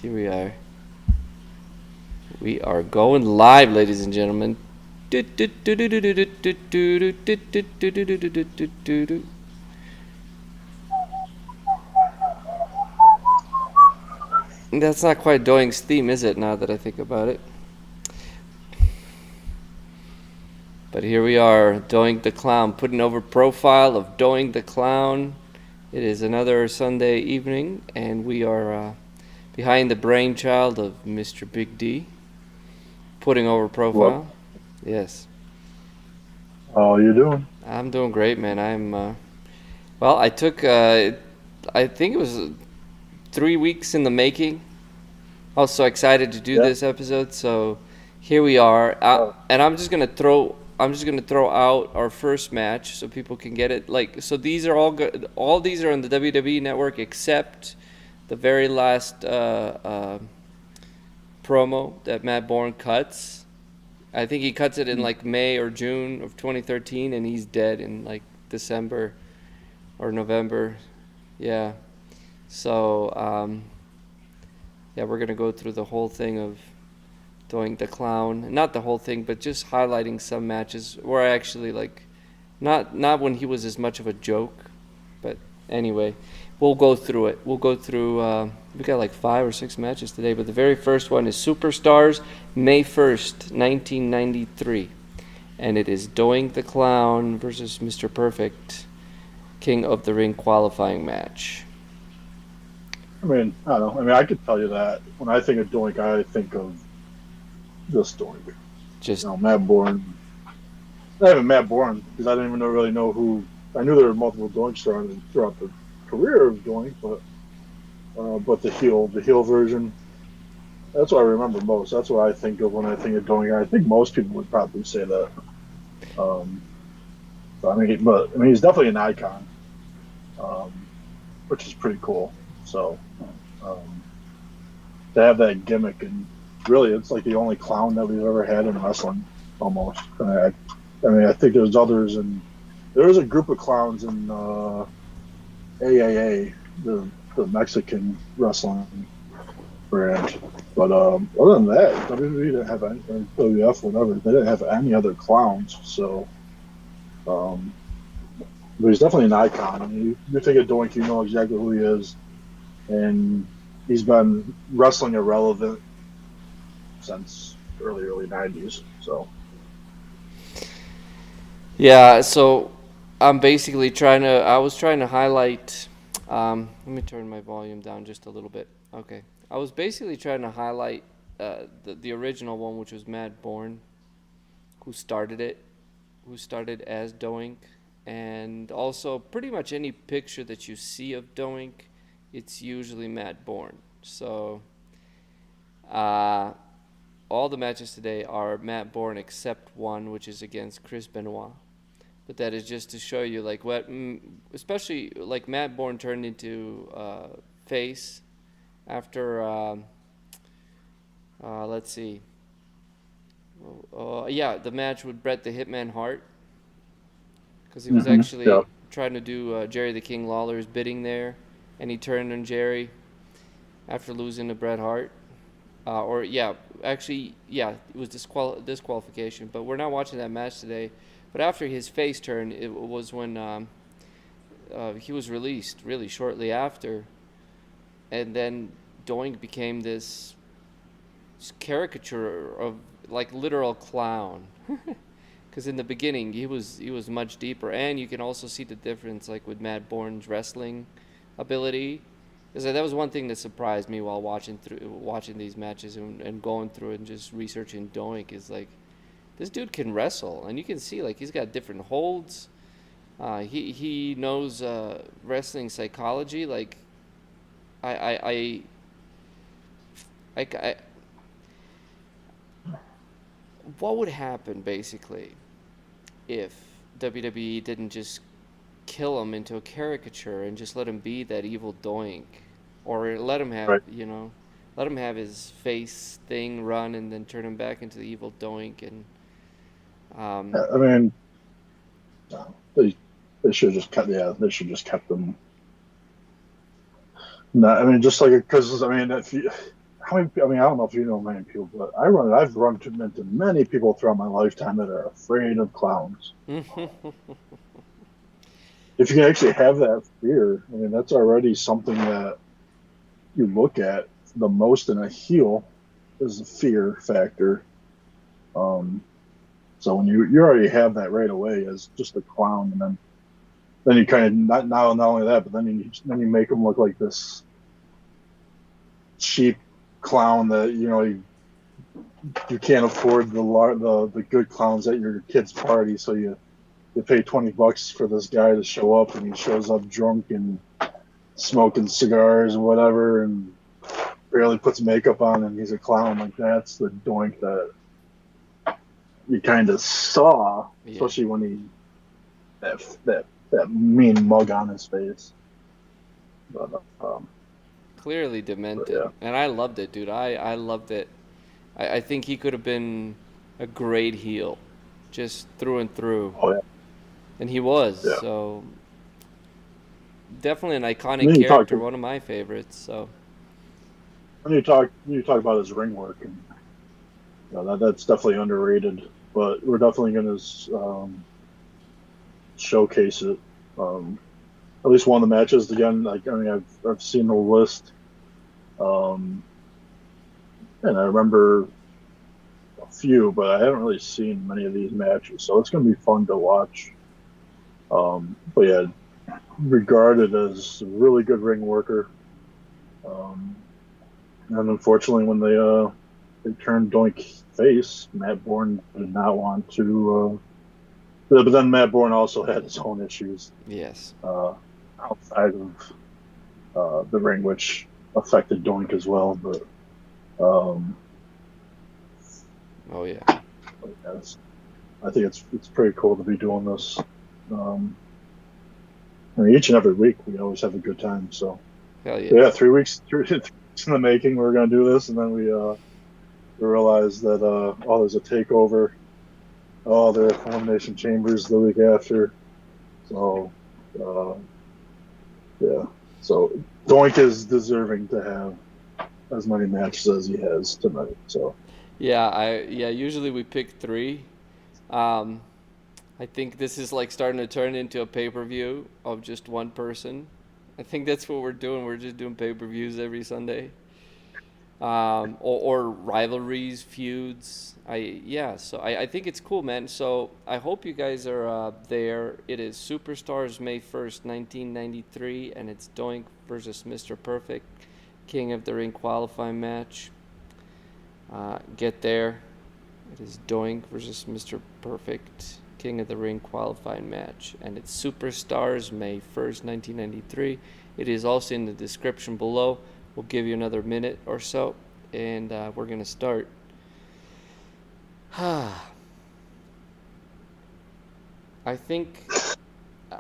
Here we are. We are going live, ladies and gentlemen. That's not quite Doink's theme, is it, now that I think about it? But here we are, Doink the Clown, putting over profile of Doink the Clown. It is another Sunday evening, and we are behind the brainchild of Mr. Big D, putting over profile. What? Yes. How you doing? I'm doing great, man. Well, I took, I think it was 3 weeks in the making. I was so excited to do Yeah. this episode, so here we are. Oh, And I'm just gonna throw out our first match so people can get it. Like, so these are all good. All these are on the WWE Network except the very last promo that Matt Bourne cuts. I think he cuts it in like May or June of 2013, and he's dead in like December or November. Yeah. So, yeah, we're gonna go through the whole thing of Doink the Clown. Not the whole thing, but just highlighting some matches where I actually like, not when he was as much of a joke, but anyway, we'll go through it. We'll go through. We got like 5 or 6 matches today, but the very first one is Superstars, May 1st, 1993, and it is Doink the Clown versus Mr.Perfect, King of the Ring qualifying match. I mean, I don't know. I mean, I could tell you that when I think of Doink, I think of just Doink. Just Matt Bourne. Not even Matt Bourne, because I didn't even really know who. I knew there were multiple Doinks throughout the career of Doink, but the heel version. That's what I remember most. That's what I think of when I think of Doink. I think most people would probably say that. Um, so, I mean, he's definitely an icon, um, which is pretty cool. So, um, to have that gimmick, and really, it's like the only clown that we've ever had in wrestling, almost. I mean, I think there's others, and there is a group of clowns in AAA, the Mexican wrestling brand. But other than that, WWE didn't have any, or WF, whatever. They didn't have any other clowns. So, um, but he's definitely an icon. I mean, you think of Doink, you know exactly who he is, and he's been wrestling irrelevant since early 90s. So, yeah, so I'm basically I was trying to highlight, let me turn my volume down just a little bit. Okay. I was basically trying to highlight the original one, which was Matt Bourne, who started it, who started as Doink. And also, pretty much any picture that you see of Doink, it's usually Matt Bourne. So, all the matches today are Matt Bourne except one, which is against Chirs Benoit. But that is just to show you, like, what, especially, like, Matt Bourne turned into face after, let's see. Yeah, the match with Bret the Hitman Hart. Because he was yeah, actually trying to do Jerry the King Lawler's bidding there. And he turned on Jerry after losing to Bret Hart. Yeah, actually, yeah, it was disqualification. But we're not watching that match today. But after his face turn, it was when he was released really shortly after. And then Doink became this caricature of like literal clown. Because in the beginning he was much deeper, and you can also see the difference like with Matt Bourne's wrestling ability. Because that was one thing that surprised me while watching these matches and going through it and just researching Doink is like this dude can wrestle, and you can see like he's got different holds. He knows wrestling psychology. Like I, I, I, what would happen basically if WWE didn't just kill him into a caricature and just let him be that evil Doink, or let him have right. let him have his face thing run and then turn him back into the evil Doink and I mean, they they should have just kept. Yeah, they should just kept them. No, I mean, just like because I mean, if you, I mean, I don't know if you know many people, but I've run into many people throughout my lifetime that are afraid of clowns. If you can actually have that fear, I mean, that's already something that you look at the most in a heel is the fear factor. So when you already have that right away as just a clown, and then you kind of not only that, but then you make them look like this cheap clown that you can't afford the good clowns at your kid's party, so you pay $20 for this guy to show up, and he shows up drunk and smoking cigars and whatever, and barely puts makeup on, and he's a clown. Like, that's the Doink that you kind of saw, especially when he that mean mug on his face. But, clearly demented, and I loved it, dude. I loved it. I think he could have been a great heel, just through and through. Oh yeah, and he was. Yeah. So definitely an iconic character, one of my favorites. So when you talk about his ring work, and that's definitely underrated. But we're definitely going to showcase it. At least one of the matches again. Like, I mean, I've seen the list, and I remember a few, but I haven't really seen many of these matches. So it's going to be fun to watch. But yeah, regarded as a really good ring worker. And unfortunately, when they turned Doink face, Matt Bourne did not want to. But then Matt Bourne also had his own issues. Yes. Outside of the ring, which affected Doink as well. But oh yeah. Yes, I think it's pretty cool to be doing this. I mean, each and every week we always have a good time. So hell yeah. Yeah, 3 weeks in the making. We're gonna do this, and then we realized that there's a takeover. Oh, there are elimination chambers the week after. So yeah. So Doink is deserving to have as many matches as he has tonight. So usually we pick 3. I think this is like starting to turn into a pay-per-view of just one person. I think that's what we're doing. We're just doing pay-per-views every Sunday. Or rivalries, feuds. So I think it's cool, man. So I hope you guys are there. It is Superstars May 1st, 1993, and it's Doink versus Mr.Perfect, King of the Ring qualifying match. Get there. It is Doink versus Mr.Perfect, King of the Ring qualifying match, and it's Superstars May 1st, 1993. It is also in the description below. We'll give you another minute or so, and we're going to start. I think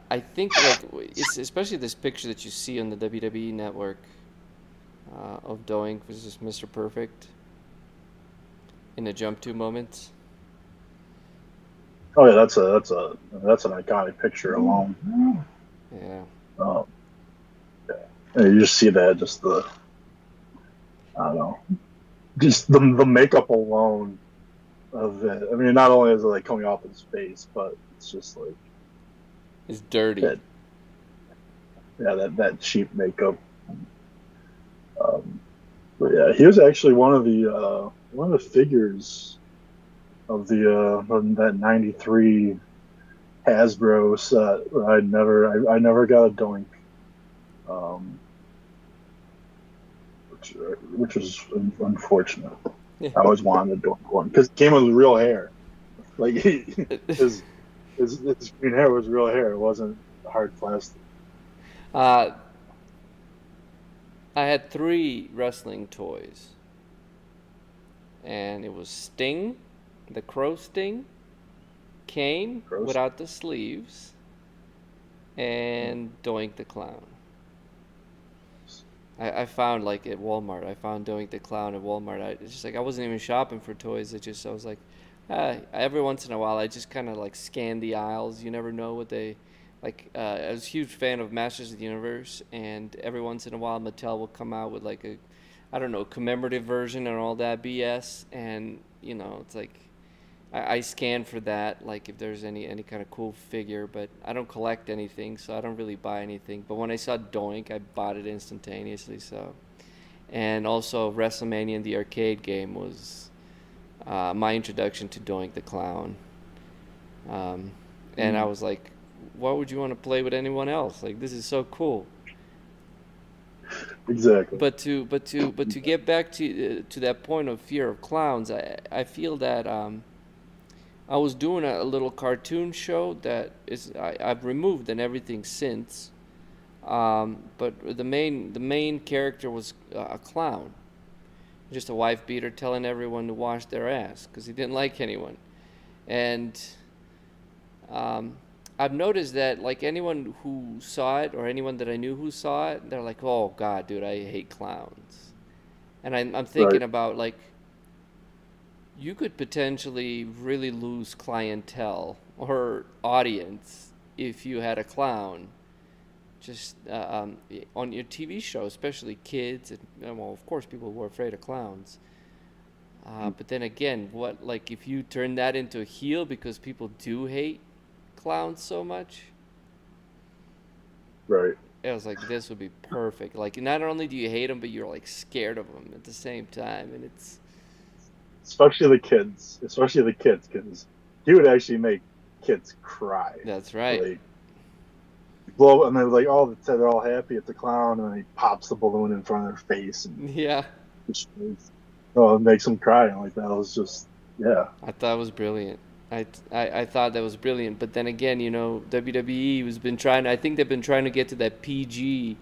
like it's especially this picture that you see on the WWE Network of Doink versus Mr.Perfect in the jump to moments. Oh yeah, that's an iconic picture alone. Yeah. Yeah, you just see that, just I don't know, just the makeup alone of it. I mean, not only is it like coming off his face, but it's just like it's dirty. That cheap makeup. But yeah, he was actually one of the figures of that '93 Hasbro set. I never got a Doink, which was unfortunate. Yeah. I always wanted a Doink one because it came with real hair. Like his green hair was real hair. It wasn't hard plastic. I had 3 wrestling toys, and it was Sting, the Crow Sting, Kane without the sleeves, and Doink the Clown. I found like at Walmart. I found Doink the Clown at Walmart. It's just like I wasn't even shopping for toys. I was like, every once in a while I just kind of like scan the aisles. You never know what they like. I was a huge fan of Masters of the Universe, and every once in a while Mattel will come out with like I don't know, commemorative version and all that BS. And, you know, it's like, I scan for that, like if there's any kind of cool figure, but I don't collect anything, so I don't really buy anything. But when I saw Doink, I bought it instantaneously, so. And also Wrestlemania in the arcade game was my introduction to Doink the Clown. And I was like, why would you want to play with anyone else? Like, this is so cool. Exactly. But to get back to that point of fear of clowns, I feel that I was doing a little cartoon show that I've removed and everything since. But the main character was a clown, just a wife beater telling everyone to wash their ass because he didn't like anyone. And I've noticed that like anyone who saw it or anyone that I knew who saw it, they're like, "Oh God, dude, I hate clowns." And I'm thinking Right. about like you could potentially really lose clientele or audience if you had a clown just on your TV show, especially kids and well, of course, people were afraid of clowns. But then again, what like if you turn that into a heel because people do hate clowns so much? Right. It was like this would be perfect. Like not only do you hate them, but you're like scared of them at the same time, and it's Especially the kids, because he would actually make kids cry. that's right. Like blow, and they're like, all they're all happy at the clown, and he pops the balloon in front of their face, and Yeah, just, oh, it makes them cry. And like that was just, yeah, I thought it was brilliant. I thought that was brilliant. But then again, you know, WWE has been trying. I think they've been trying to get to that PG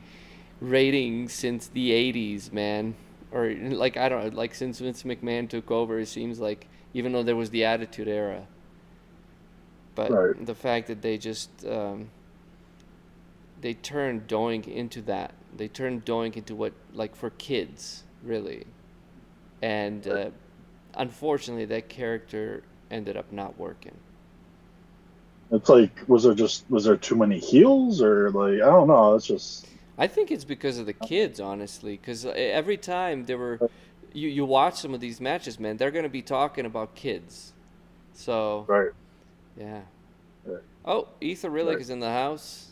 rating since the '80s, man. Or like I don't know, like since Vince McMahon took over, it seems like even though there was the Attitude Era, but right. the fact that they just they turned Doink into that. They turned Doink into what like for kids, really. And unfortunately, that character ended up not working. It's like, was there too many heels, or like I don't know. It's just I think it's because of the kids, honestly. Because every time there were, you watch some of these matches, man, they're gonna be talking about kids. So right. yeah. Right. Oh, Ether Rillick Right. is in the house.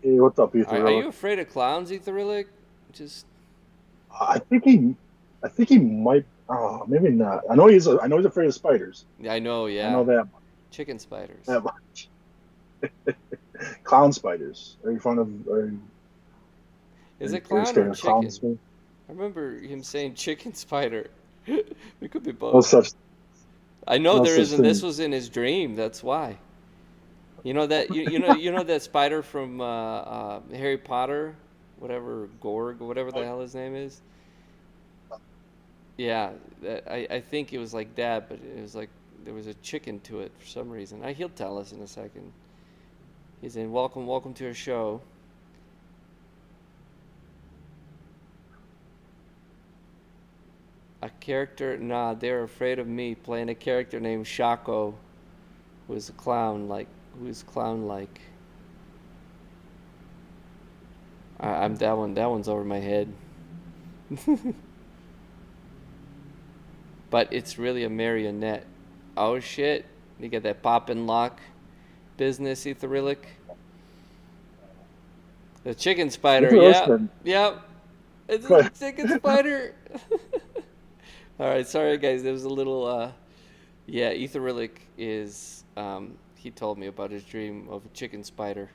Hey, what's up, Ethan? Are Relic? you afraid of clowns, Ether Rillick? Just I think he, I think he might. Oh, maybe not. I know he's afraid of spiders. I know, I know yeah. that. Chicken spiders. That much. Clown spiders. Are you fond of? Is it Are you clown or scared of clown chicken? spiders? I remember him saying chicken spider. We could be No both. such, I know no there such isn't. This thing. was in his dream. That's why. You know that spider from Harry Potter, whatever Gorg, whatever the hell his name is. Yeah, I think it was like that, but it was like there was a chicken to it for some reason. He'll tell us in a second. He's in. Welcome to our show. A character? Nah, they're afraid of me playing a character named Shaco, who is a clown like, who is clown like. I'm that one. That one's over my head. But it's really a marionette. Oh shit! You get that pop and lock business, Etherilik. The chicken spider. Yep, Interesting. yep. It's a chicken spider. All right, sorry guys. There was a little. Yeah, Etherilik is. He told me about his dream of a chicken spider,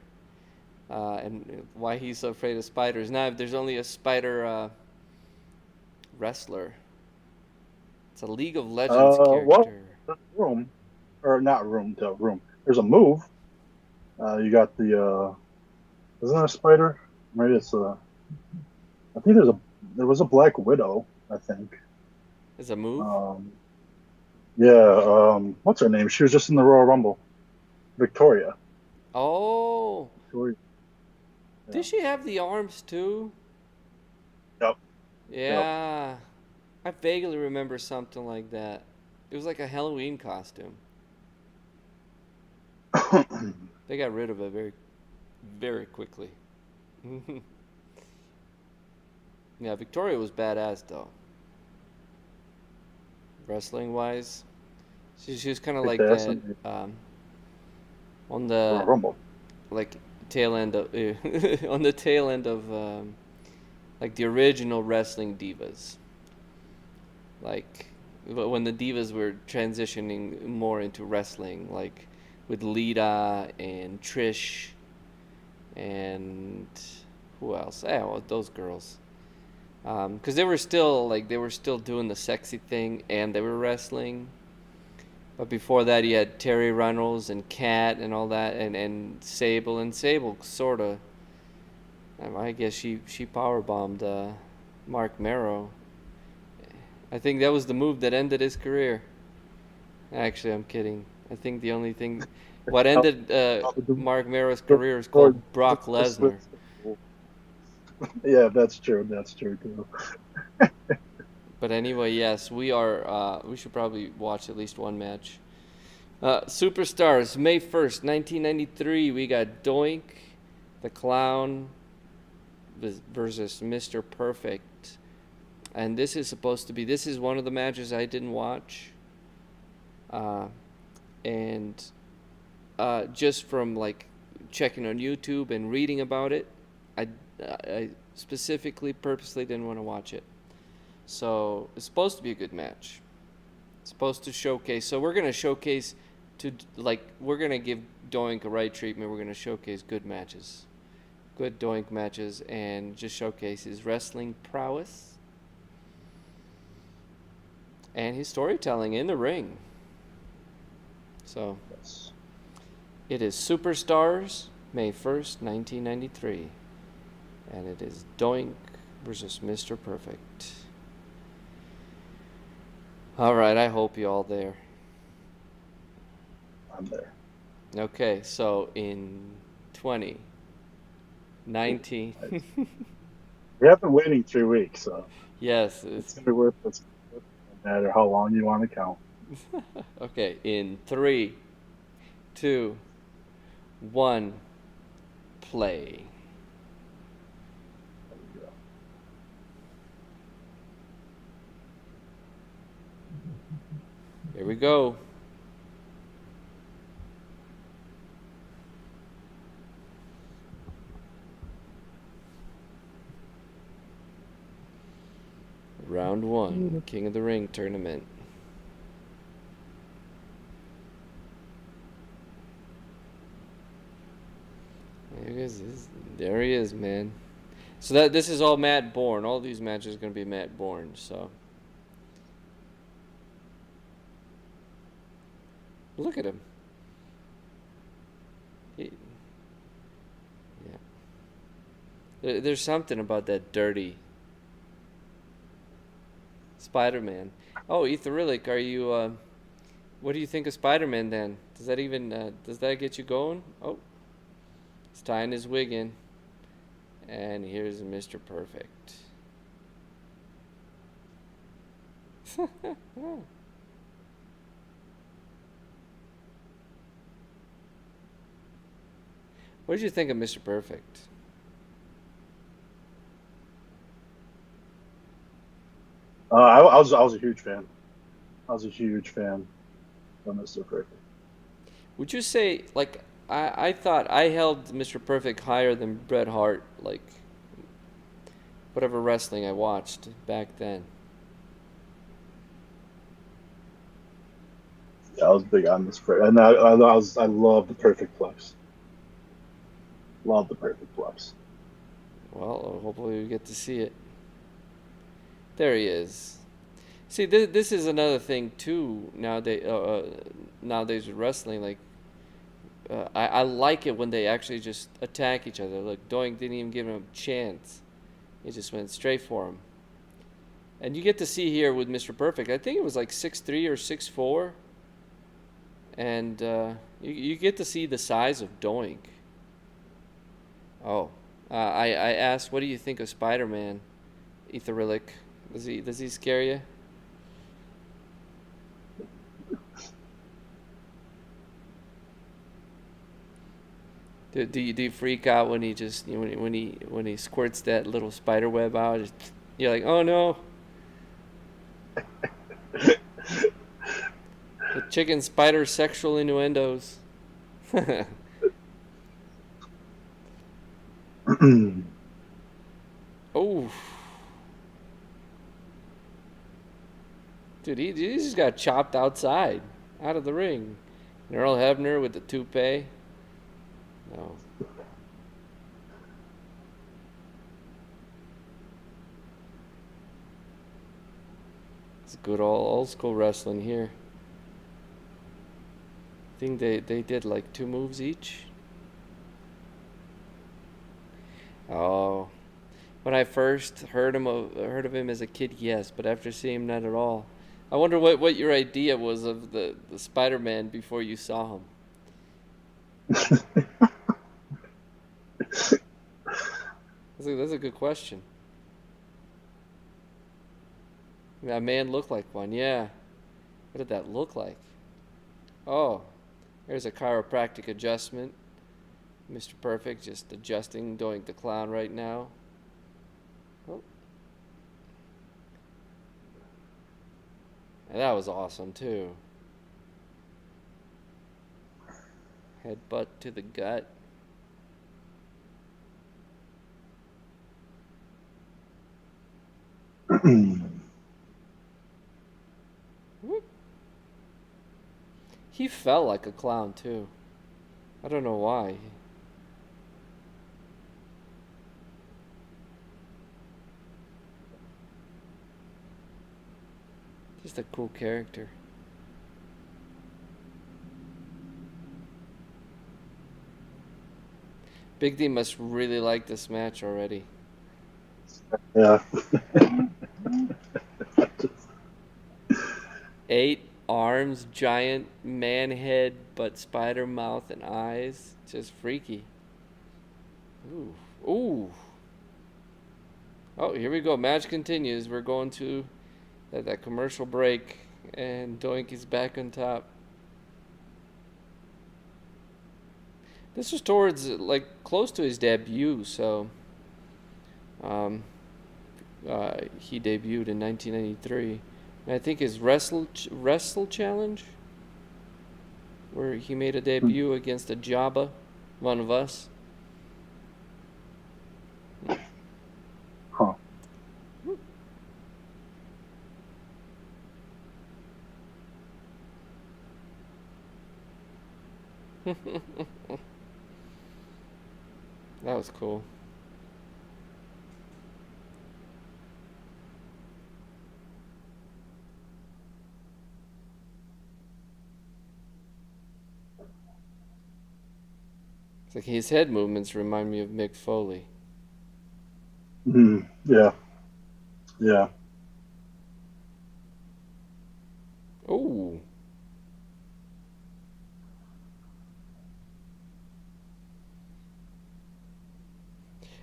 and why he's so afraid of spiders. Now, if there's only a spider wrestler, it's a League of Legends Well, character. room or not room to room. There's a move. You got the. Isn't there a spider? Maybe it's a. I think there was a Black Widow. I think. Is a move? Um, yeah. What's her name? She was just in the Royal Rumble. Victoria. Oh, Victoria. Yeah. did she have the arms too? Yep. Yep. Yeah, I vaguely remember something like that. It was like a Halloween costume. They got rid of it very, very quickly. Yeah, Victoria was badass though. Wrestling wise, she was kind of Picked like ass that in on the the Rumble. like tail end of on the tail end of like the original wrestling divas. Like when the divas were transitioning more into wrestling, like with Lita and Trish and who else? Yeah, well, those girls. Because they were still doing the sexy thing and they were wrestling. But before that, you had Terry Reynolds and Kat and all that, and Sable, and Sable sorta. I guess she power bombed Mark Marrow. I think that was the move that ended his career. Actually, I'm kidding. I think the only thing what ended Mark Marrow's career is called Brock Lesnar. Yeah, that's true. That's true too. But anyway, yes, we are. We should probably watch at least one match. Superstars, May 1st, 1993. We got Doink the Clown versus Mr. Perfect. And this is supposed to be. This is one of the matches I didn't watch. And just from like checking on YouTube and reading about it, I specifically, purposely didn't want to watch it. So it's supposed to be a good match. It's supposed to showcase. So we're gonna showcase we're gonna give Doink a right treatment. We're gonna showcase good matches, good Doink matches, and just showcase his wrestling prowess and his storytelling in the ring. So Yes. it is Superstars, May 1st, 1993. And it is Doink versus Mr. Perfect. All right, I hope you're all there. I'm there. Okay, so in 2019. We have been waiting 3 weeks, so Yes, it's gonna be worth it. No matter how long you want to count. okay, in 3, 2, 1, play. There we go. Here we go. Round 1, King of the Ring tournament. There he is, man. So this is all Matt Bourne. All these matches are going to be Matt Bourne, so. Look at him. Yeah. There's something about that dirty Spider-Man. Oh, Ethan Rillick, are you, what do you think of Spider-Man then? Does that get you going? Oh, he's tying his wig in. And here's Mr. Perfect. What did you think of Mr. Perfect? I was a huge fan. I was a huge fan of Mr. Perfect. Would you say, like, I thought I held Mr. Perfect higher than Bret Hart, like, whatever wrestling I watched back then. Yeah, I was big on this, and I love the Perfect Plex. Love the Perfect Plex. Well, hopefully we get to see it. There he is. See, this is another thing too nowadays with wrestling. Like, I like it when they actually just attack each other. Like Doink didn't even give him a chance; he just went straight for him. And you get to see here with Mr. Perfect. I think it was like 6'3" or 6'4", and you get to see the size of Doink. Oh, I asked, what do you think of Spider-Man, Ethan Rillick? Does he scare you? Do you freak out when he just when he squirts that little spider web out? Just, You're like, oh no, the chicken spider sexual innuendos. Oh, dude, he just got chopped outside, out of the ring. And Earl Hebner with the toupee. No. It's good old school wrestling here. I think they did like 2 moves each. Oh, when I first heard of him as a kid, yes, but after seeing him, not at all. I wonder what your idea was of the Spider-Man before you saw him. That's a good question. That man looked like one, yeah. What did that look like? Oh, there's a chiropractic adjustment. Mr. Perfect just adjusting Doink the Clown right now. Oh. And that was awesome, too. Headbutt to the gut. He felt like a clown, too. I don't know why. Just a cool character. Big D must really like this match already. Yeah. 8 arms, giant man head, but spider mouth and eyes. Just freaky. Ooh. Ooh. Oh, here we go. Match continues. We're going to that commercial break, and Doink is back on top. This was towards, like, close to his debut, so he debuted in 1993. And I think his Wrestle Challenge, where he made a debut against a Jabba, one of us. Huh. That was cool. It's like his head movements remind me of Mick Foley. Yeah. Yeah. Oh.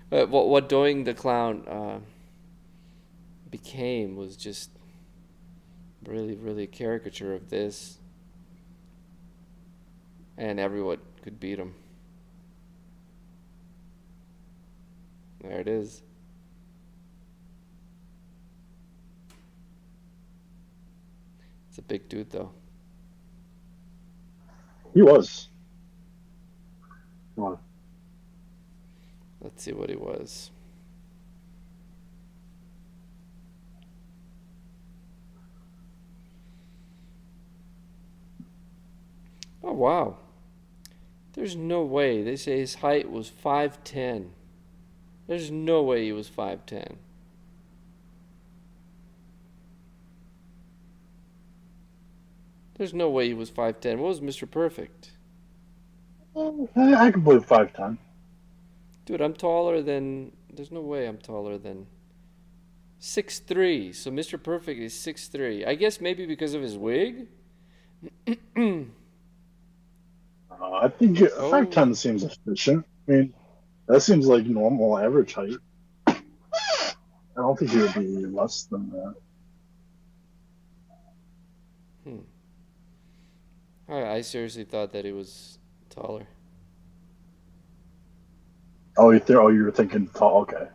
What Doink the Clown became was just really, really a caricature of this. And everyone could beat him. There it is. It's a big dude, though. He was. Wow. Let's see what he was. Oh, wow. There's no way. They say his height was 5'10". There's no way he was 5'10". There's no way he was 5'10". What was Mr. Perfect? I can believe 5'10". Dude, I'm taller than... There's no way I'm taller than 6'3". So Mr. Perfect is 6'3". I guess maybe because of his wig? I think 5'10" seems efficient. I mean, that seems like normal average height. I don't think he would be less than that. I seriously thought that he was taller. Oh, you were thinking tall. Okay.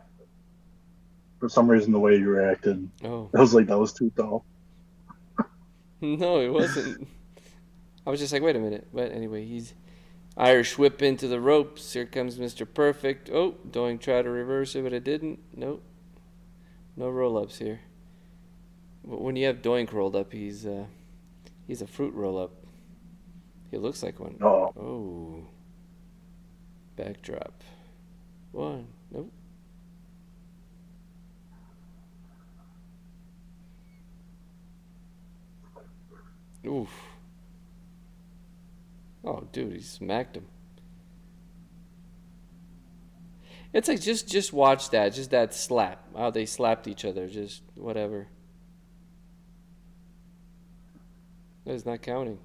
for some reason the way you reacted, Oh. I was like, that was too tall. No, it wasn't. I was just like, wait a minute. But anyway, he's Irish whip into the ropes. Here comes Mr. Perfect. Oh, Doink tried to reverse it, but it didn't. Nope. No roll-ups here. But when you have Doink rolled up, he's a fruit roll-up. He looks like one. Oh, Oh. Backdrop. One. Nope. Oof. Oh, dude, he smacked him. It's like just watch that, just that slap. How they slapped each other, just whatever. That's not counting.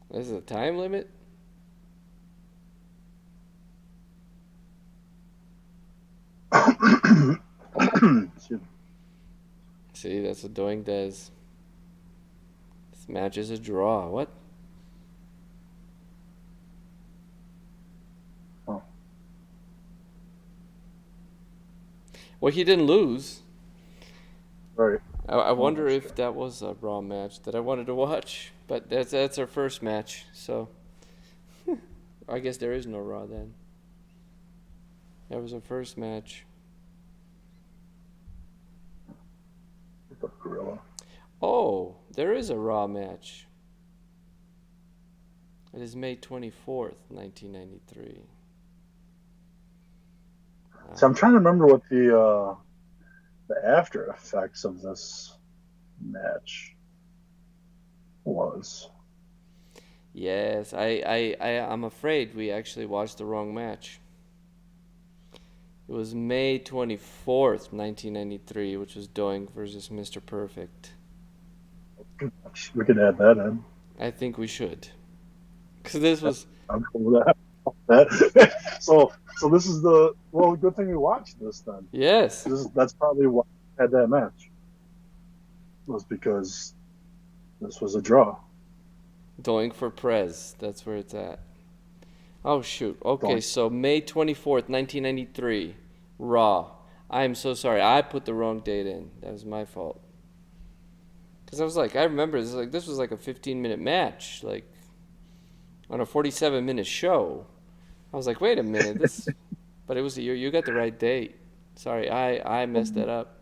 This is a time limit? excuse me. See, that's what Doink does. This match is a draw. What? Oh. Well, he didn't lose. Right. I wonder if that was a Raw match that I wanted to watch. But that's our first match, so I guess there is no Raw then. That was our first match. The gorilla. Oh, there is a Raw match. It is May 24th, 1993. So I'm trying to remember what the after effects of this match was. Yes, I'm afraid we actually watched the wrong match. It was May 24th, 1993, which was Doink versus Mr. Perfect. We could add that in. I think we should. Because this was... I'm cool with that. So this is good thing we watched this then. Yes. That's probably why I had that match. Was because this was a draw. Doink for Prez. That's where it's at. Oh, shoot. Okay, Doink. so May 24th, 1993. Raw. I'm so sorry. I put the wrong date in. That was my fault. Because I was like, I remember this was like a 15-minute match. Like, on a 47-minute show. I was like, wait a minute. But it was you got the right date. Sorry, I messed that up.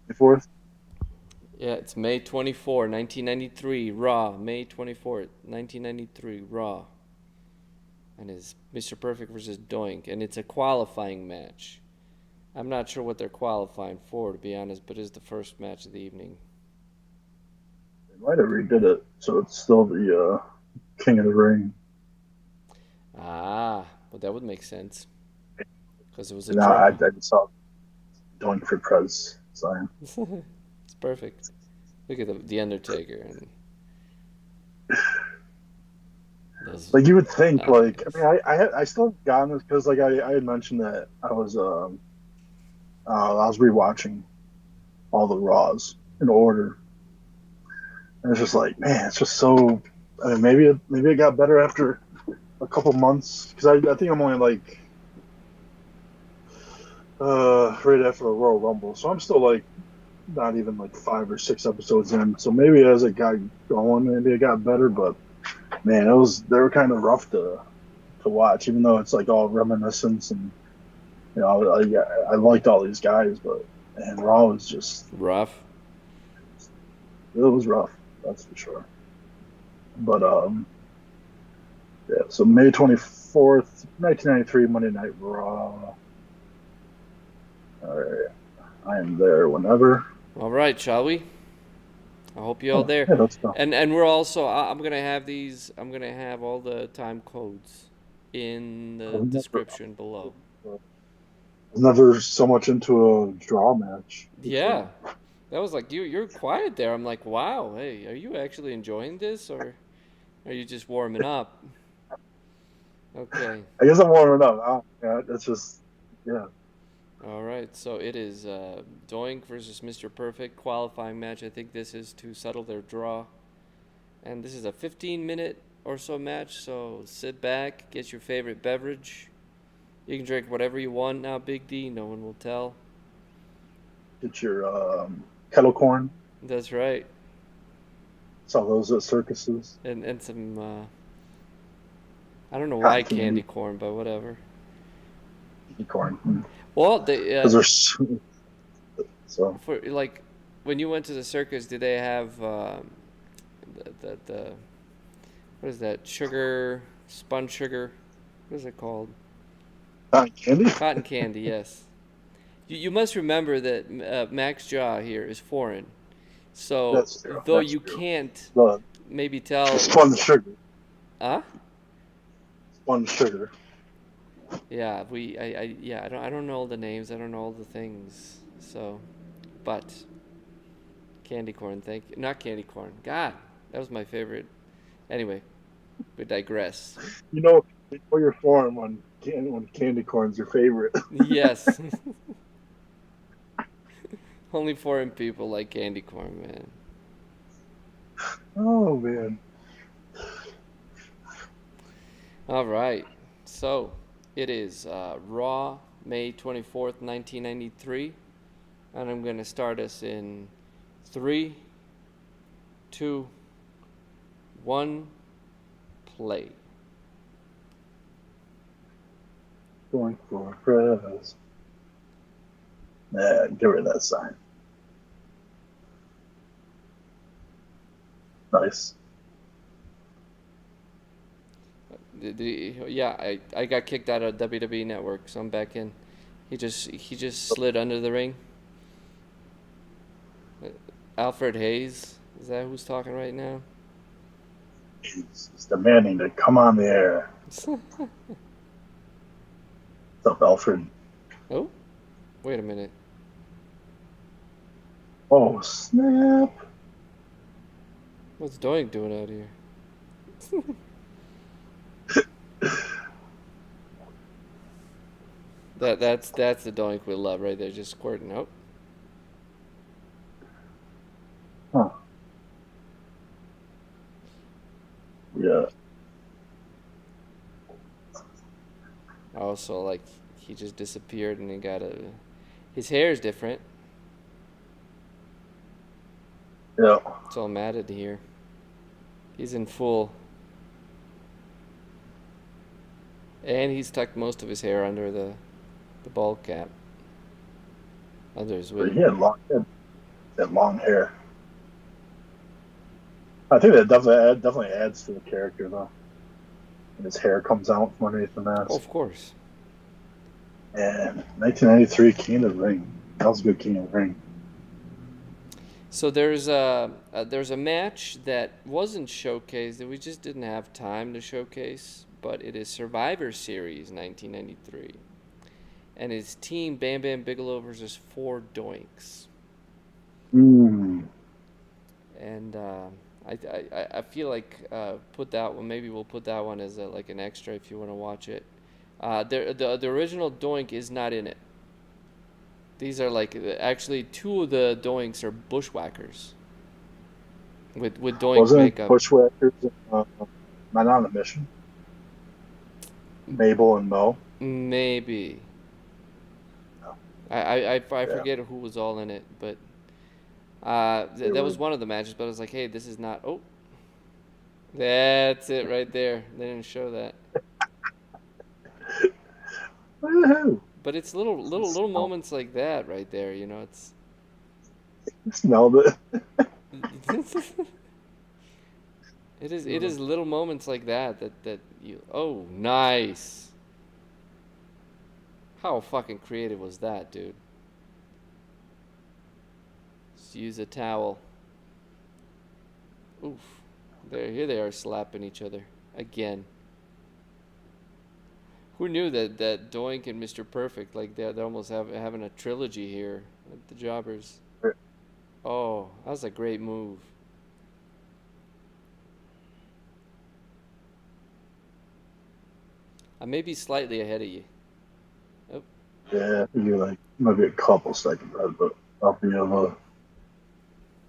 24th? Yeah, it's May 24, 1993, Raw. May 24th, 1993, Raw. And it's Mr. Perfect versus Doink. And it's a qualifying match. I'm not sure what they're qualifying for, to be honest, but it's the first match of the evening. They might have redid it, so it's still the King of the Ring. Ah, well, that would make sense. Because it was a No, draw. I saw Doink for Prez sign. It's perfect. Look at the Undertaker. And like you would think, like I still got this because like I had mentioned that I was rewatching all the Raws in order, and it's just like, man, it's just so. I mean, maybe it got better after a couple months because I think I'm only like right after the Royal Rumble, so I'm still like not even like 5 or 6 episodes in. So maybe as it got going, maybe it got better, but. Man, they were kind of rough to watch, even though it's like all reminiscence and I liked all these guys, but man, Raw was just rough. It was rough, that's for sure. But yeah. So May 24th, 1993, Monday Night Raw. All right, I am there whenever. All right, shall we? I hope you're all there. Yeah, let's go. And we're also I'm gonna have all the time codes in the description below. I was never so much into a draw match. Yeah. That was like you're quiet there. I'm like, wow, hey, are you actually enjoying this or are you just warming up? Okay. I guess I'm warming up. Yeah, that's just All right, so it is Doink versus Mr. Perfect qualifying match. I think this is to settle their draw. And this is a 15-minute or so match, so sit back, get your favorite beverage. You can drink whatever you want now, Big D. No one will tell. Get your kettle corn. That's right. Saw those at circuses. And some, I don't know why Cotton candy candy. corn, but whatever. Corn. Well, they, Because they're so. for like, when you went to the circus, did they have the what is that? Sugar, spun sugar? What is it called? Cotton candy? Cotton candy, yes. You must remember that Max Jaw here is foreign. So, That's true. though That's you true. can't The maybe tell. spun sugar. Huh? Spun sugar. Yeah, I don't know all the names. I don't know all the things. So, but candy corn, thank you. Not candy corn. God, that was my favorite. Anyway, we digress. You know you're foreign when candy corn's your favorite. Yes. Only foreign people like candy corn, man. Oh man. All right. So, it is Raw, May 24th, 1993. And I'm going to start us in 3, 2, 1, play. Going for press. Yeah, get rid of that sign. Nice. Yeah, I got kicked out of WWE Network, so I'm back in. He just slid under the ring. Alfred Hayes, is that who's talking right now? He's demanding to come on the air. What's up, Alfred? Oh, wait a minute. Oh, snap. What's Doink doing out here? That's the Doink we love right there, just squirting out. Huh. Yeah. Also, like, he just disappeared and he got his hair is different. Yeah. It's all matted here. He's in full. And he's tucked most of his hair under the bald cap. Under his But wig. he had long hair. I think that definitely adds to the character, though. And his hair comes out from underneath the mask. Oh, of course. And 1993 King of the Ring. That was a good King of the Ring. So there's a match that wasn't showcased that we just didn't have time to showcase, but it is Survivor Series 1993, and it's Team Bam Bam Bigelow versus 4 Doinks. And I feel like put that one. Maybe we'll put that one as like an extra if you want to watch it. The original Doink is not in it. These are like actually 2 of the Doinks are bushwhackers with Doink Wasn't makeup. Bushwhackers not on a mission? Mabel and Mo. Maybe. No. I forget who was all in it, but that was one of the matches. But I was like, hey, this is not. Oh, that's it right there. They didn't show that. Woohoo! But it's little moments like that right there. You know, it's. Smelled it. It is little moments like that you. Oh, nice. How fucking creative was that, dude? Just use a towel. Oof. Here they are slapping each other again. Who knew that Doink and Mr. Perfect, like they're almost having a trilogy here at the Jawbers. Oh, that was a great move. I may be slightly ahead of you. Oh. Yeah, maybe like maybe a couple seconds out, but I'll be able to.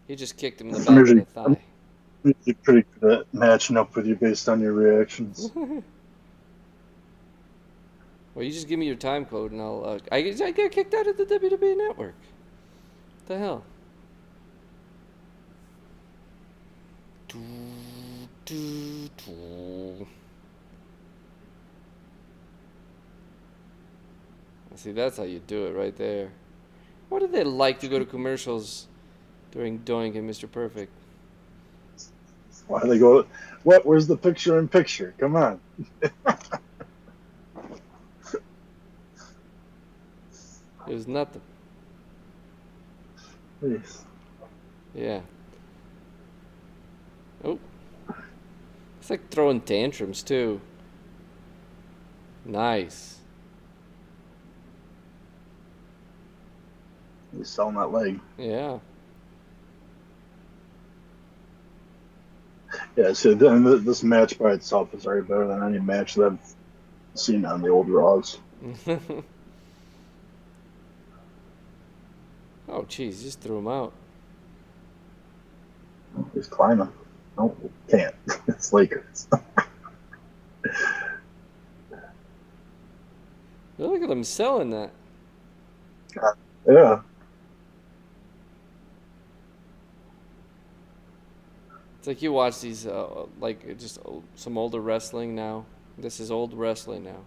He just kicked him in the I'm back of the thigh. usually pretty good at matching up with you based on your reactions. Well, you just give me your time code and I'll. I get kicked out of the WWE Network. What the hell? See, that's how you do it right there. Why do they like to go to commercials during Doink and Mr. Perfect? Why do they go? What? Where's the picture in picture? Come on. It was nothing. Please. Yeah. Oh. It's like throwing tantrums, too. Nice. He's selling that leg. Yeah. Yeah, so this match by itself is already better than any match that I've seen on the old Raws. Oh, jeez, just threw him out. He's climbing. No, can't. It's Lakers. Look at him selling that. Yeah. It's like you watch these, like just some older wrestling now. This is old wrestling now.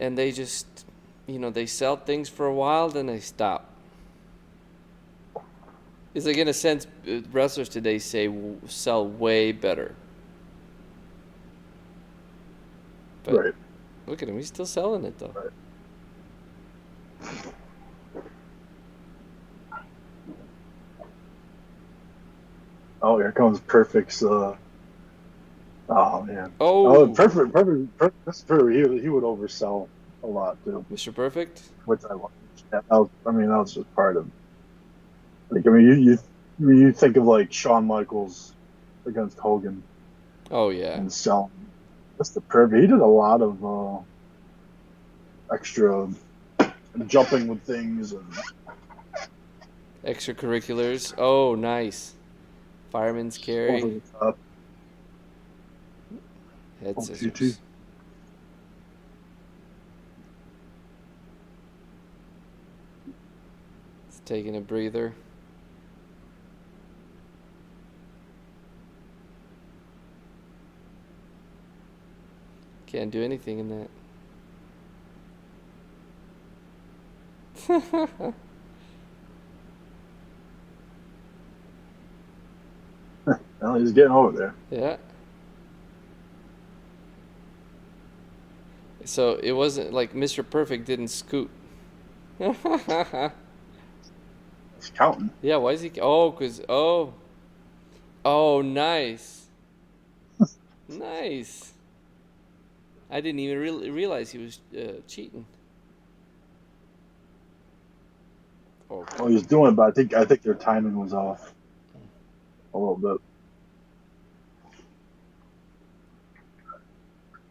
And they just, they sell things for a while, then they stop. It's like, in a sense, wrestlers today sell way better. But Right. Look at him. He's still selling it, though. Right. Oh, here comes Perfect's. Oh man. Oh, Perfect. That's Perfect. He would oversell a lot too. Mr. Perfect? Which I love. Yeah, that was just part of. Like, I mean, you think of like Shawn Michaels against Hogan. Oh, yeah. And selling. That's the Perfect. He did a lot of extra jumping with things and Extracurriculars. Oh, nice. Fireman's carry. over the top. Head Oh, scissors. GG. It's taking a breather. Can't do anything in that. Well, he's getting over there. Yeah. So it wasn't like Mr. Perfect didn't scoot. He's counting. Yeah, why is he? Oh, oh, nice. Nice. I didn't even realize he was cheating. Oh, Well, he was doing it, but I think their timing was off a little bit.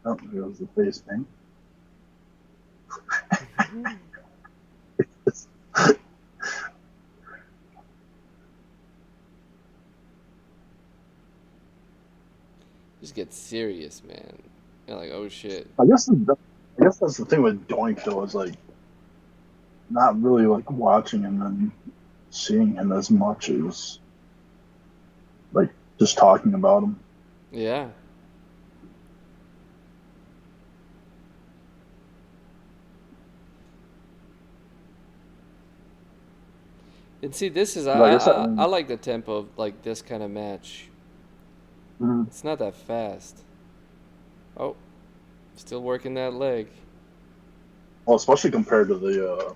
Oh, there was the face paint. just get serious, man. You're like, oh shit. I guess that's the thing with Doink though, is like not really like watching him and seeing him as much as like just talking about him. Yeah. And see, this is I like the tempo of like this kind of match. Mm-hmm. It's not that fast. Oh, still working that leg. Well, especially compared to the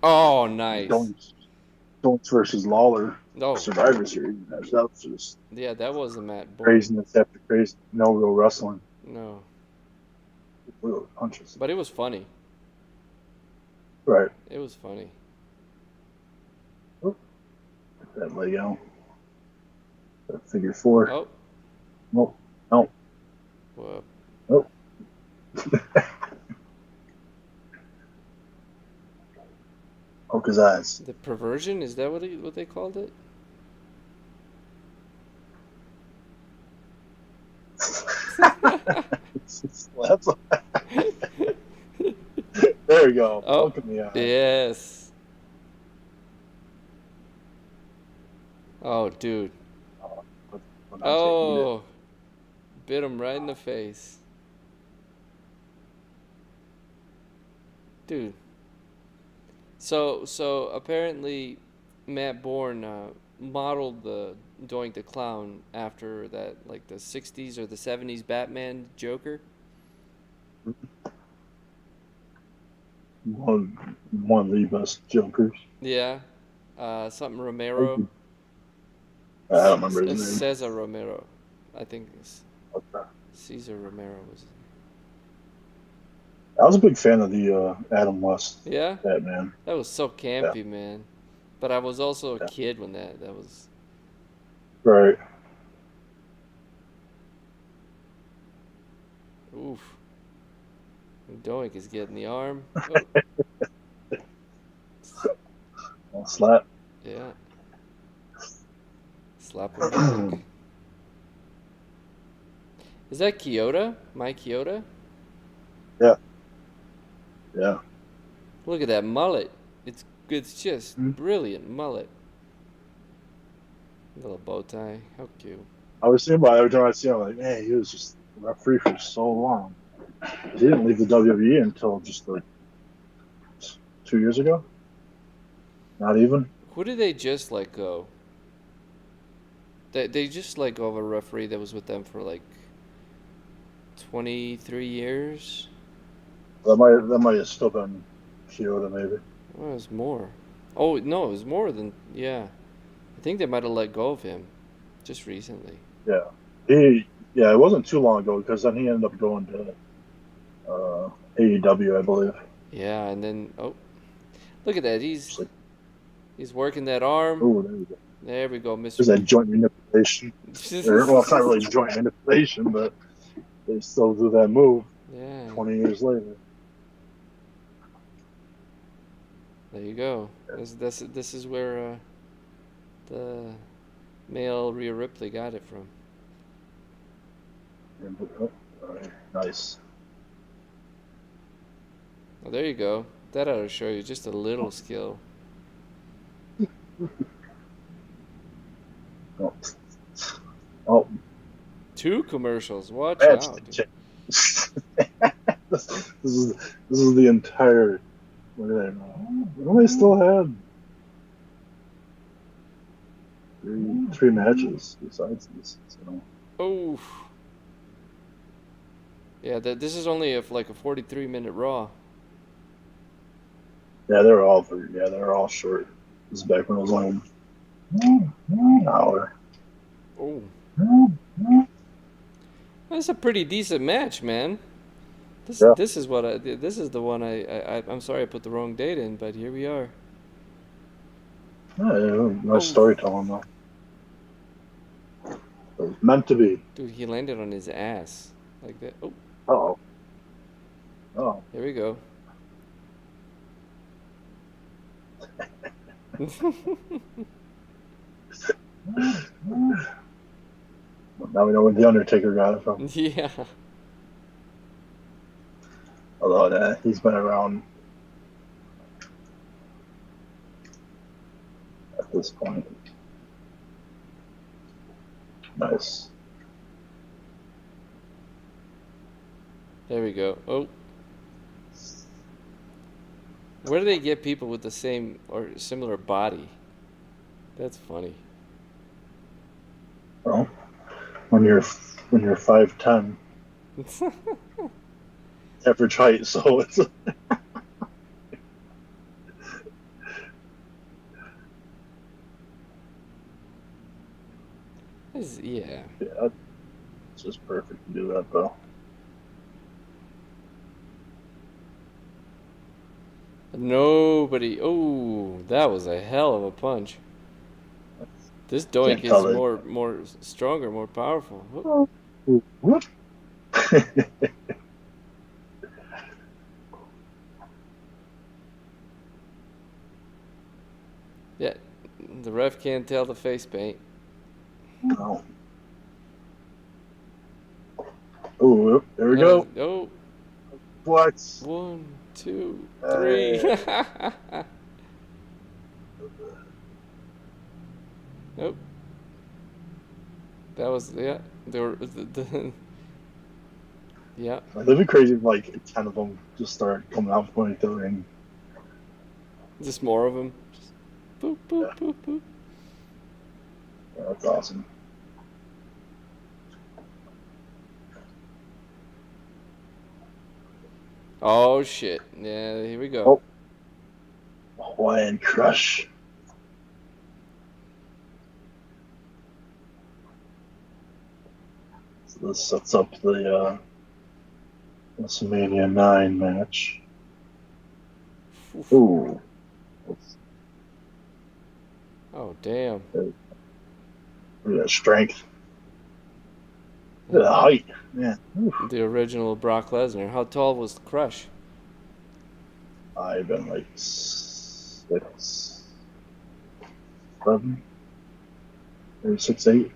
Oh, nice. Doink versus Lawler Oh, Survivor Series match. That was just yeah, that wasn't Matt Bourne. craziness after crazy. No real wrestling. No, Real punches. but it was funny. Right. It was funny. That leg out. That figure four. Oh, Nope. Nope. well, Nope. his eyes. The perversion? Is that what they called it? There we go. Oh, Look at me. yes. Oh, dude. Oh, bit him right in the face. Dude. So apparently Matt Bourne modeled the Doink the Clown after that, like the 60s or the 70s Batman Joker. One of the best Jokers. Yeah. Something Romero. I don't remember his name. Cesar Romero. I think it's Okay. Cesar Romero was. I was a big fan of the Adam West Yeah? Batman. That was so campy, man. But I was also a kid when that was. Right. Oof. Doink is getting the arm. I'll slap. Yeah. Slap him back. Is that Kyoto? Mike Kyoto? Yeah. Yeah. Look at that mullet. It's just brilliant mullet. Little bow tie. How cute. I was thinking about it every time I see him. Like, man, he was just referee for so long. He didn't leave the WWE until just like 2 years ago. Not even. Who did they just let go? They just let go of a referee that was with them for like 23 years. That might have still been Kyoto, maybe. Well, it was more. Oh no, it was more than I think they might have let go of him just recently. Yeah. It wasn't too long ago because then he ended up going to AEW, I believe. Yeah, and then look at that. He's working that arm. Oh, there we go. There we go, Mr. There's that joint manipulation. Well, it's not really joint manipulation, but they still do that move. Yeah. 20 years later. There you go. This is where the male Rhea Ripley got it from. All right. Nice. Well, there you go. That ought to show you just a little skill. Oh. 2 commercials. Watch out. This is the entire. Look at that. Well, they still had three matches besides this. So. Oh. Yeah, this is only a 43-minute Raw. Yeah, they're all short. This is back when it was only an hour. Oh. That's a pretty decent match, man. This is the one I'm sorry I put the wrong date in, but here we are. Yeah, nice storytelling though. It was meant to be. Dude, he landed on his ass like that. Oh. Oh. Here we go. Now we know where the Undertaker got it from. Yeah. Although he's been around at this point. Nice. There we go. Oh. Where do they get people with the same or similar body? That's funny. Well, when you're 5'10", average height, so it's. Yeah. Yeah, it's just perfect to do that though. Nobody. Oh, that was a hell of a punch. This Doink is more stronger, more powerful. Whoop. Can't tell the face paint. No. Oh, there we go. Oh. What? 1, 2, 3. Nope. That was, yeah. Yeah. That'd be crazy if like 10 of them just start coming out from the ring. Just more of them. Just boop, boop, Yeah. boop, boop. Yeah, that's awesome. Oh, shit. Yeah, here we go. Oh. Hawaiian Crush. So this sets up the Wrestlemania 9 match. Ooh. Oh, damn. Look at that strength. Look at the height. Man. The original Brock Lesnar. How tall was the Crush? I've been like 6, 7, maybe 6'8".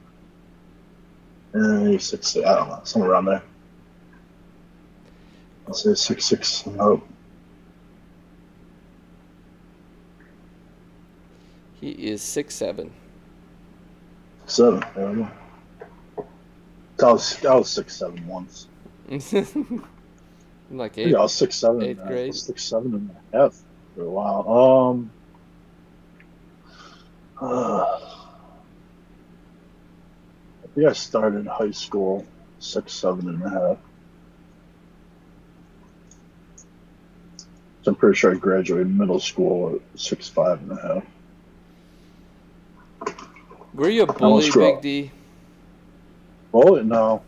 Maybe 6'8", I don't know, somewhere around there. I'll say 6'6". No. He is 6'7". 7. There we go. I was 6'7" once. Like I was 6'7". Eighth grade. 6'7" and a half for a while. I think I started in high school 6'7" and a half. So I'm pretty sure I graduated middle school at 6'5" and a half. Were you a bully, Big D? Bully? No.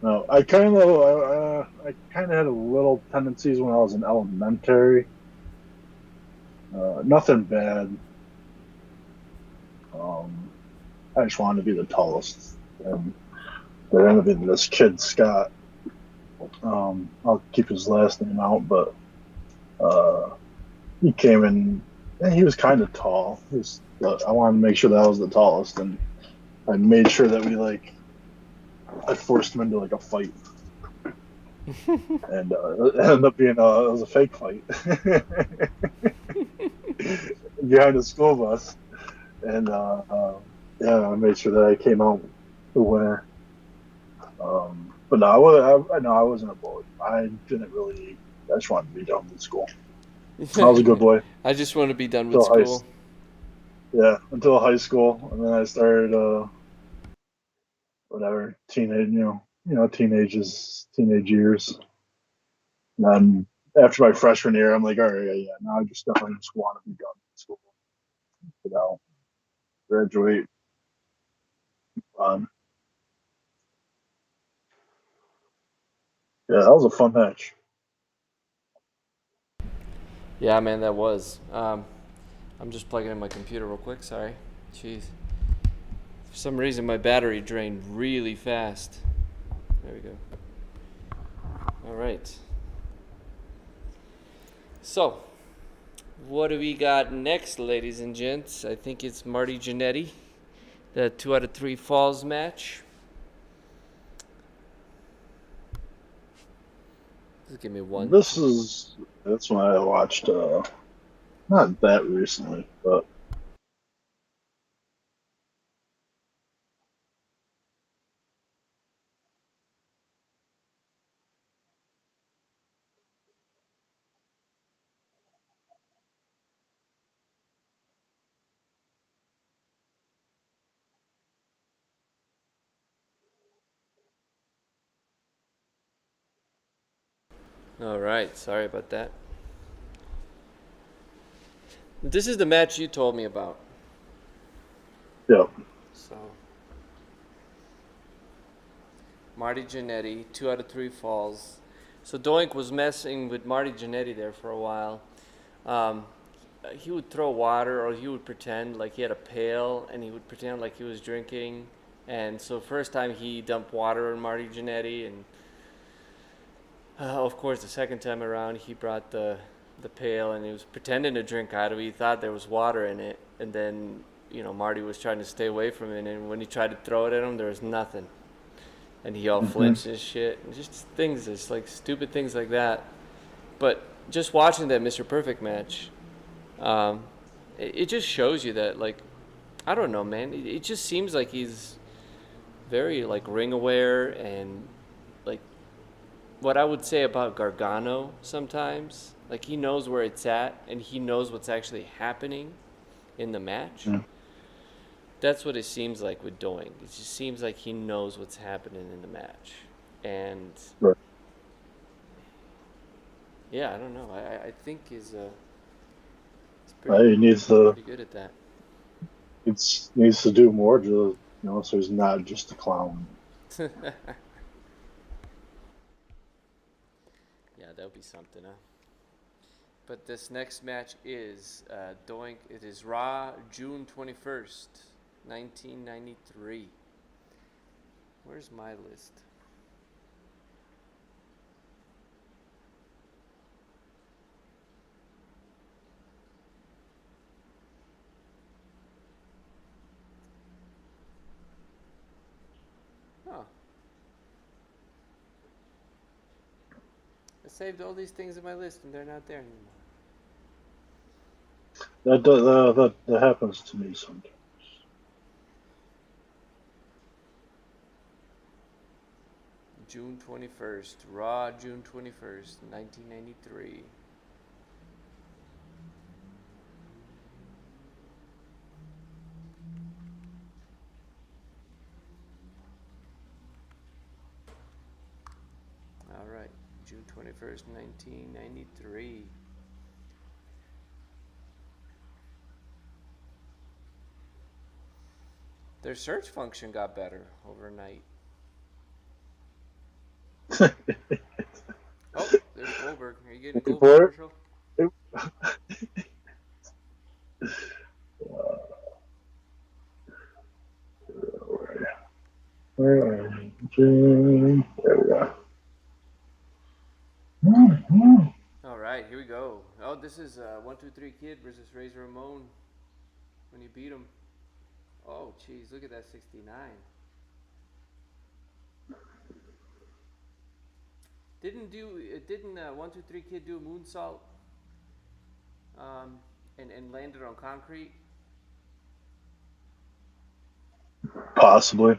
I kind of had a little tendencies when I was in elementary. Nothing bad. I just wanted to be the tallest, and there ended up this kid Scott. I'll keep his last name out, but he came in and he was kind of tall. I wanted to make sure that I was the tallest, and I made sure that I forced him into like a fight. And it ended up being it was a fake fight behind the school bus, and I made sure that I came out the winner. But no, I wasn't a bully. I didn't really. I just wanted to be done with school. I was a good boy. I just want to be done with school. Until high school, and then I started teenage years. And then after my freshman year, I'm like, all right, now I just definitely just want to be done with school. Graduate. Yeah, that was a fun match. Yeah, man, that was. I'm just plugging in my computer real quick. Sorry. Jeez. For some reason, my battery drained really fast. There we go. All right. So, what do we got next, ladies and gents? I think it's Marty Jannetty, the 2 out of 3 falls match. Just give me one. That's when I watched, not that recently, but. All right, sorry about that. This is the match you told me about. Yeah. So, Marty Jannetty, 2 out of 3 falls. So Doink was messing with Marty Jannetty there for a while. He would throw water, or he would pretend like he had a pail, and he would pretend like he was drinking. And so first time he dumped water on Marty Jannetty, and of course the second time around he brought the the pail and he was pretending to drink out of it. He thought there was water in it, and then Marty was trying to stay away from it, and when he tried to throw it at him, there was nothing, and he all flinched and shit, and just things, just like stupid things like that. But just watching that Mr. Perfect match, it just shows you that, like, I don't know, man. It just seems like he's very, like, ring aware, and like what I would say about Gargano sometimes, like, he knows where it's at and he knows what's actually happening in the match. That's what it seems like with Doink. It just seems like he knows what's happening in the match. And Right. yeah, I don't know. I think he's He needs pretty good at that. needs to do more to so he's not just a clown. Yeah, that would be something, huh? But this next match is Doink. It is Raw, June 21st, 1993. Where's my list? Oh. I saved all these things in my list and they're not there anymore. That happens to me sometimes. June 21st, Raw, June 21st, 1993. All right, June 21st, 1993. Their search function got better overnight. Oh, there's Goldberg. Are you getting Looking Goldberg for There we go. All right, here we go. Oh, this is 1-2-3 Kid versus Razor Ramon when you beat him. Oh, jeez, look at that 69. Didn't 1-2-3 Kid do a moonsault? And landed on concrete. Possibly.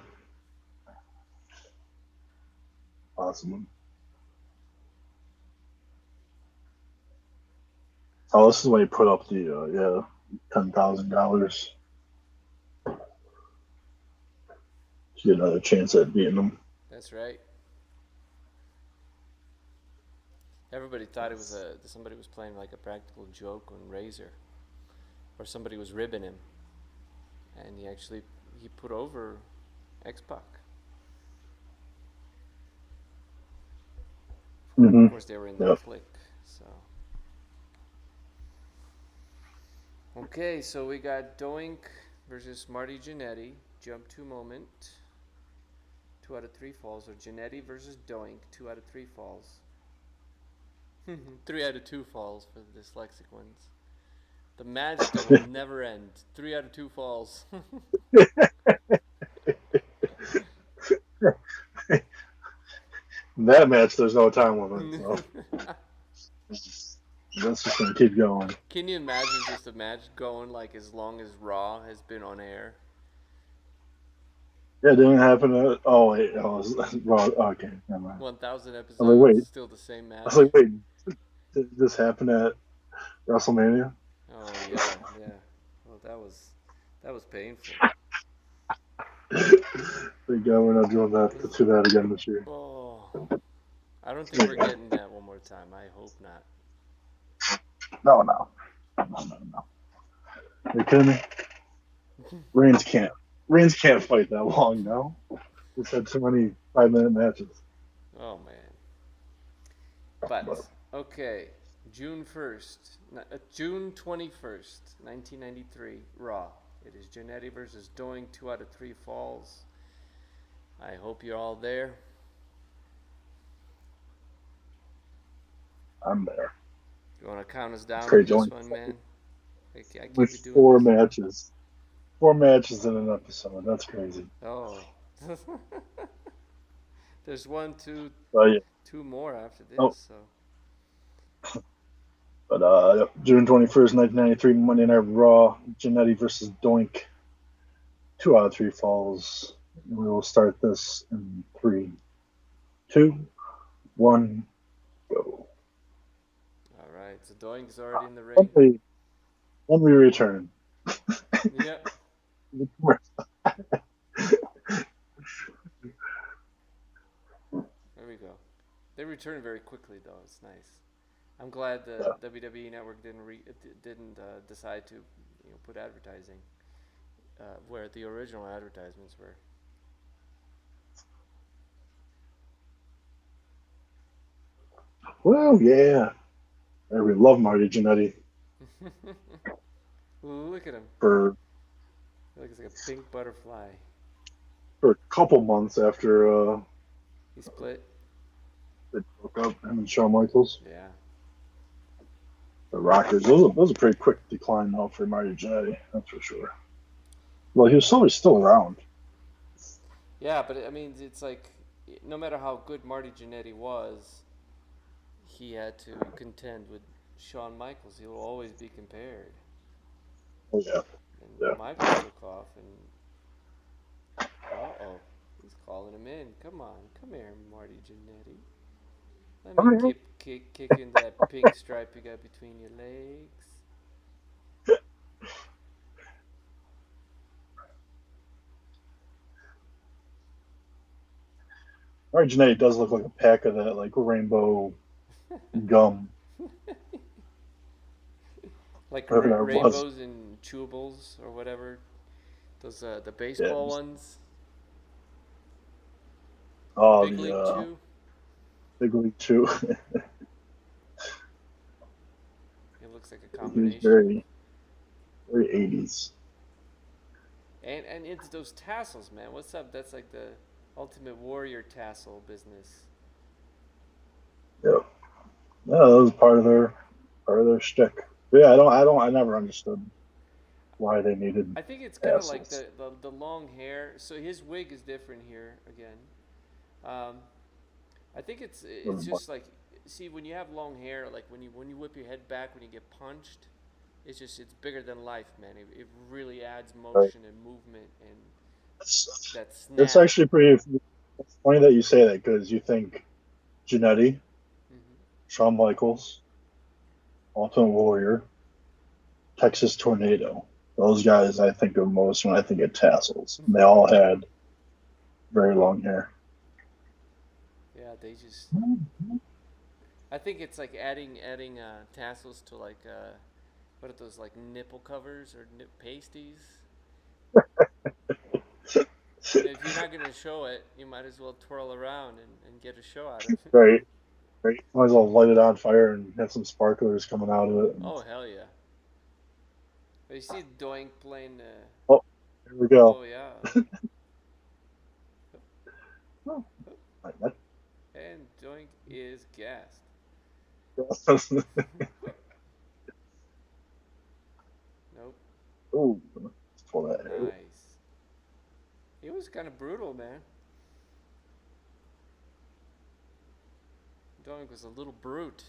Oh, this is when he put up the $10,000 to get another chance at beating him. That's right. Everybody thought it was somebody was playing like a practical joke on Razor, or somebody was ribbing him, and he put over X-Pac. Of course, they were in the clique. So okay, so we got Doink versus Marty Jannetty. Jump 2 moment. 2 out of 3 falls, or Jannetty versus Doink. 2 out of 3 falls. 3 out of 2 falls for the dyslexic ones. The match that will never end. 3 out of 2 falls. In that match, there's no time limit. So. That's just going to keep going. Can you imagine just a match going like as long as Raw has been on air? Yeah, it didn't happen at... Oh, wait. Oh, Raw. Okay, never mind. 1,000 episodes, like, wait. Still the same match. I was like, wait, did this happen at WrestleMania? Oh, yeah. Well, that was painful. Thank God we're not doing that to that again this year. Oh, I don't think we're getting that one more time. I hope not. No. Are you kidding me? Reigns can't fight that long now. We've had too many 5-minute matches. Oh, man. But, okay, June 21st, 1993, Raw. It is Jannetty versus Doink, 2 out of 3 falls. I hope you're all there. I'm there. You want to count us down on Crazy. this Only, one, man? I can't only be doing four this. matches. 4 matches in an episode. That's crazy. Oh. There's one, two, Oh yeah. two more after Oh, this, so. but June 21st, 1993, Monday Night Raw, Jannetty versus Doink. 2 out of 3 falls. We will start this in 3, 2, 1, go. All right, so Doink's already in the When ring. we return. Yep. There we go. They return very quickly, though. It's nice. I'm glad the WWE Network didn't decide to, put advertising where the original advertisements were. Well, yeah. We love Marty Jannetty. Look at him. He looks like a pink butterfly. For a couple months after He split. they broke up, him and Shawn Michaels. Yeah. The Rockers. Those was a pretty quick decline, though, for Marty Jannetty. That's for sure. Well, he was always still around. Yeah, but I mean, it's like, no matter how good Marty Jannetty was, he had to contend with Shawn Michaels. He will always be compared. Oh, yeah. And Yeah. Michaels took off, and he's calling him in. Come here, Marty Jannetty. Let me kick you in that pink stripe you got between your legs. Marty Jannetty does look like a pack of that, like, rainbow gum. Like Whatever that rainbows was. and chewables or whatever. Those the baseball ones. Oh, Big League Chew. Big League Chew. It looks like a He was combination. very, very 80s. And it's those tassels, man. What's up? That's like the Ultimate Warrior tassel business. Yeah. Yeah, that was part of their shtick. But yeah, I never understood why they needed. I think it's kind of like tassels. the long hair. So his wig is different here again. I think it's just like, see, when you have long hair, like when you whip your head back when you get punched, it's bigger than life, man. It really adds motion and movement and that snap. It's actually pretty. It's funny that you say that because you think Jannetty, Shawn Michaels, Ultimate Warrior, Texas Tornado. Those guys I think of most when I think of tassels. They all had very long hair. Yeah, they just. I think it's like adding tassels to like what are those, like nipple covers or pasties? If you're not gonna show it, you might as well twirl around and get a show out of it. Right. Might as well light it on fire and have some sparklers coming out of it. Oh hell yeah! But you see Doink playing. Oh, here we go. Oh yeah. And Doink is gassed. Nope. Ooh, let's pull that hair. Nice. It was kind of brutal, man. Doink was a little brute.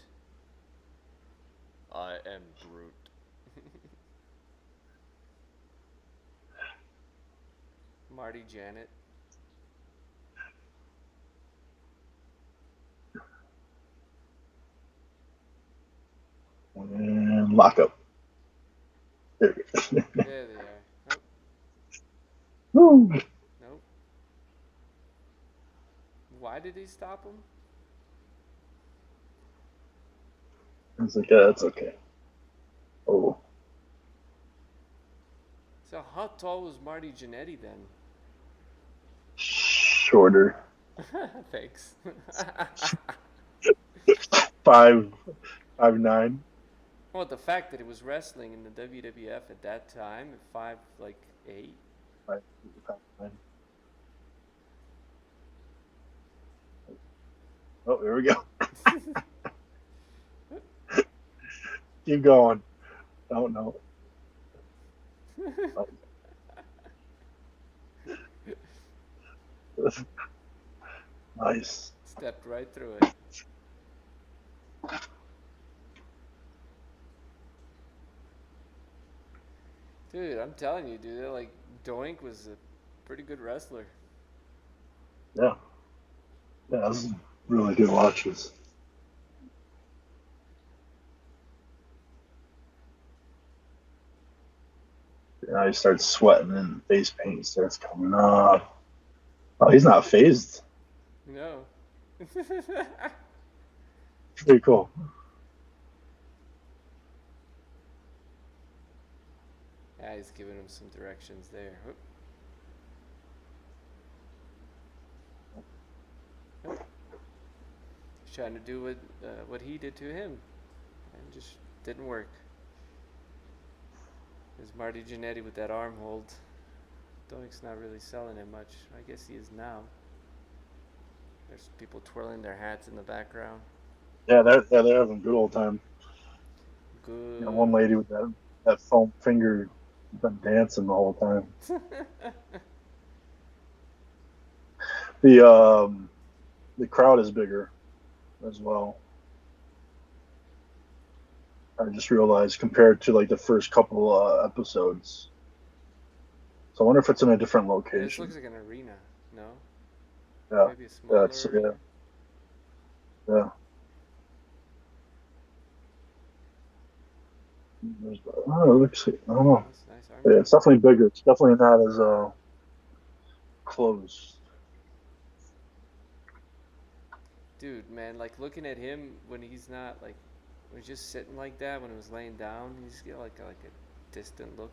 I am Brute. Marty Jannetty. And lock up. There we go. There they are. Nope. Woo. Nope. Why did he stop him? I was like, yeah, that's okay. Oh. So how tall was Marty Jannetty then? Shorter. Thanks. 5'9". Well, the fact that he was wrestling in the WWF at that time at 5'8". 5'9". Oh, there we go. Keep going. Don't know. Nice. Stepped right through it. Dude, I'm telling you, dude, like Doink was a pretty good wrestler. Yeah. Yeah, this is really good watches. Now he starts sweating and face paint starts coming up. Oh, he's not phased. No. Pretty cool. Yeah, he's giving him some directions there. He's trying to do what he did to him, and just didn't work. There's Marty Jannetty with that arm hold. Doink's not really selling it much. I guess he is now. There's people twirling their hats in the background. Yeah, they're having a good old time. Good. You know, one lady with that foam finger been dancing the whole time. The crowd is bigger as well. I just realized compared to like the first couple episodes. So I wonder if it's in a different location. This looks like an arena, no? Yeah. Maybe a smaller arena. Yeah. Oh, it looks. I don't know. That's nice. Yeah, it's definitely bigger. It's definitely not as closed. Dude, man, like looking at him when he's not like, when he's just sitting like that, when he was laying down, he's got like a distant look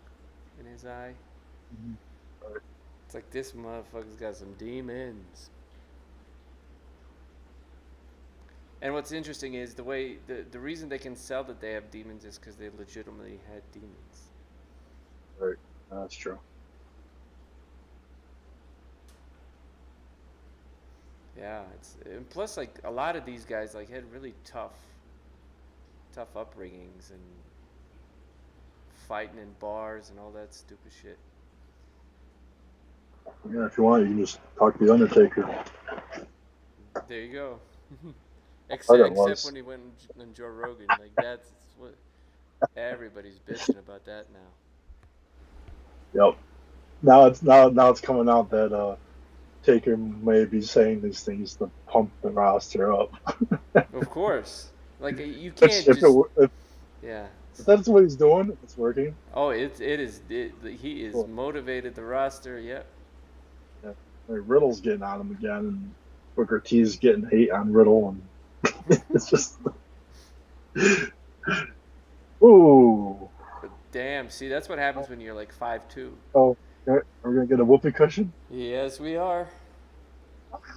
in his eye. Mm-hmm. Right. It's like this motherfucker's got some demons. And what's interesting is the way the reason they can sell that they have demons is because they legitimately had demons. Right, that's true. Yeah, and plus like a lot of these guys like had really tough upbringings and fighting in bars and all that stupid shit. Yeah, if you want, you can just talk to the Undertaker. There you go. Except when he went on Joe Rogan, like that's what everybody's bitching about that now. Yep. Now it's coming out that Taker may be saying these things to pump the roster up. Of course, like you can't yeah. If that's what he's doing, it's working. Oh, he is cool. Motivated the roster. Yep. Yeah. Like Riddle's getting on him again, and Booker T's getting hate on Riddle, and it's just ooh. But damn, see that's what happens when you're like 5'2". Oh, we're gonna get a whoopee cushion. Yes, we are.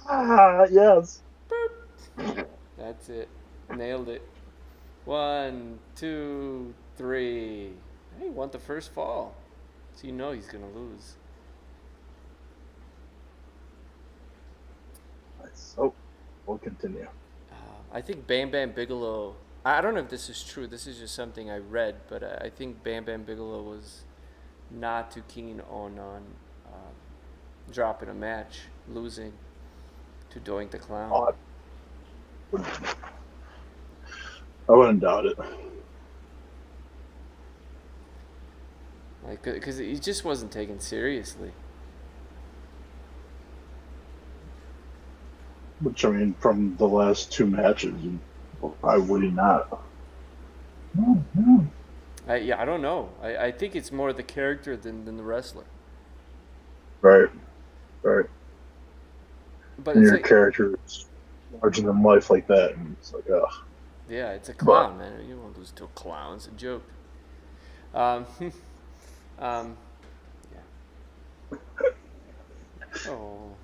Ah, yes. Boop. That's it. Nailed it. 1, 2, 3. Hey, he won the first fall, so you know he's gonna lose. Nice. Oh, we'll continue. I think Bam Bam Bigelow. I don't know if this is true. This is just something I read, but I think Bam Bam Bigelow was not too keen on dropping a match, losing to Doink the Clown. I wouldn't doubt it. Like, because he just wasn't taken seriously. Which, I mean, from the last two matches, why would he not? I don't know. I think it's more the character than the wrestler. Right. But and your character is larger than life like that, and it's like, ugh. Yeah, it's a clown, man. You don't lose to a clown. It's a joke. Yeah. Oh.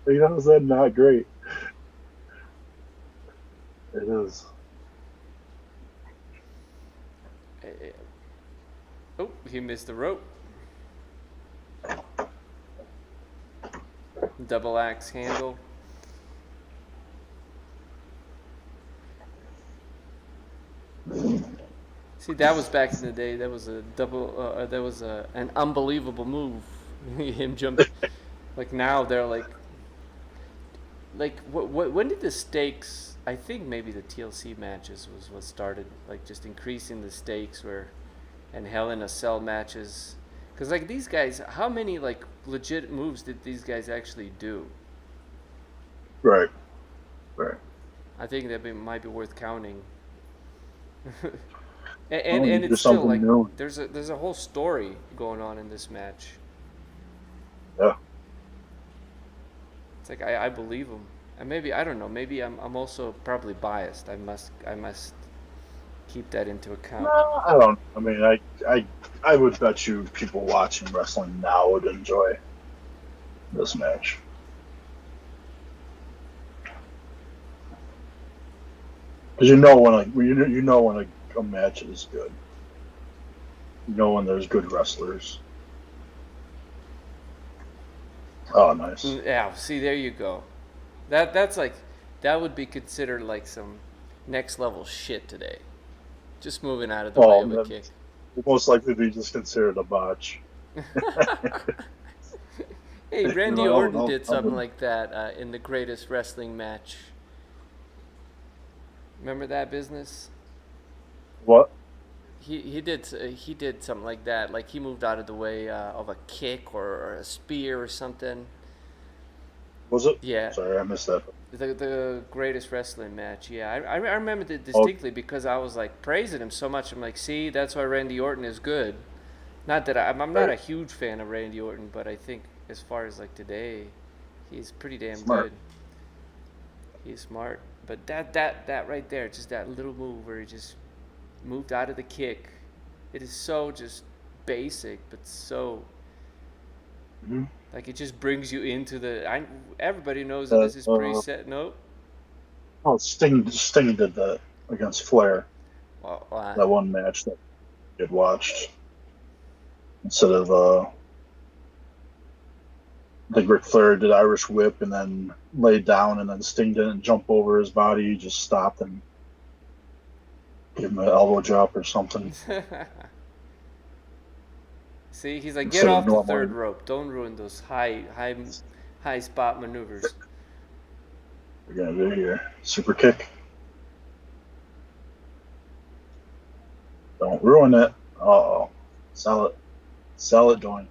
You know, is that not great? It is. Oh, he missed the rope. Double axe handle. See, that was back in the day. That was an unbelievable move. Him jump. Like now they're when did the stakes? I think maybe the TLC matches was what started like just increasing the stakes and Hell in a Cell matches. Because like these guys, how many like legit moves did these guys actually do? Right. I think that might be worth counting. And It's still like new. There's a whole story going on in this match. Yeah. It's like I believe him, and maybe I don't know. Maybe I'm also probably biased. I must keep that into account. No, I don't. I mean, I would bet you people watching wrestling now would enjoy this match. Because you know when a match is good. You know when there's good wrestlers. Oh, nice. Yeah, see, there you go. That would be considered like some next level shit today. Just moving out of the way of a kick. Most likely be just considered a botch. Hey, Randy Orton did something like that in the Greatest Wrestling match. Remember that business? What? He did something like that. Like he moved out of the way of a kick or a spear or something. Was it? Yeah. Sorry, I missed that. The Greatest Wrestling match. Yeah, I remember it distinctly because I was like praising him so much. I'm like, see, that's why Randy Orton is good. Not that I'm not a huge fan of Randy Orton, but I think as far as like today, he's pretty damn good. He's smart. But that right there, just that little move where he just moved out of the kick. It is so just basic, but so like it just brings you into the. Everybody knows that this is preset. Nope. Oh, Sting did that against Flair. That one match that you had watched. Instead of I think Ric Flair did Irish Whip and then laid down, and then Sting didn't jump over his body. He just stopped and gave him an elbow drop or something. See, he's like, get off the third rope. Don't ruin those high spot maneuvers. We're gonna do here. Super kick. Don't ruin it. Uh-oh. Sell it, Doink.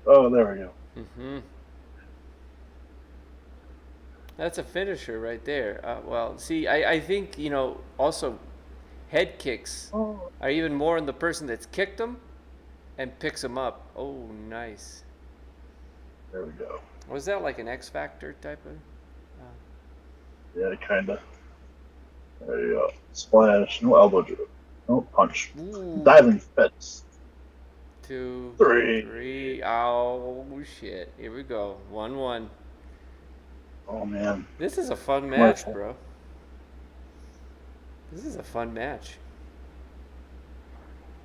Oh, there we go. Mm-hmm. That's a finisher right there. Well, see, I think, also head kicks are even more in the person that's kicked them and picks them up. Oh, nice. There we go. Was that like an X Factor type of? Yeah, kind of. There you go. Splash. No elbow drop. No punch. Ooh. Diving fits. 2, 3. 3. Oh, shit. Here we go. 1-1. Oh, man. This is a fun match, bro. This is a fun match.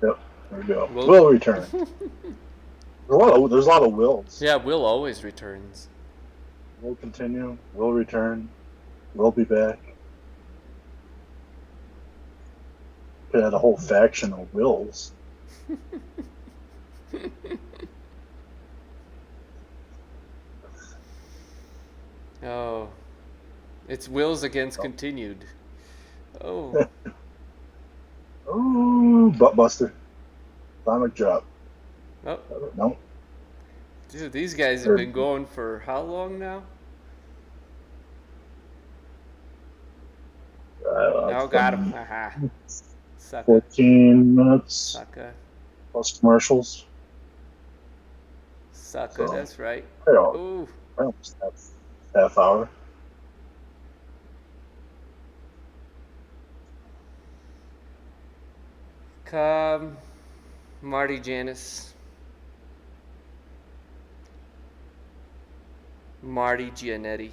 Yep. There we go. Will return. There's a lot of wills. Yeah, Will always returns. Will continue. Will return. Will be back. Could have a whole faction of wills. Oh, it's wills against continued. Oh. Oh, butt buster. Atomic drop. Oh. No. Dude, these guys have been going for how long now? No, got him. Aha. Sucker. 14 minutes. Sucker. Plus commercials. Sucker, so, that's right. Ooh. Almost half hour. Come, Marty Jannetty. Marty Jannetty.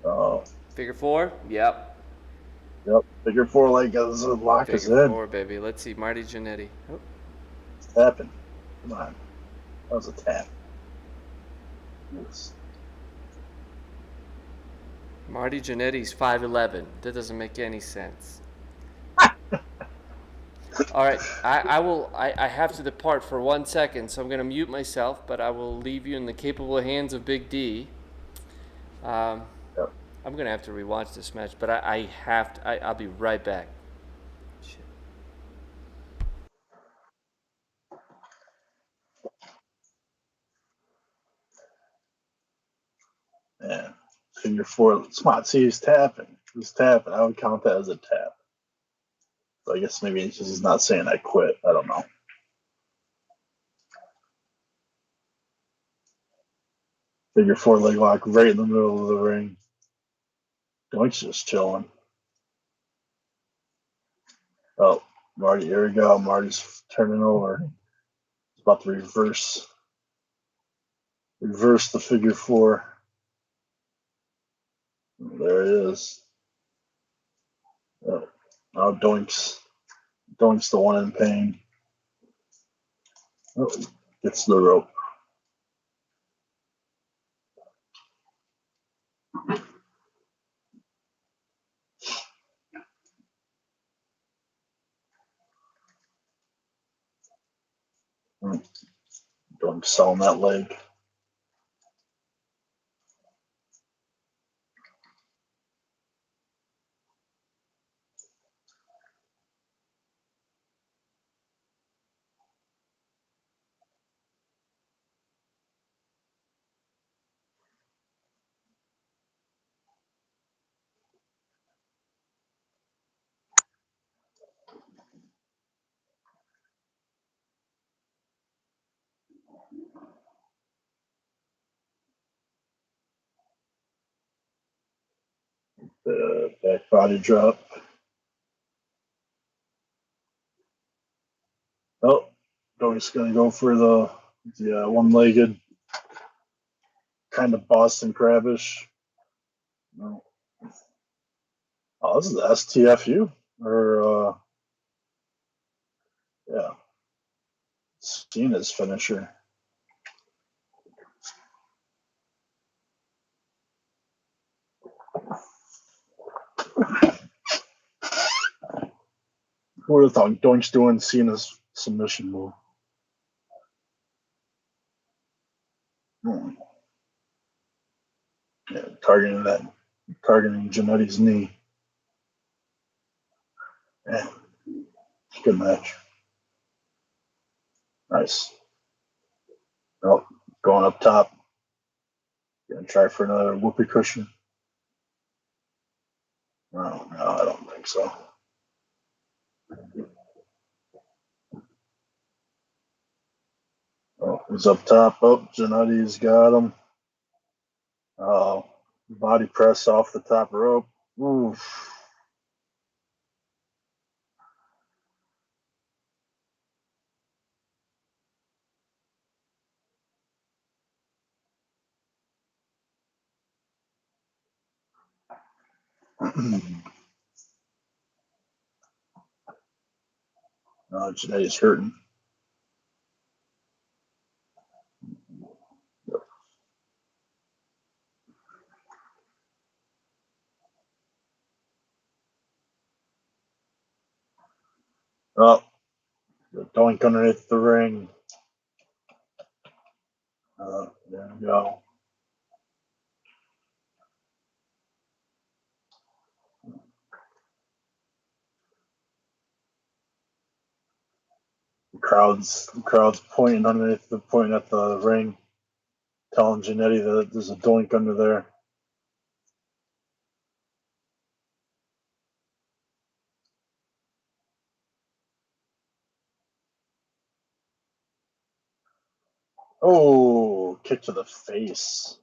Oh. Figure 4? Yep. Yep. Figure 4 like as a lock is in. Figure 4, baby. Let's see. Marty Jannetty. Oh. Tapping. Come on. That was a tap. Marty Jannetty's 5'11". That doesn't make any sense. All right, I have to depart for 1 second, so I'm going to mute myself, but I will leave you in the capable hands of Big D. I'm going to have to rewatch this match, but I have to. I'll be right back. Shit. Yeah. Figure 4. Smart. See, he's tapping. He's tapping. I would count that as a tap. So I guess maybe he's not saying I quit. I don't know. Figure 4 leg lock right in the middle of the ring. Doink's just chilling. Oh, Marty, here we go. Marty's turning over. He's about to reverse the figure 4. There it is. Oh, now Doink's the one in pain. Oh, gets the rope. Doink's selling that leg. Back body drop. Oh, Doink's going to go for the one-legged kind of Boston Crabbish. No. Oh, this is the STFU? Or, yeah. Cena's finisher. Who would have thought Doink's doing Cena's submission move? Yeah, targeting Jannetty's knee. Yeah, good match. Nice. Oh, going up top. Gonna try for another whoopee cushion. No, I don't think so. Oh, he's up top. Oh, Jannetty's got him. Oh, body press off the top rope. Oof. Jannetty's hurting. Oh, Doink underneath the ring. There we go. The crowd's pointing at the ring, telling Jannetty that there's a Doink under there. Oh, kick to the face.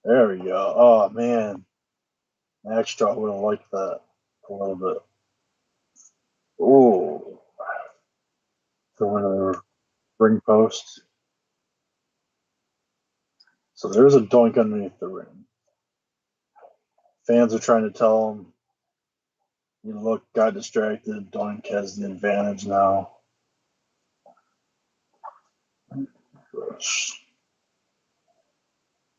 There we go. Oh, man. Extra would have liked that a little bit. Oh. Going to the ring post. So there's a Doink underneath the ring. Fans are trying to tell him, got distracted. Doink has the advantage now.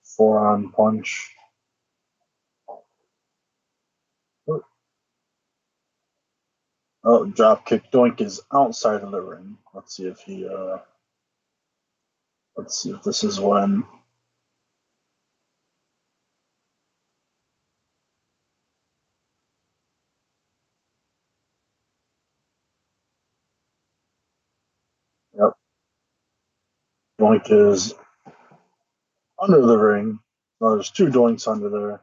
Forearm punch. Oh, drop kick. Doink is outside of the ring. Let's see if he. Let's see if this is when. Yep. Doink is under the ring. No, there's two Doinks under there.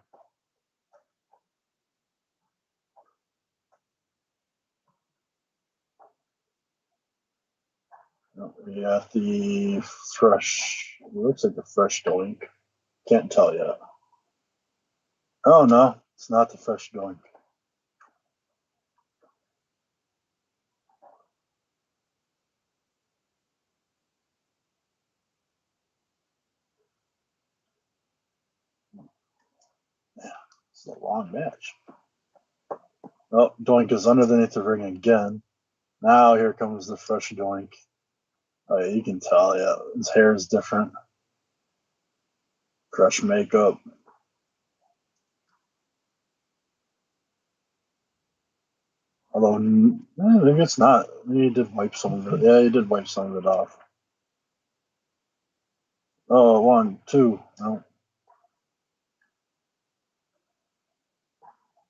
We got the fresh. It looks like the fresh Doink. Can't tell yet. Oh no, it's not the fresh Doink. Yeah, it's a long match. Oh, Doink is underneath the ring again. Now here comes the fresh Doink. Oh, yeah, you can tell, yeah, his hair is different. Fresh makeup. Although, maybe it's not. Maybe he did wipe some of it. Yeah, he did wipe some of it off. Oh, 1, 2. No.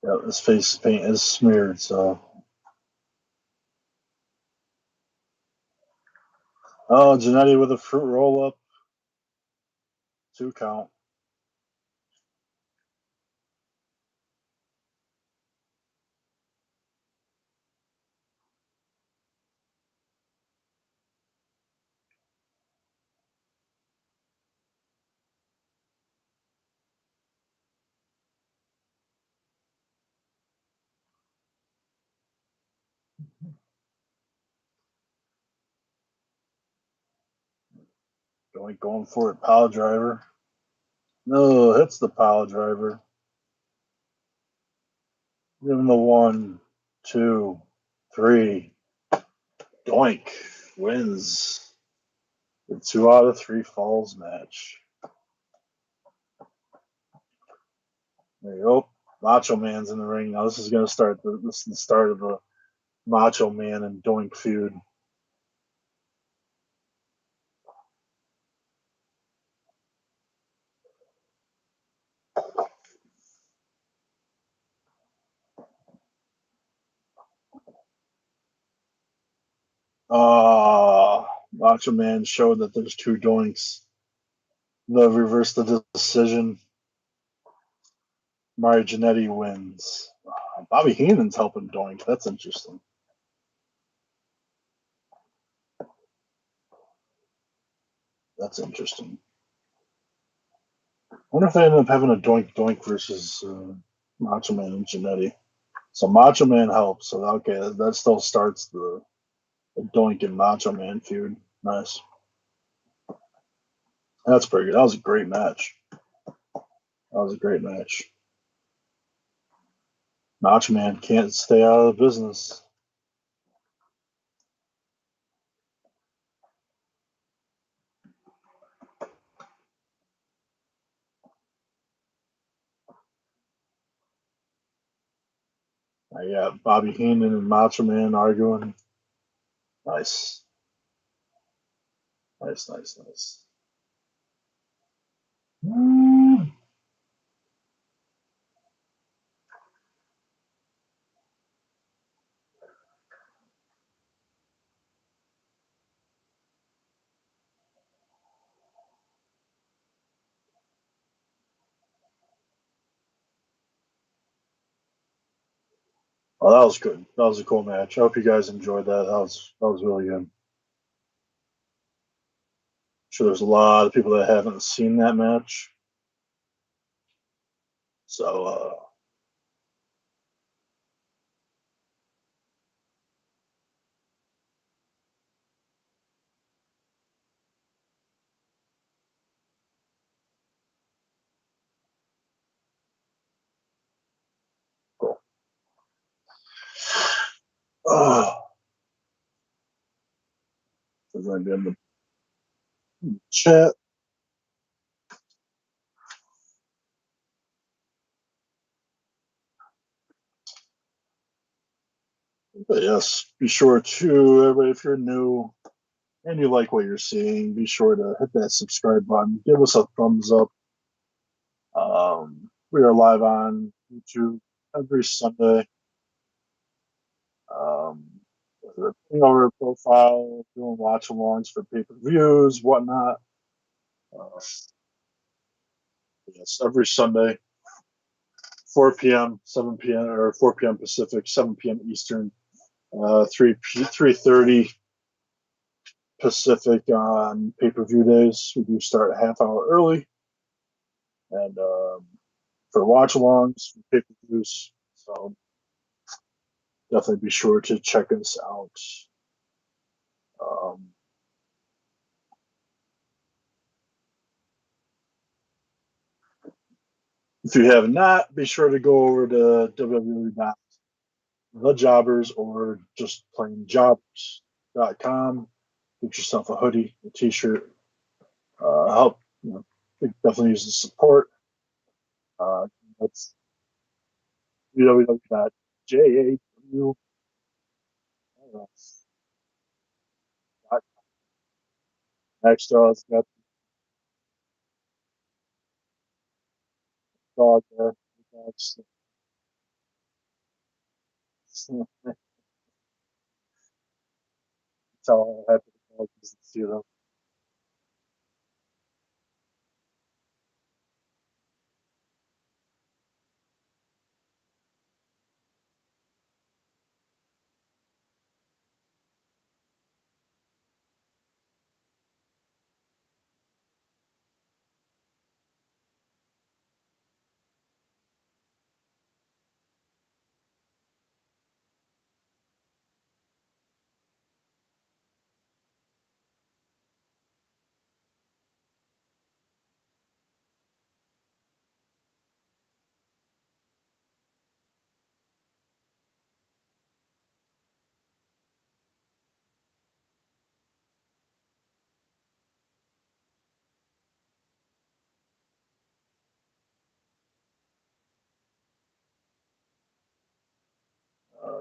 Yeah, his face paint is smeared, so. Oh, Jannetty with a fruit roll up. 2 count. Going for it. Power driver. No, hits the power driver. Give him the 1, 2, 3. Doink wins the 2 out of 3 falls match. There you go. Macho Man's in the ring. Now this is going to start. This is the start of the Macho Man and Doink feud. Macho Man showed that there's 2 Doinks. They'll reverse the decision. Marty Jannetty wins. Bobby Heenan's helping Doink. That's interesting. That's interesting. I wonder if they end up having a Doink versus Macho Man and Jannetty. So Macho Man helps. So okay, that still starts the Doink and Macho Man feud. Nice. That's pretty good. That was a great match. Macho Man can't stay out of the business. I got Bobby Heenan and Macho Man arguing. Nice. Oh, that was good. That was a cool match. I hope you guys enjoyed that. That was really good. I'm sure there's a lot of people that haven't seen that match. So cool. Oh, chat. But yes, be sure to, everybody, if you're new and you like what you're seeing, be sure to hit that subscribe button. Give us a thumbs up. We are live on YouTube every Sunday. With our our profile, doing watch alongs for pay per views, whatnot. Yes, every Sunday, 4 p.m., 7 p.m., or 4 p.m. Pacific, 7 p.m. Eastern, 3:30 Pacific on pay per view days. We do start a half hour early, and for watch alongs, pay per views. So definitely be sure to check us out. Um, if you have not, be sure to go over to www.thejawbers or just plain jawbers.com. Get yourself a hoodie, a t-shirt. Help, definitely use the support. That's www.jaw. Next, it's got the dog there. That's how happy the dog is to see them.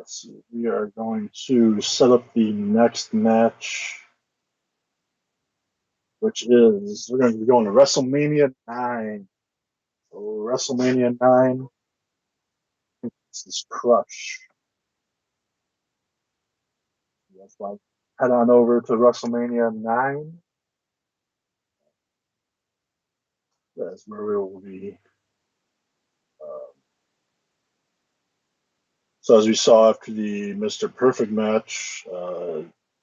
Let's see. We are going to set up the next match, which is we're going to be going to WrestleMania 9. So WrestleMania 9. This is Crush. That's why head on over to WrestleMania 9. That's where we will be. So as we saw after the Mr.Perfect match,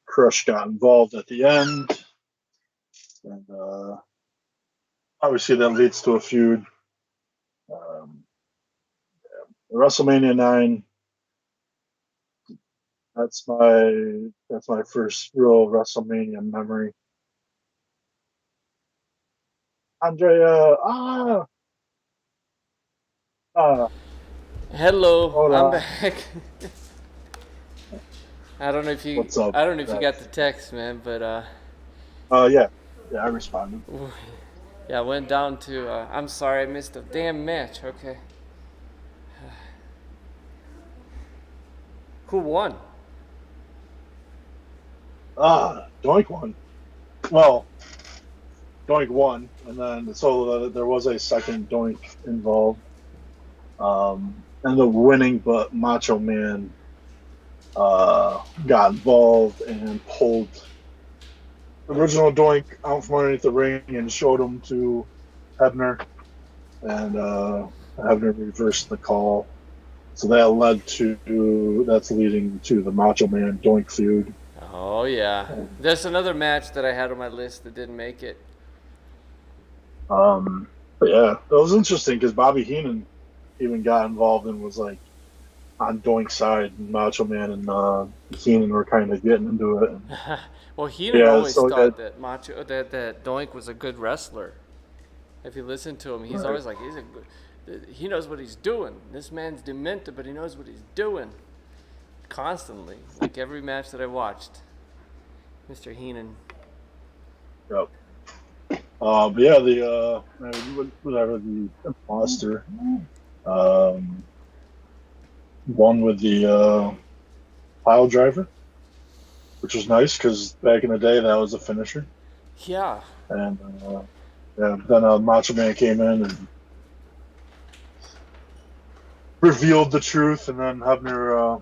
Crush got involved at the end, and obviously that leads to a feud. Um, WrestleMania 9. That's my first real WrestleMania memory. Andrea, ah, Hello, hold I'm on. back. I don't know if you What's up? I don't know if you got the text, man, but Yeah, I responded. yeah, I went down to I'm sorry I missed the damn match. Okay. Who won? Doink won. Well, Doink won, and then so there was a second Doink involved. Ended up winning, but Macho Man got involved and pulled the original Doink out from underneath the ring and showed him to Hebner, and Hebner reversed the call. So that's leading to the Macho Man Doink feud. Oh yeah. There's another match that I had on my list that didn't make it. But yeah, that was interesting because Bobby Heenan even got involved and was like on Doink's side, and Macho Man and Heenan were kind of getting into it. And, Well, Heenan yeah, always so thought that that Doink was a good wrestler. If you listen to him, he's right. always like he knows what he's doing. This man's demented, but he knows what he's doing. Constantly, like every match that I watched, Mr. Heenan. Yep. But yeah, whatever the imposter, um, won with the pile driver, which was nice because back in the day that was a finisher. Yeah. And then Macho Man came in and revealed the truth, and then Hebner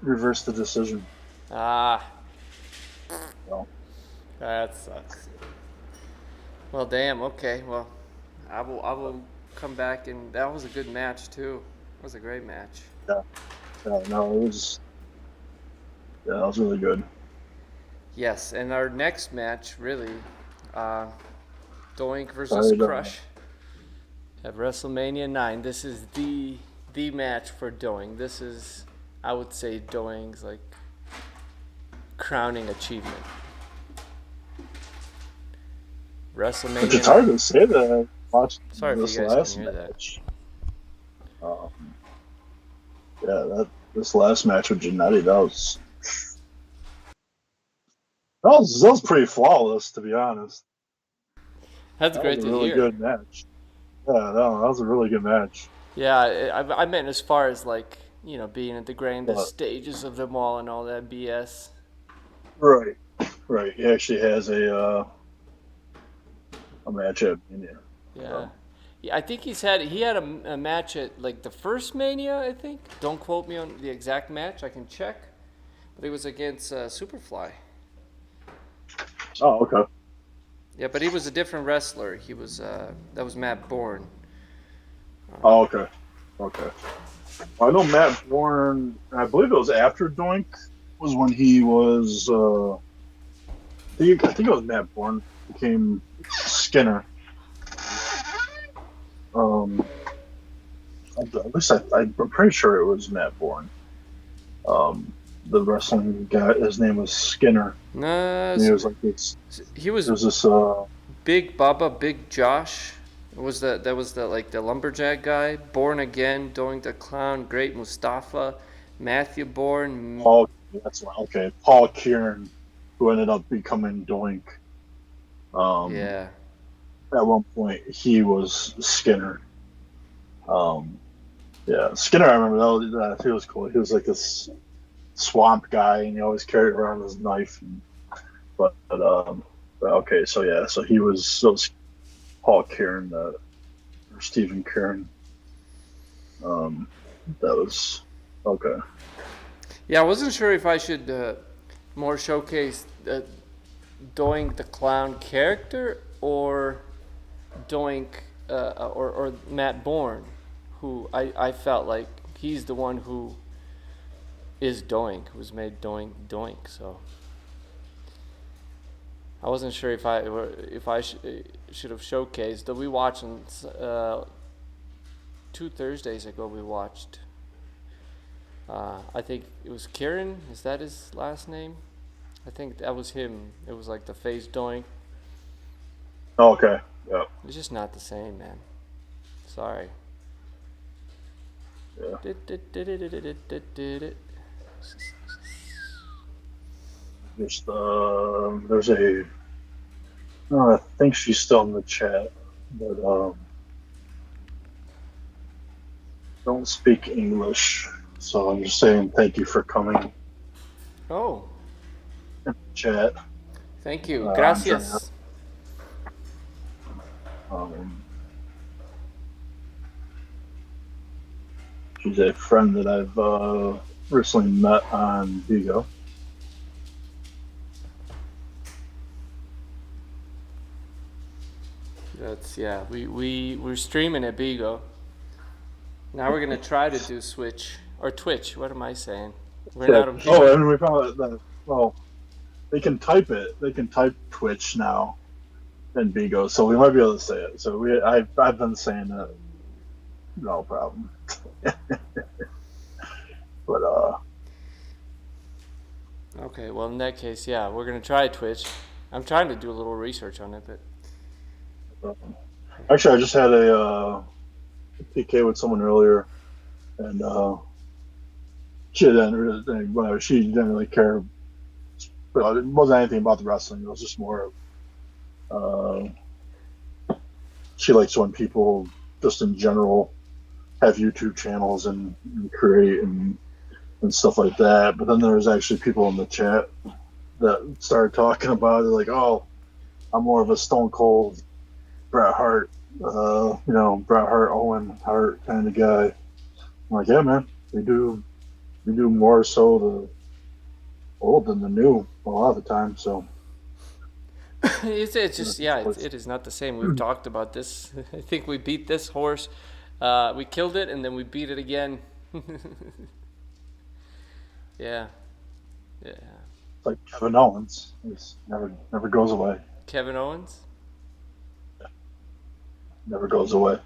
reversed the decision. Ah. So. That sucks. Well, damn. Okay. Well, I will come back, and that was a good match too. It was a great match. Yeah. No, it was. Yeah, that was really good. Yes, and our next match, really, Doink versus Crush at WrestleMania 9. This is the match for Doink. This is, I would say, Doink's like crowning achievement. WrestleMania. But it's hard to say that. Sorry if you guys can hear match. This last match with Jannetty, that was pretty flawless, to be honest. That's great to hear. That was a really good match. Yeah, that was a really good match. Yeah, I meant as far as like, you know, being at the grandest stages of them all and all that BS. Right. He actually has a match at Mania. Yeah. So. Yeah, I think he had a match at like the first Mania, I think. Don't quote me on the exact match. I can check. But it was against Superfly. Oh, okay. Yeah, but he was a different wrestler. He was that was Matt Bourne. Oh, okay. I know Matt Bourne. I believe it was after Doink was when he was. I think it was Matt Bourne became Skinner. At least I'm pretty sure it was Matt Bourne. The wrestling guy, his name was Skinner. No, he was like this. He was. There was this Big Bubba, Big Josh. Was that was the like the lumberjack guy? Born Again, Doink the Clown, Great Mustafa, Matthew Bourne. Paul, that's okay. Paul Kieran, who ended up becoming Doink. Yeah. At one point, he was Skinner. Yeah, Skinner. I remember that he was cool. He was like this swamp guy, and he always carried around his knife. But okay, so he was Paul Kieran, or Stephen Kieran. That was okay. Yeah, I wasn't sure if I should more showcase Doink the Clown character or Doink or Matt Bourne, who I felt like he's the one who is Doink, who's made Doink. So I wasn't sure if I should have showcased. We watched 2 Thursdays ago. We watched. I think it was Kieran. Is that his last name? I think that was him. It was like the face Doink. Oh, okay. Yeah. It's just not the same, man. Sorry. Yeah. There's a. I think she's still in the chat, but don't speak English, so I'm just saying thank you for coming. Oh. Chat. Thank you. Gracias. She's a friend that I've recently met on Vigo. We're streaming at Bigo. Now we're gonna try to do Switch or Twitch. What am I saying? We're not on Bigo. Oh, and we found that they can type it. They can type Twitch now in Bigo, so we might be able to say it. So I've been saying that, no problem. But okay, well in that case, yeah, we're gonna try Twitch. I'm trying to do a little research on it, but actually, I just had a PK with someone earlier, and she didn't really care. But it wasn't anything about the wrestling. It was just more she likes when people just in general have YouTube channels and create and stuff like that. But then there was actually people in the chat that started talking about it, like, oh, I'm more of a Stone Cold, Bret Hart, Bret Hart, Owen Hart kind of guy. I'm like, yeah, man, we do more so the old than the new a lot of the time. So it's just it is not the same. We've talked about this. I think we beat this horse. We killed it and then we beat it again. Yeah. It's like Kevin Owens. It never goes away. Kevin Owens? Yeah. Never goes away.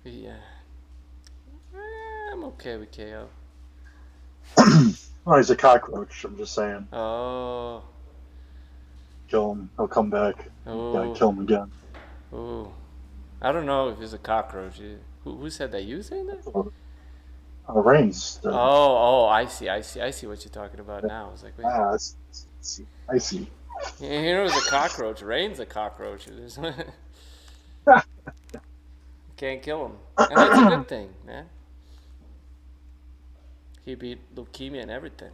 Yeah. I'm okay with KO. Oh, he's a cockroach, I'm just saying. Oh. Kill him, he'll come back. Oh. Gotta kill him again. Oh. I don't know if he's a cockroach. Who said that? You saying that? Reigns. I see what you're talking about now. I was like, wait. I see. Here was a cockroach. Reigns a cockroach. Can't kill him. And that's a good thing, man. He beat leukemia and everything.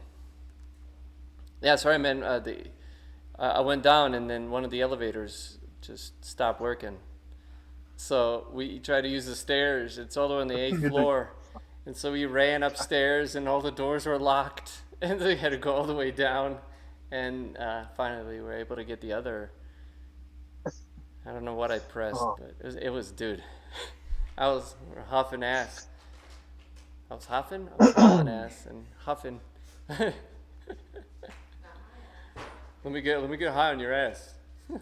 Yeah, sorry, man. I went down and then one of the elevators just stopped working. So we tried to use the stairs. It's all the way on the 8th floor. And so we ran upstairs and all the doors were locked. And we had to go all the way down. And finally we were able to get the other. I don't know what I pressed, but it was dude. I was huffing ass. I was hauling ass and huffing. Let me get high on your ass. Oh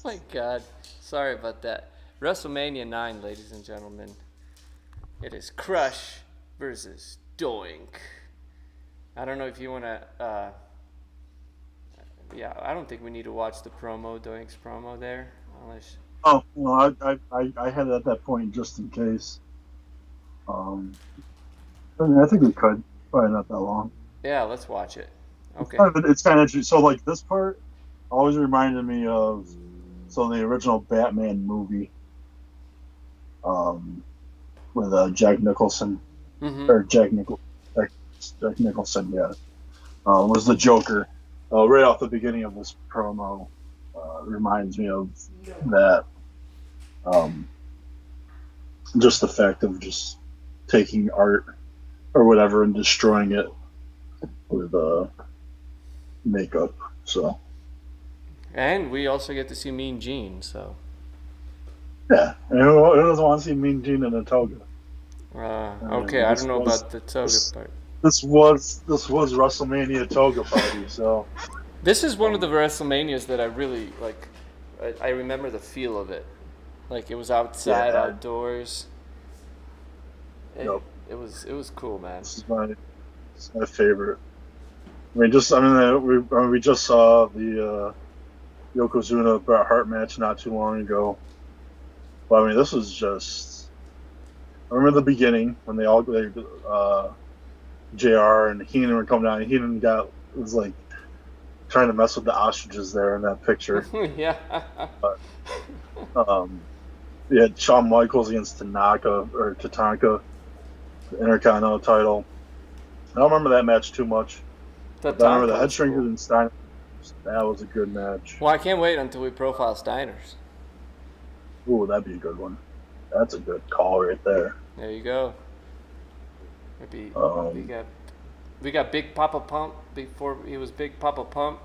my God. Sorry about that. Wrestlemania 9, ladies and gentlemen. It is Crush versus Doink. I don't know if you want to... I don't think we need to watch the promo, Doink's promo there. Unless... Oh, well, I had it at that point just in case. I think we could. Probably not that long. Yeah, let's watch it. Okay. It's kind of interesting. So, like, this part always reminded me of the original Batman movie with Jack Nicholson. Mm-hmm. Or Jack Nicholson, yeah. Was the Joker. Right off the beginning of this promo reminds me of that. Just the fact of just taking art or whatever and destroying it with makeup. So. And we also get to see Mean Gene, so. Yeah, and who doesn't want to see Mean Gene in a toga? Okay, I don't know about the toga part. This was WrestleMania toga party, so. This is one of the WrestleManias that I really like. I remember the feel of it, like it was outside, outdoors. It was cool, man. This is my favorite. We just saw the Yokozuna Bret Hart match not too long ago. But I mean, this was just. I remember the beginning when JR and Heenan would come down. And Heenan was like trying to mess with the ostriches there in that picture. Yeah. But, you had Shawn Michaels against Tatanka, the Intercontinental title. I don't remember that match too much. I remember the Head Shrinkers and Steiner. That was a good match. Well, I can't wait until we profile Steiners. Ooh, that'd be a good one. That's a good call right there. There you go. Maybe we got Big Papa Pump before he was Big Papa Pump.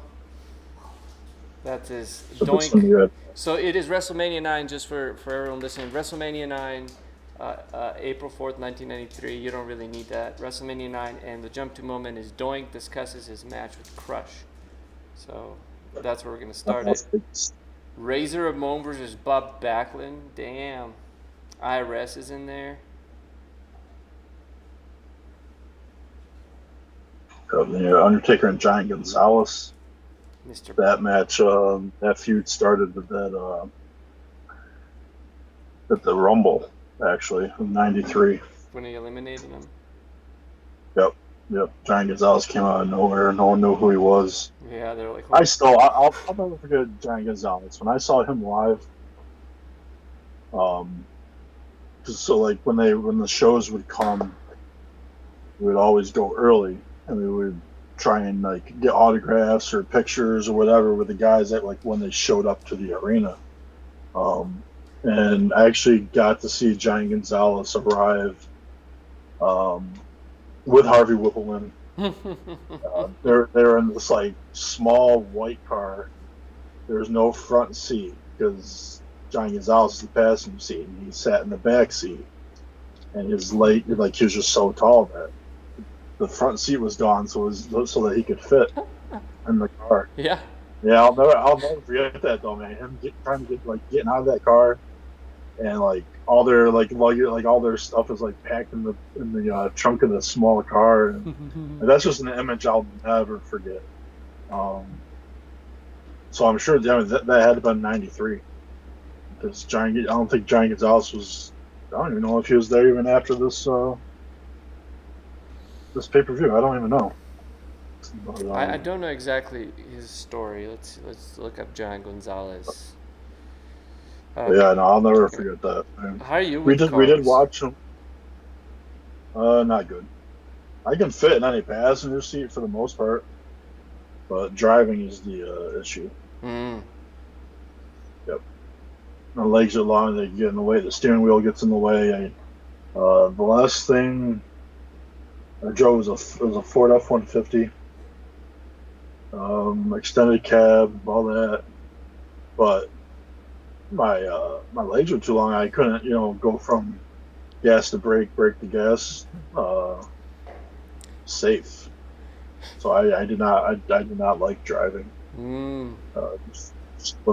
That's his Doink. So it is WrestleMania 9, just for everyone listening. WrestleMania 9, April 4th, 1993. You don't really need that. WrestleMania 9, and the jump to moment is Doink discusses his match with Crush. So that's where we're going to start it. Razor Ramon versus Bob Backlund. Damn. IRS is in there. Undertaker and Giant Gonzalez. Mr. That match, that feud started with that at the Rumble, actually, in '93. When he eliminated him. Yep. Giant Gonzalez came out of nowhere. No one knew who he was. Yeah, they're like. I'll never forget Giant Gonzalez. When I saw him live, So like when the shows would come, we would always go early, and we would try and like get autographs or pictures or whatever with the guys that like when they showed up to the arena. Um, and I actually got to see Johnny Gonzalez arrive um, with Harvey Whippleman. They're in this like small white car. There's no front seat because Johnny Gonzalez is the passenger seat, and he sat in the back seat. And his leg, like he was just so tall that the front seat was gone, so so that he could fit in the car. Yeah. Yeah, I'll never forget that though, man. Him trying to getting out of that car, and like all their like luggage, like all their stuff is like packed in the trunk of the small car, and that's just an image I'll never forget. So I'm sure that had to have been '93, because I don't think Johnny Gonzalez was. I don't even know if he was there even after this this pay-per-view. I don't even know. But, I don't know exactly his story. Let's look up John Gonzalez. Yeah, no, I'll never forget that. Man. How are you? We did watch him. Not good. I can fit in any passenger seat for the most part, but driving is the issue. Mm. Yep. My legs are long; they get in the way. The steering wheel gets in the way. The last thing I drove was a Ford F-150. Extended cab, all that, but my legs were too long. I couldn't, go from gas to brake, brake to gas, safe. So I did not like driving. Just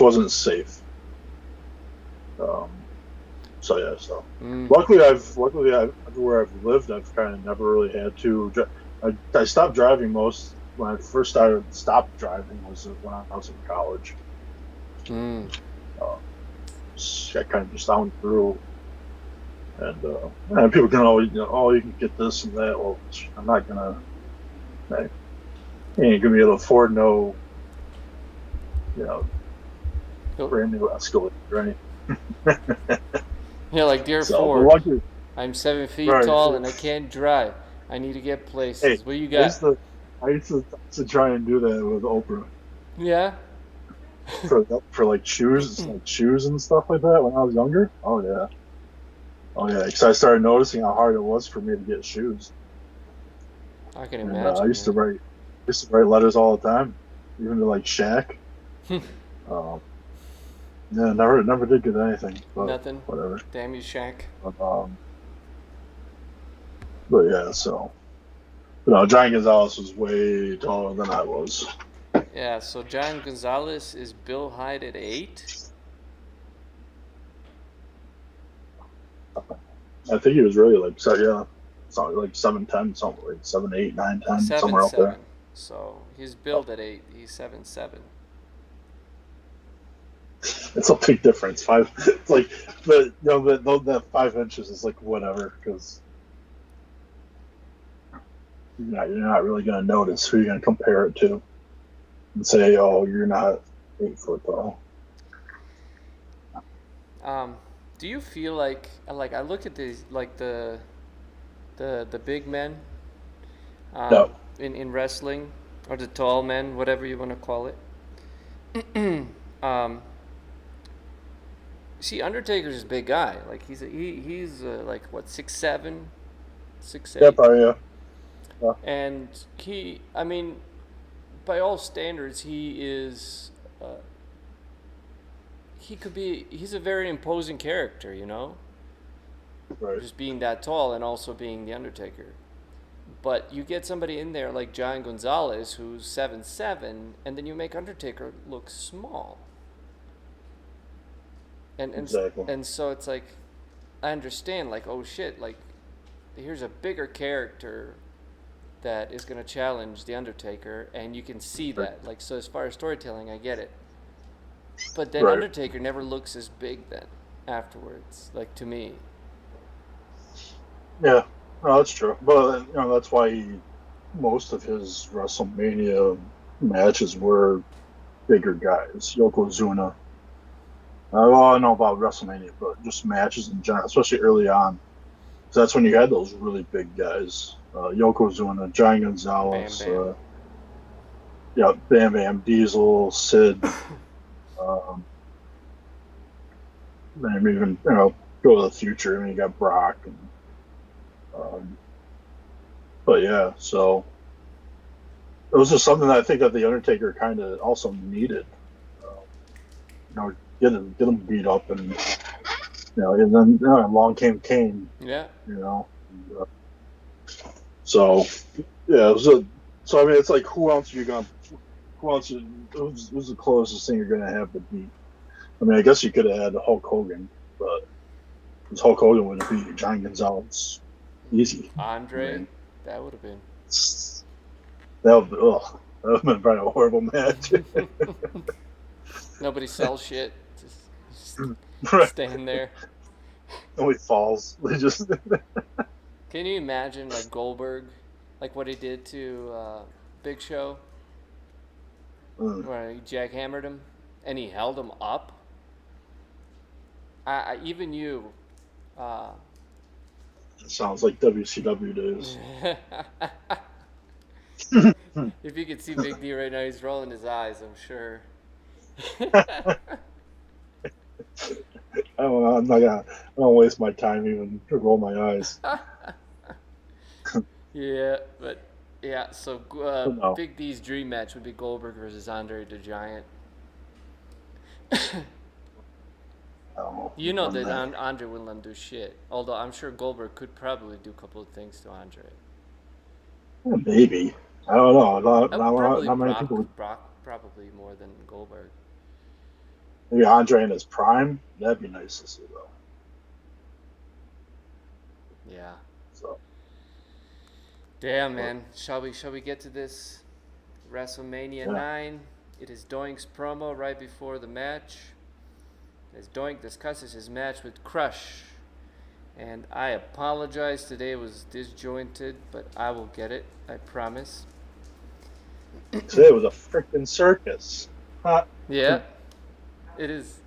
wasn't safe. So yeah. So luckily, everywhere I've lived, I've kind of never really had to. I stopped driving when I first stopped driving was when I was in college. I kind of just down through, and people can always, you can get this and that. Well, I'm not gonna. You ain't gonna be able to afford no, brand new Escalade or anything. Yeah, like dear Ford. Luckily, I'm 7 feet right, tall and I can't drive. I need to get places. Hey, What you got? I used to try and do that with Oprah. Yeah. for like shoes and stuff like that when I was younger. Oh yeah. Because I started noticing how hard it was for me to get shoes. I can imagine. I used to write letters all the time, even to like Shaq. Yeah, never did get anything. But Nothing. Whatever. Damn you, Shaq. But yeah, so. But no, Johnny Gonzalez was way taller than I was. Yeah, so John Gonzalez is Bill Hyde at 8? I think he was really like, so yeah, something like 7'10", something like 7'8", 9'10", somewhere up there. So he's billed at 8. He's 7'7". It's a big difference. It's like, but that 5 inches is like whatever, because you're not really gonna notice who you're gonna compare it to, and say, oh, you're not 8 foot tall. Do you feel like I look at these like the big men No. in wrestling, or the tall men, whatever you want to call it. See, Undertaker's a big guy. Like he's like what 6'7", 6'8". Yeah, probably, yeah. And I mean, by all standards, he is. He's a very imposing character, Right. just being that tall and also being the Undertaker. But you get somebody in there like John Gonzalez, who's 7'7", and then you make Undertaker look small. Exactly. And so it's like, I understand, like, oh shit, like, here's a bigger character that is going to challenge the Undertaker, and you can see that. Like, so as far as storytelling, I get it. But then Undertaker never looks as big then afterwards, like, to me. Yeah, no, that's true. But that's why most of his WrestleMania matches were bigger guys. Yokozuna, Well, I don't know about WrestleMania, but just matches in general, especially early on. So that's when you had those really big guys. Yoko was doing a Giant Bam Gonzalez, Bam. yeah, Bam Bam, Diesel, Sid. Um, then even go to the future. I mean, you got Brock, and um, but yeah, so it was just something that I think that the Undertaker kind of also needed. Get him beat up, and and then along came Kane. Yeah. And, so yeah, so I mean, it's like who else are you gonna? Who else? Who's the closest thing you're gonna have to beat? I mean, I guess you could have had Hulk Hogan, but because Hulk Hogan would have beat Giant Gonzalez easy. Andre, I mean, that would have been. that would have been probably a horrible match. Nobody sells shit. Just Right. stand there. Nobody falls. They just Can you imagine like Goldberg, like what he did to Big Show, where he jackhammered him and he held him up? Even you. sounds like WCW days. If you could see Big D right now, he's rolling his eyes, I'm sure. I don't know. I don't waste my time even to roll my eyes. Yeah, but yeah, so No. Big D's dream match would be Goldberg versus Andre the Giant. You know that Andre wouldn't let him do shit. Although I'm sure Goldberg could probably do a couple of things to Andre. Maybe. I don't know. Probably Not many people. Brock probably more than Goldberg. Maybe Andre in his prime. That'd be nice to see, though. Yeah. So. Damn, man. Shall we get to this Wrestlemania 9? It is Doink's promo right before the match, as Doink discusses his match with Crush. And I apologize, today was disjointed, but I will get it, I promise. Today was a freaking circus. Yeah, it is.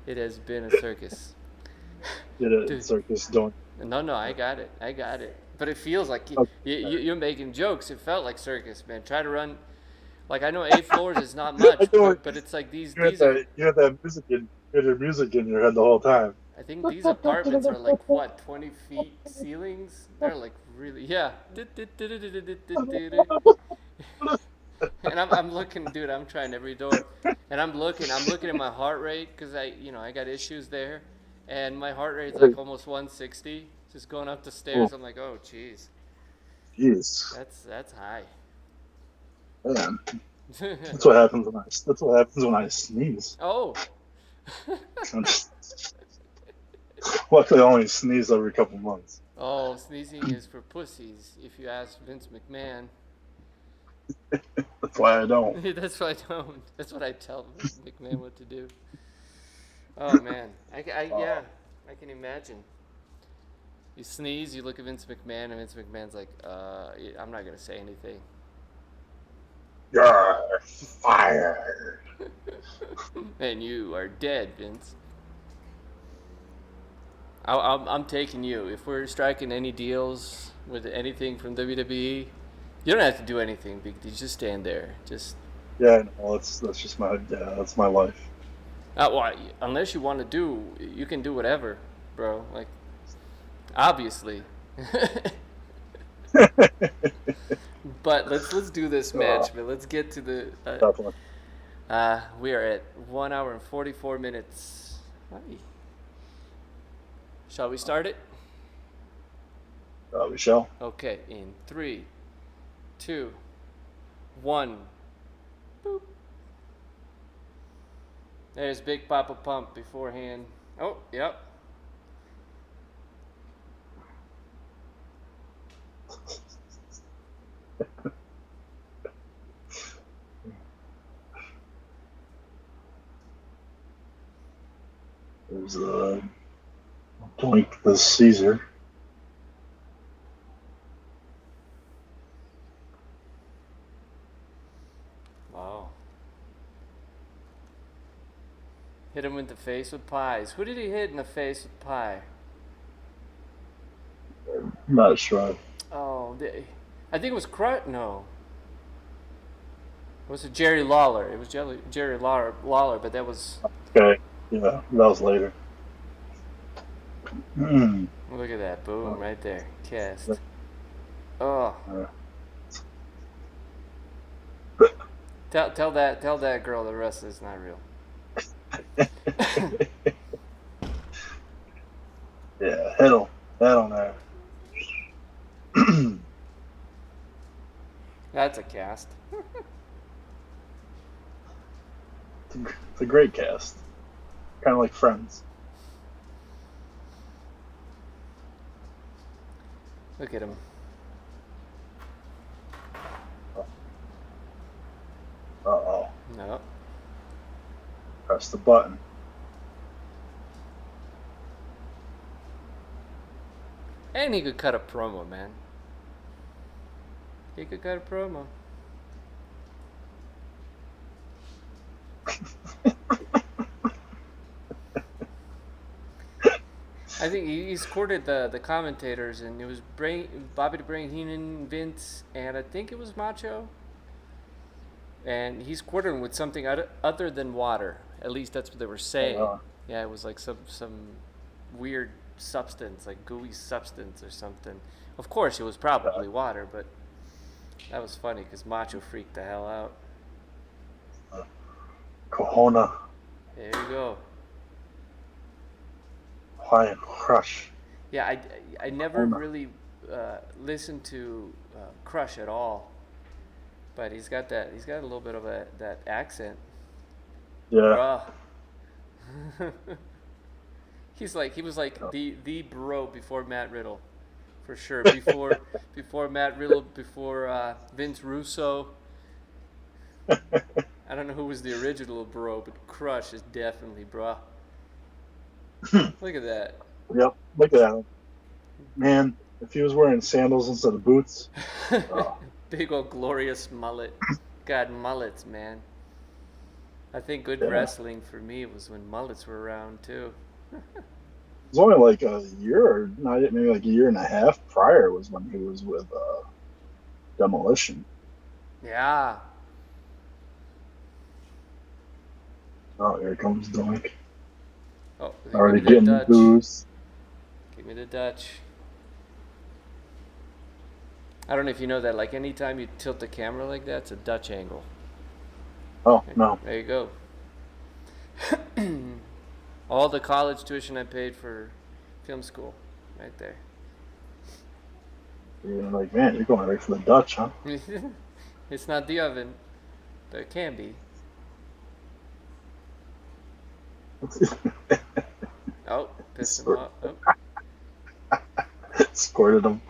It has been a circus. Circus Doink. No, I got it. But it feels like you're making jokes. It felt like circus, man. Try to run. Like, I know 8 floors is not much, but it's like these are... You had that music music in your head the whole time. I think these apartments are like, what, 20 feet ceilings? They're like really... Yeah. And I'm looking, dude, I'm trying every door. And I'm looking at my heart rate, because I got issues there. And my heart rate's like almost 160. Just going up the stairs, I'm like, oh, jeez. Jeez. That's high. Man. That's what happens when I sneeze. Oh. Luckily, I only sneeze every couple months. Oh, sneezing is for pussies, if you ask Vince McMahon. That's why I don't. That's why I don't. That's what I tell Vince McMahon what to do. Oh, man. I can imagine. You sneeze, you look at Vince McMahon, and Vince McMahon's like, I'm not going to say anything. You're fired. And you are dead, Vince. I'm taking you. If we're striking any deals with anything from WWE, you don't have to do anything, Big D. Just stand there. Just... Yeah, no, that's just that's my life. Well, unless you want to do, you can do whatever, bro. Like, obviously. But let's do this match, man. Let's get to the. Definitely. We are at 1 hour and 44 minutes. Hi. Shall we start it? We shall. Okay, in 3, 2, 1. Boop. There's Big Papa Pump beforehand. Oh, yep. There's Doink the Caesar. Wow. Hit him with the face with pies. Who did he hit in the face with pie? I'm not sure. Oh, I think it was No. It was Jerry Lawler. It was Jerry Lawler, but that was... Okay. Yeah, that was later. Look at that. Boom, right there. Cast. Oh. Tell that girl the rest is not real. Yeah, head on there. That's a cast. It's a great cast. Kind of like Friends. Look at him. Uh-oh. No. Press the button. And he could cut a promo, man. He could cut a promo. I think he's courted the commentators, and it was Bobby the Brain Heenan, Vince, and I think it was Macho. And he's courted him with something other than water. At least that's what they were saying. Yeah, it was like some weird substance, like gooey substance or something. Of course, it was probably water, but that was funny because Macho freaked the hell out. Cohona. There you go. Hawaiian Crush. Yeah, I never really listened to Crush at all, but he's got a little bit of that accent. Yeah. He was like the bro before Matt Riddle, for sure. Before Matt Riddle, before Vince Russo. I don't know who was the original bro, but Crush is definitely bro. Look at that. Yep, look at that. Man, if he was wearing sandals instead of boots. Big old glorious mullet. God, mullets, man. I think good wrestling for me was when mullets were around, too. It was only like a year, maybe like a year and a half prior was when he was with Demolition. Yeah. Oh, here comes Doink. Oh, already getting the booze. Give me the Dutch. I don't know if you know that, like anytime you tilt the camera like that, it's a Dutch angle. Oh, no. There you go. All the college tuition I paid for film school, right there. You're like, man, you're going right for the Dutch, huh? It's not the oven, but it can be. Oh, pissed him off. Oh. Squirted him.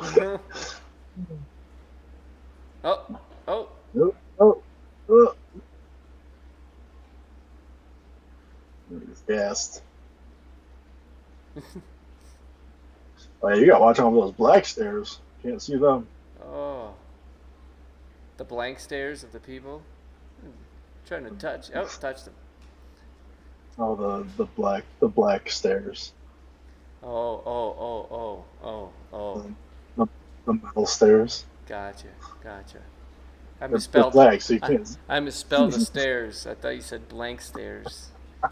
Oh. He's gassed. Oh, yeah, you gotta watch out for those black stairs. Can't see them. Oh. The blank stares of the people. Trying to touch. Oh, touched them. Oh, the black stairs. Oh. The metal stairs. Gotcha. I They're misspelled black, so you can't. I misspelled the stairs. I thought you said blank stairs.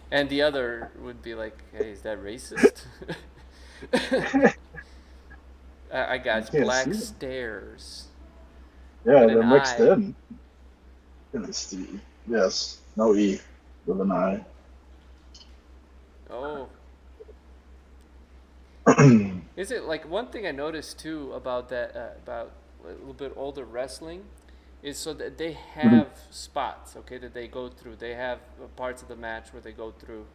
And the other would be like, hey, is that racist? I got black stairs. Yeah, they're mixed in. Yes, no E with an I. Oh. Is it like one thing I noticed too about that about a little bit older wrestling is so that they have spots, okay, that they go through. They have parts of the match where they go through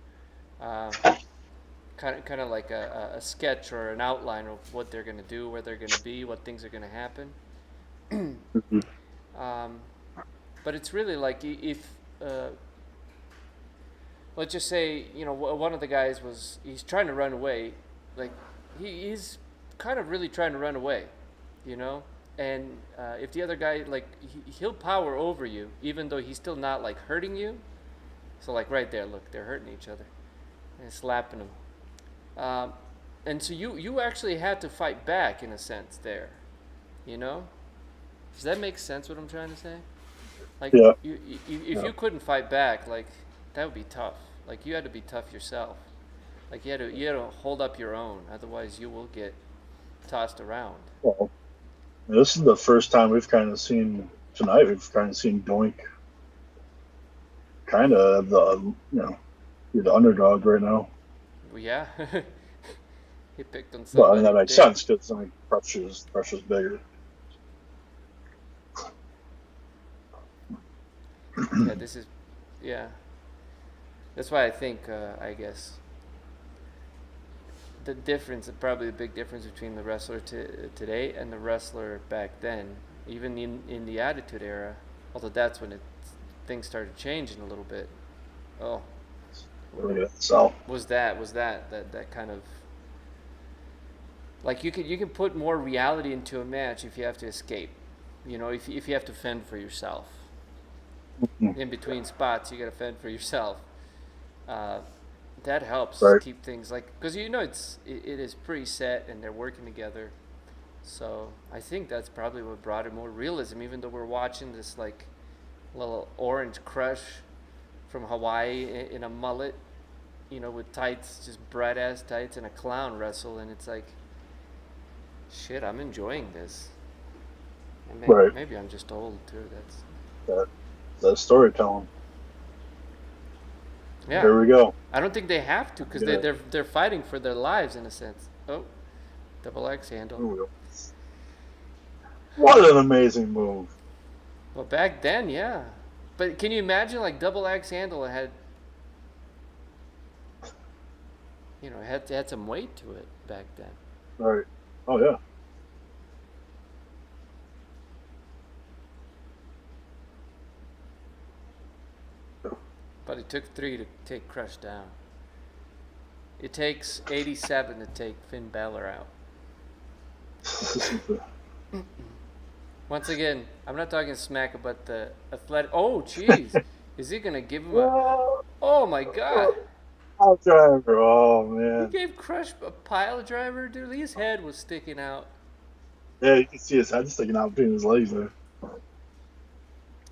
kind of like a sketch or an outline of what they're going to do, where they're going to be, what things are going to happen. But it's really like if let's just say, one of the guys he's trying to run away, like he's kind of really trying to run away, and if the other guy, like he'll power over you even though he's still not like hurting you. So like right there, look, they're hurting each other. and slapping him. And so you actually had to fight back in a sense there, you know? Does that make sense what I'm trying to say? Like Yeah. if you couldn't fight back, like that would be tough. Like you had to be tough yourself. Like you had to hold up your own, otherwise you will get tossed around. Well, this is the first time we've kind of seen tonight. We've kind of seen Doink kind of you're the underdog right now. Well, yeah, he picked on Well, I somebody. mean that makes sense because pressure's bigger. Yeah, this is, yeah. That's why I think, I guess, the difference, probably the big difference between the wrestler today and the wrestler back then, even in the Attitude Era, although that's when things started changing a little bit. Oh, So was that kind of like you can put more reality into a match if you have to escape, you know, if you have to fend for yourself. In between spots, you got to fend for yourself. That helps right. keep things like, because you know it is pretty set and they're working together. So I think that's probably what brought it more realism. Even though we're watching this like little orange crush from Hawaii in a mullet, you know, with tights, just bright ass tights, and a clown wrestle, and it's like, shit, I'm enjoying this. And maybe I'm just old too. That's storytelling. Yeah. There we go. I don't think they have to because they're fighting for their lives in a sense. Oh, double axe handle. What an amazing move. Well, back then, yeah. But can you imagine like double axe handle had, you know, had some weight to it back then. Right. Oh yeah. But it took 3 to take Crush down. It takes 87 to take Finn Balor out. Once again, I'm not talking smack about the athletic. Oh, jeez. Is he going to give him a... Oh, my God. Pile driver. Oh, man. He gave Crush a pile driver? Dude, his head was sticking out. Yeah, you can see his head sticking out between his legs there.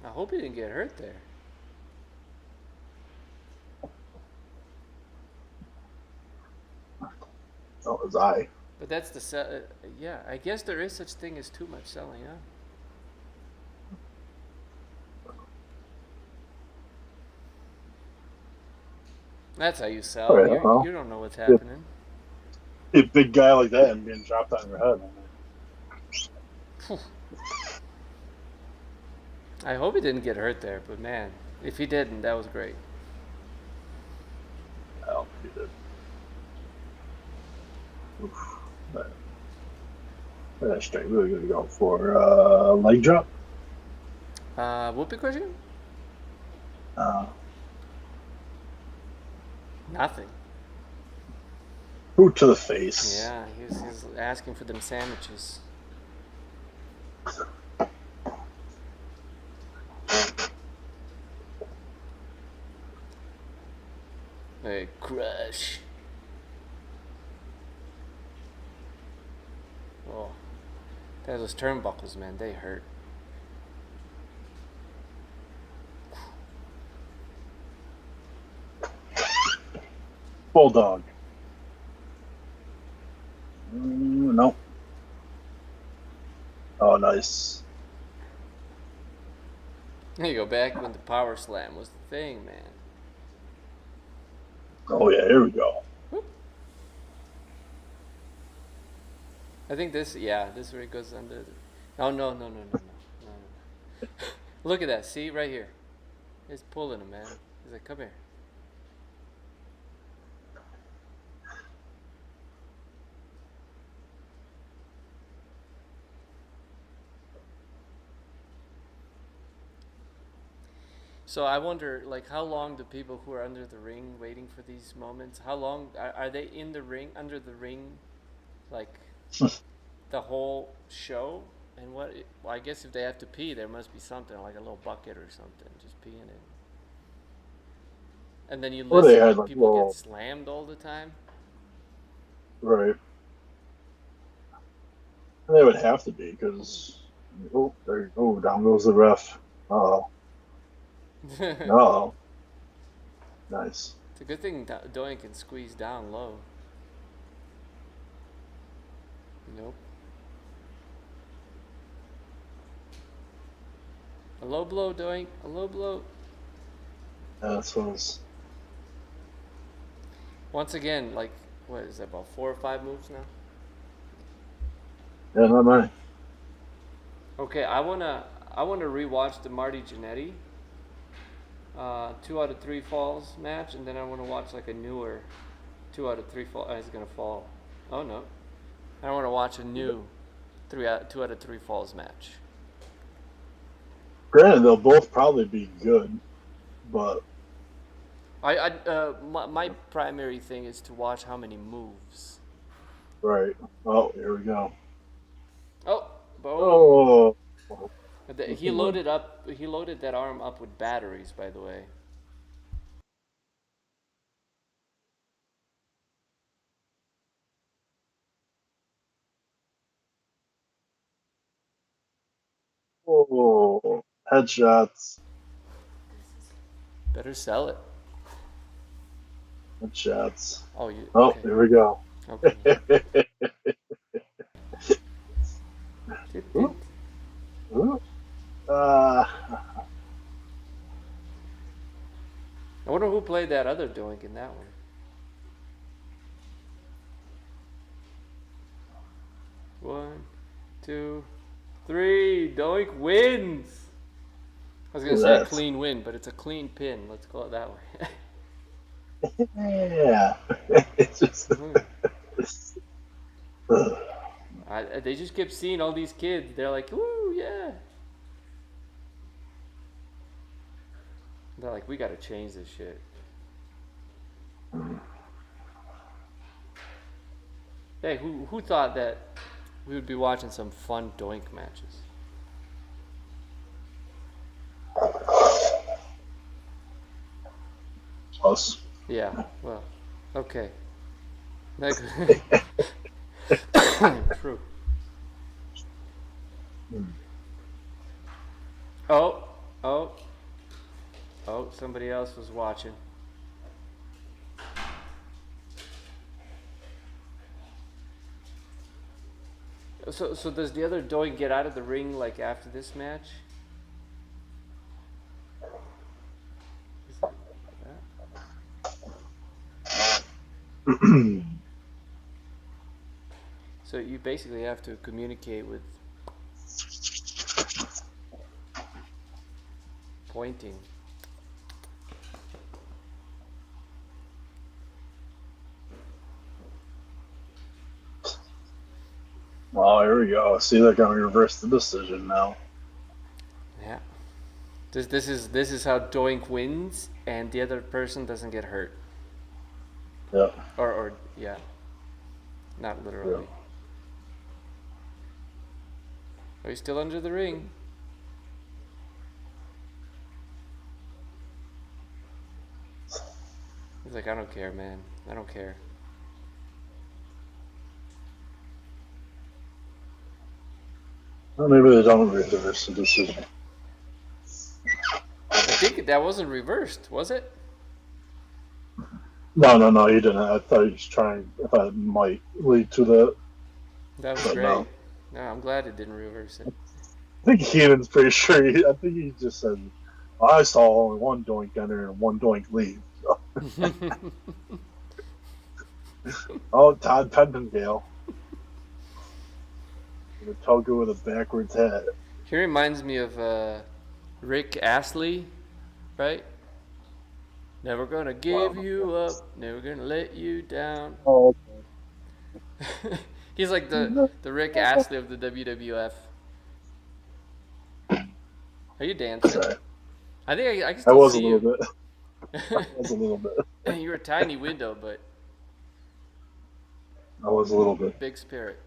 I hope he didn't get hurt there. Oh, his eye. But that's the... yeah, I guess there is such thing as too much selling, huh? That's how you sell. Right, you don't know what's happening. A big guy like that and being dropped on your head. I hope he didn't get hurt there, but man, if he didn't, that was great. Well, he did. That's straight. Really going to go for leg drop. Whoopee cushion? Nothing. Boot to the face. Yeah, he's asking for them sandwiches. Hey, Crush. Oh, those turnbuckles, man, they hurt. Bulldog. Nope. Oh, nice. There you go, back when the power slam was the thing, man. Oh, yeah, here we go. Whoop. I think this is where it goes under. Oh, no. Look at that, see, right here. He's pulling him, man. He's like, come here. So I wonder, like, how long do people who are under the ring waiting for these moments, how long are they in the ring, under the ring, like, the whole show? And well, I guess if they have to pee, there must be something, like a little bucket or something, just peeing in. And then you Or they listen had and like people get little, slammed all the time. right? And they would have to be because oh, there you go, down goes the ref. Oh, oh, nice. It's a good thing Doink can squeeze down low. Nope. A low blow, Doink. A low blow. That's what was. Once again, like, what is that, about 4 or 5 moves now? Yeah, not mine. Okay, I wanna rewatch the Marty Jannetty 2 out of 3 falls match, and then I wanna watch like a newer 2 out of 3 fall. He's gonna fall. Oh no, I wanna watch a new 2 out of 3 falls match. Granted, they'll both probably be good, but My primary thing is to watch how many moves. right. Oh, here we go. Oh, boom. Oh, He loaded up. He loaded that arm up with batteries, by the way. oh, headshots, Better sell it. headshots. Oh, you. Oh, Okay. here we go. Okay. Ooh, ooh. Uh, I wonder who played that other Doink in that one. One, two, three. Doink wins. I was gonna say a clean win, but it's a clean pin. Let's call it that way. yeah. It's just. They just kept seeing all these kids. They're like, "Woo, yeah!" They're like, "We gotta change this shit." Hey, who thought that we would be watching some fun Doink matches? Us. Yeah. Well, okay. True. Oh, oh, oh! Somebody else was watching. So does the other Doink get out of the ring like after this match? So you basically have to communicate with pointing. Oh, here we go. See, they're going to reverse the decision now. Yeah. This is how Doink wins, and the other person doesn't get hurt. Yeah. Or yeah. Not literally. Yeah. Are you still under the ring? He's like, I don't care, man. I don't care. Well, maybe they don't reverse the decision. I think that wasn't reversed, was it? No, he didn't. I thought he was trying. I thought it might lead to that. That was But great. no. No, I'm glad it didn't reverse it. I think Heenan's pretty sure. I think he just said, I saw only one Doink enter and one Doink leave. So. Oh, Todd Pendengale. The toga with a backwards hat. He reminds me of Rick Astley, right? Never gonna give you up, never gonna let you down. Oh, okay. He's like the Rick Astley of the WWF. Are you dancing? Sorry. I think I can I still was see a little you. bit. I was a little bit. You're a tiny window, but I was a little bit. big spirit.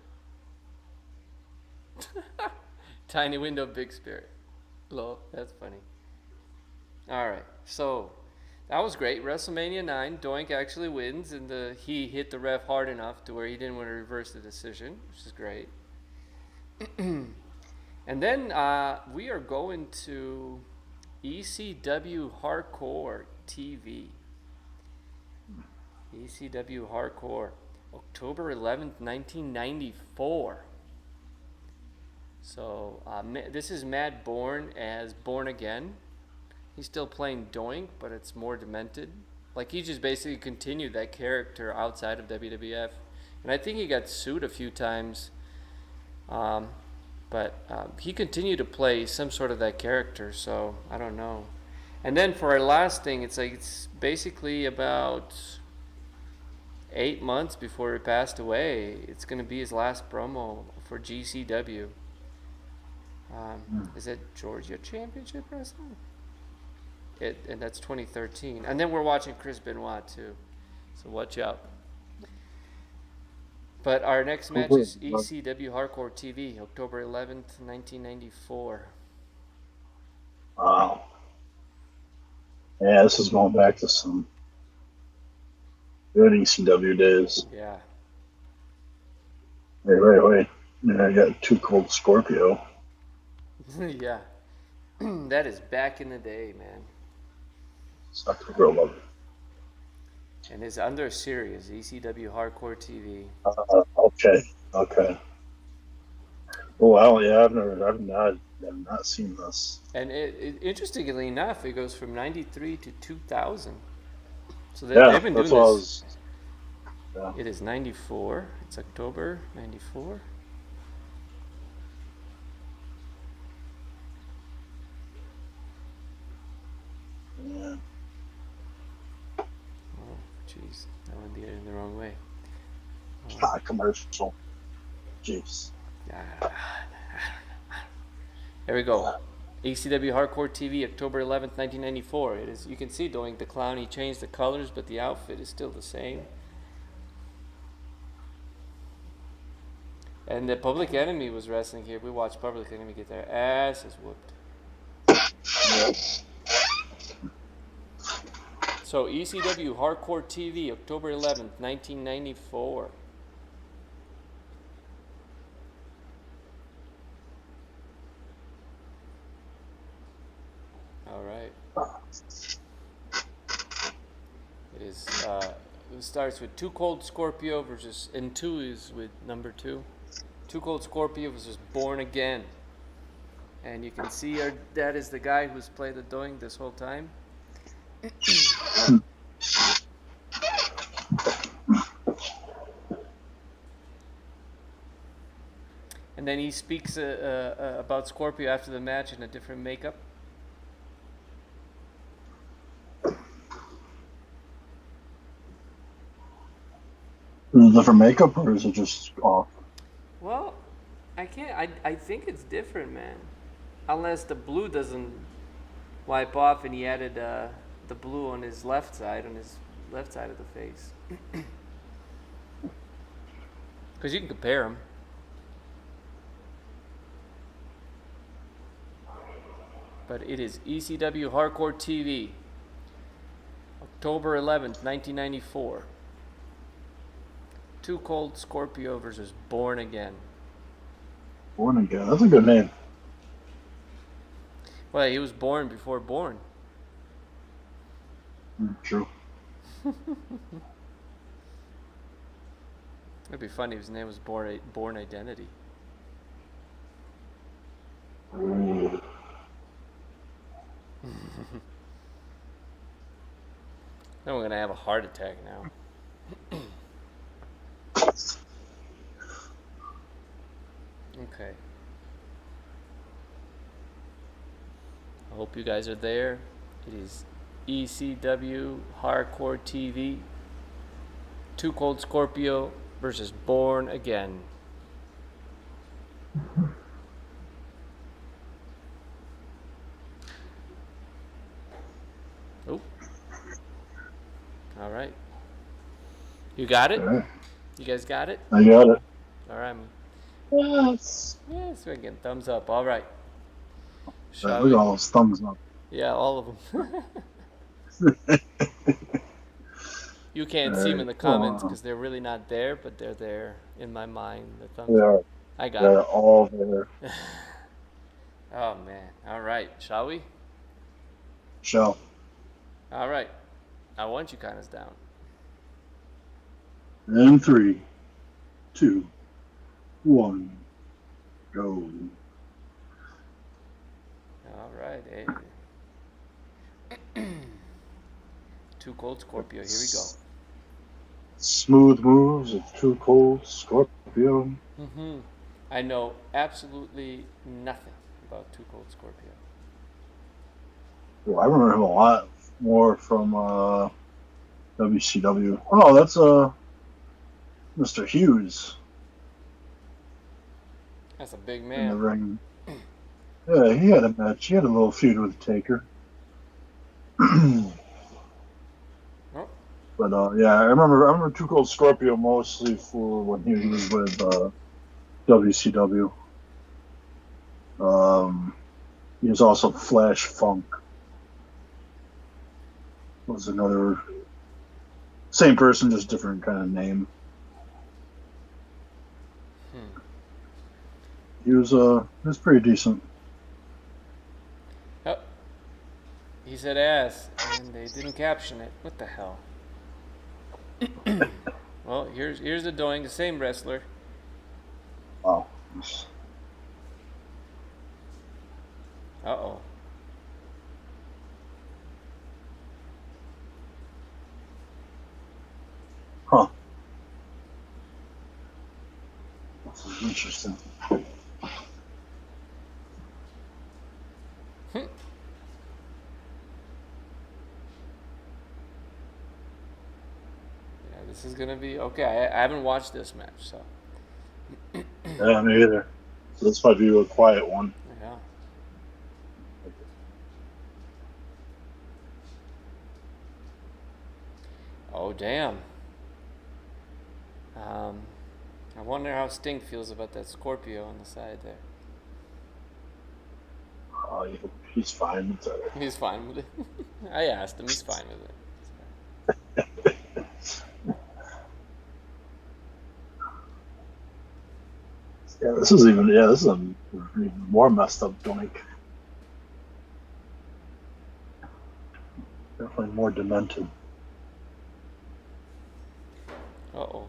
Tiny window, big spirit. Lol, that's funny. All right, so That was great. Wrestlemania 9, Doink actually wins, and he hit the ref hard enough to where he didn't want to reverse the decision, which is great. And then we are going to ECW Hardcore TV. ECW Hardcore, October 11th, 1994. So this is Matt Bourne as Born Again. He's still playing Doink, but it's more demented. Like, he just basically continued that character outside of WWF. And I think he got sued a few times. But he continued to play some sort of that character, so I don't know. And then for our last thing, it's basically about 8 months before he passed away. It's going to be his last promo for GCW. Is it Georgia Championship Wrestling? And that's 2013. And then we're watching Chirs Benoit too, so watch out. But our next match is ECW Hardcore TV, October 11th, 1994. Wow. Yeah, this is going back to some good ECW days. Yeah. Wait. Yeah, I got Too Cold Scorpio. Yeah. That is back in the day, man. It's October 11th. And it's under a series, ECW Hardcore TV. Okay. Well, yeah, I've not seen this. And interestingly enough, it goes from 93 to 2000. So they've been doing this. Yeah. It is 94. It's October 94. Yeah. Oh, jeez. I went in the wrong way. Commercial. Jeez. There we go. ECW Hardcore TV, October 11th, 1994. It is. You can see Doink the Clown. He changed the colors, but the outfit is still the same. And the Public Enemy was wrestling here. We watched Public Enemy get their asses whooped. Yeah. So ECW Hardcore TV, October 11th, 1994. All right. It is. It starts with Too Cold Scorpio versus, and 2 is with number 2. Too Cold Scorpio versus Born Again. And you can see that is the guy who's played the Doink this whole time. And then he speaks about Scorpio after the match in a different makeup. Is it different makeup or is it just off? Well, I can't. I think it's different, man. Unless the blue doesn't wipe off, and he added the blue on his left side of the face. Because you can compare them. But it is ECW Hardcore TV, October 11th, 1994. Too Cold Scorpio versus Born Again. Born Again. That's a good name. Well, he was born before Born. True. It'd be funny if his name was Born Identity. Ooh. Then we're gonna have a heart attack now. Okay. I hope you guys are there. It is ECW Hardcore TV. Too Cold Scorpio versus Born Again. Oh. All right. You got it? Right. You guys got it? I got it. All right. Yes. Yes, we're getting thumbs up. All right. Look at all those thumbs up. Yeah, all of them. You can't see them in the comments because they're really not there, but they're there in my mind. The thumbs. I got They're it. all there. Oh man! All right, shall we? Shall. All right. I want you kind of down. And 3, 2, 1, go. All right. Hey. Too Cold Scorpio. Here we go. Smooth moves of Too Cold Scorpio. I know absolutely nothing about Too Cold Scorpio. Well, I remember him a lot more from WCW. Oh, that's Mr. Hughes. That's a big In the man. ring. Yeah, he had a match. He had a little feud with Taker. But yeah, I remember Too Cold Scorpio mostly for when he was with WCW. He was also Flash Funk. Was another same person, just different kind of name. He was pretty decent. Oh, he said ass, and they didn't caption it. What the hell? Well, here's the Doink, the same wrestler. Wow. Uh-oh. Huh. This is interesting. This is gonna be okay. I haven't watched this match, so. Yeah, me either. So this might be a quiet one. Yeah. Oh damn. I wonder how Sting feels about that Scorpio on the side there. Oh, he's fine. It's all right. He's fine with it. I asked him. He's fine with it. Yeah, this is a even more messed up Doink. Definitely more demented. Uh-oh.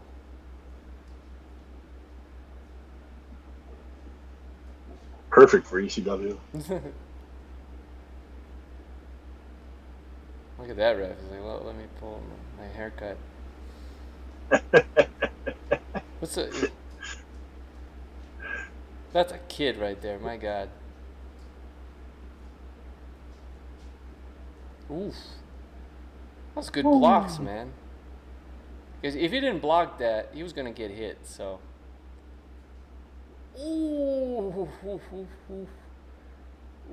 Perfect for ECW. Look at that ref. He's like, well, let me pull my haircut. What's a... That's a kid right there, my God. Oof. That's good blocks, man. Because if he didn't block that, he was going to get hit, so... Ooh.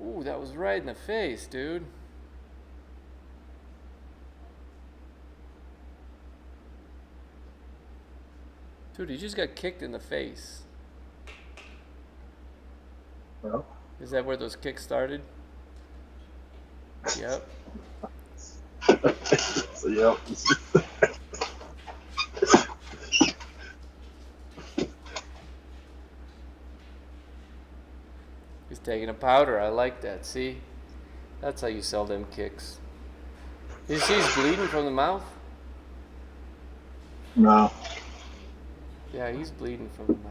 Ooh, that was right in the face, dude. Dude, he just got kicked in the face. Well. Is that where those kicks started? Yep. So, yep. He's taking a powder. I like that. See? That's how you sell them kicks. You see he's bleeding from the mouth? No. Yeah, he's bleeding from the mouth.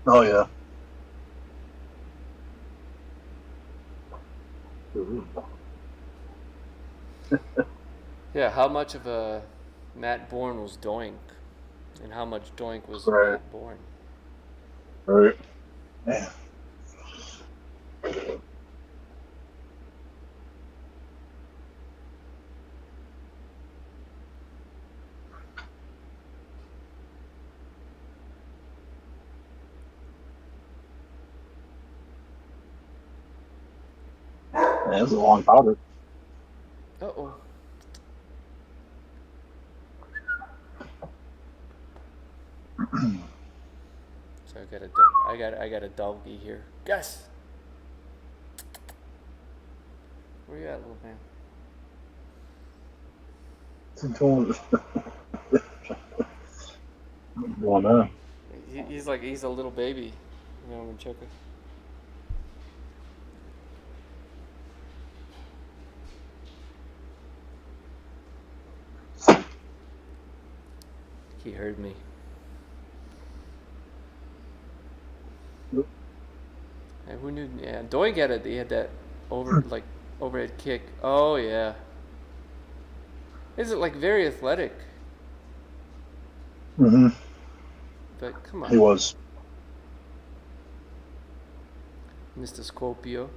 Oh, yeah. Yeah, how much of a Matt Bourne was Doink? And how much Doink was Right. Matt Bourne? Right. Yeah. Yeah, this is a long powder. Uh-oh. So I got a doggy here. Gus, where you at, little man? Well, man. He's a little baby. You know, I'm check it. He heard me. Yep. And who knew? Yeah, Doink had it. He had that overhead kick. Oh yeah. Is it like very athletic? Mm-hmm. But come on. He was. Mr. Scorpio.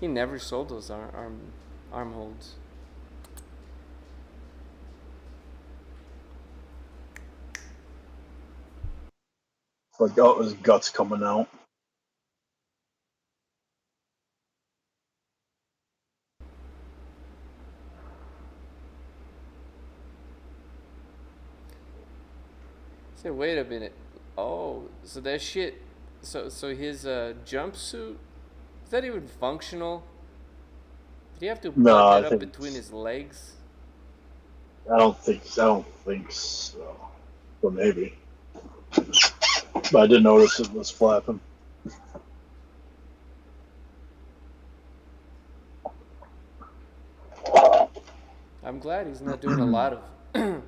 He never sold those arm holds. Like, oh, his guts coming out. Say, wait a minute. Oh, so that shit. So his jumpsuit, is that even functional? Did he have to No, plug I that up think between his legs? I don't think so. Well, maybe. But I did notice it was flapping. I'm glad he's not doing a lot of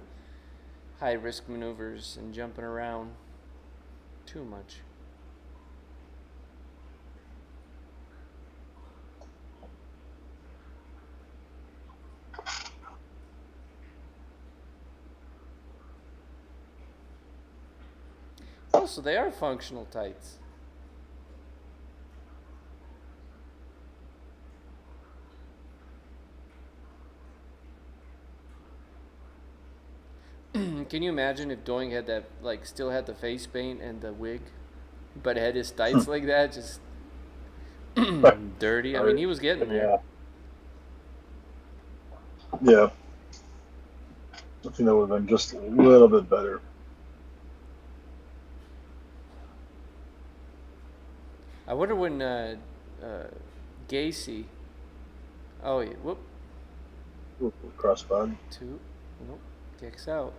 high risk maneuvers and jumping around too much. Oh, so they are functional tights. Can you imagine if Doink had that, like, still had the face paint and the wig, but had his tights like that, just dirty? I mean, he was getting there. Yeah. I think that would have been just a little bit better. I wonder when Gacy. Oh, yeah. Whoop. Crossbody. 2. Nope. Kicks out.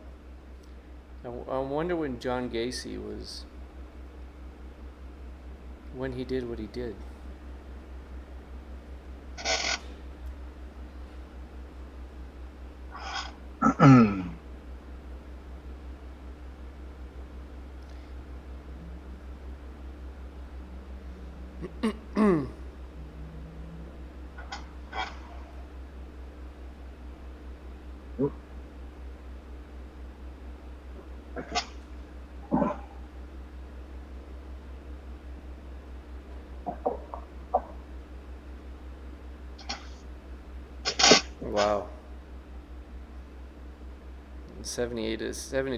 I wonder when John Gacy was. When he did what he did. Wow. 72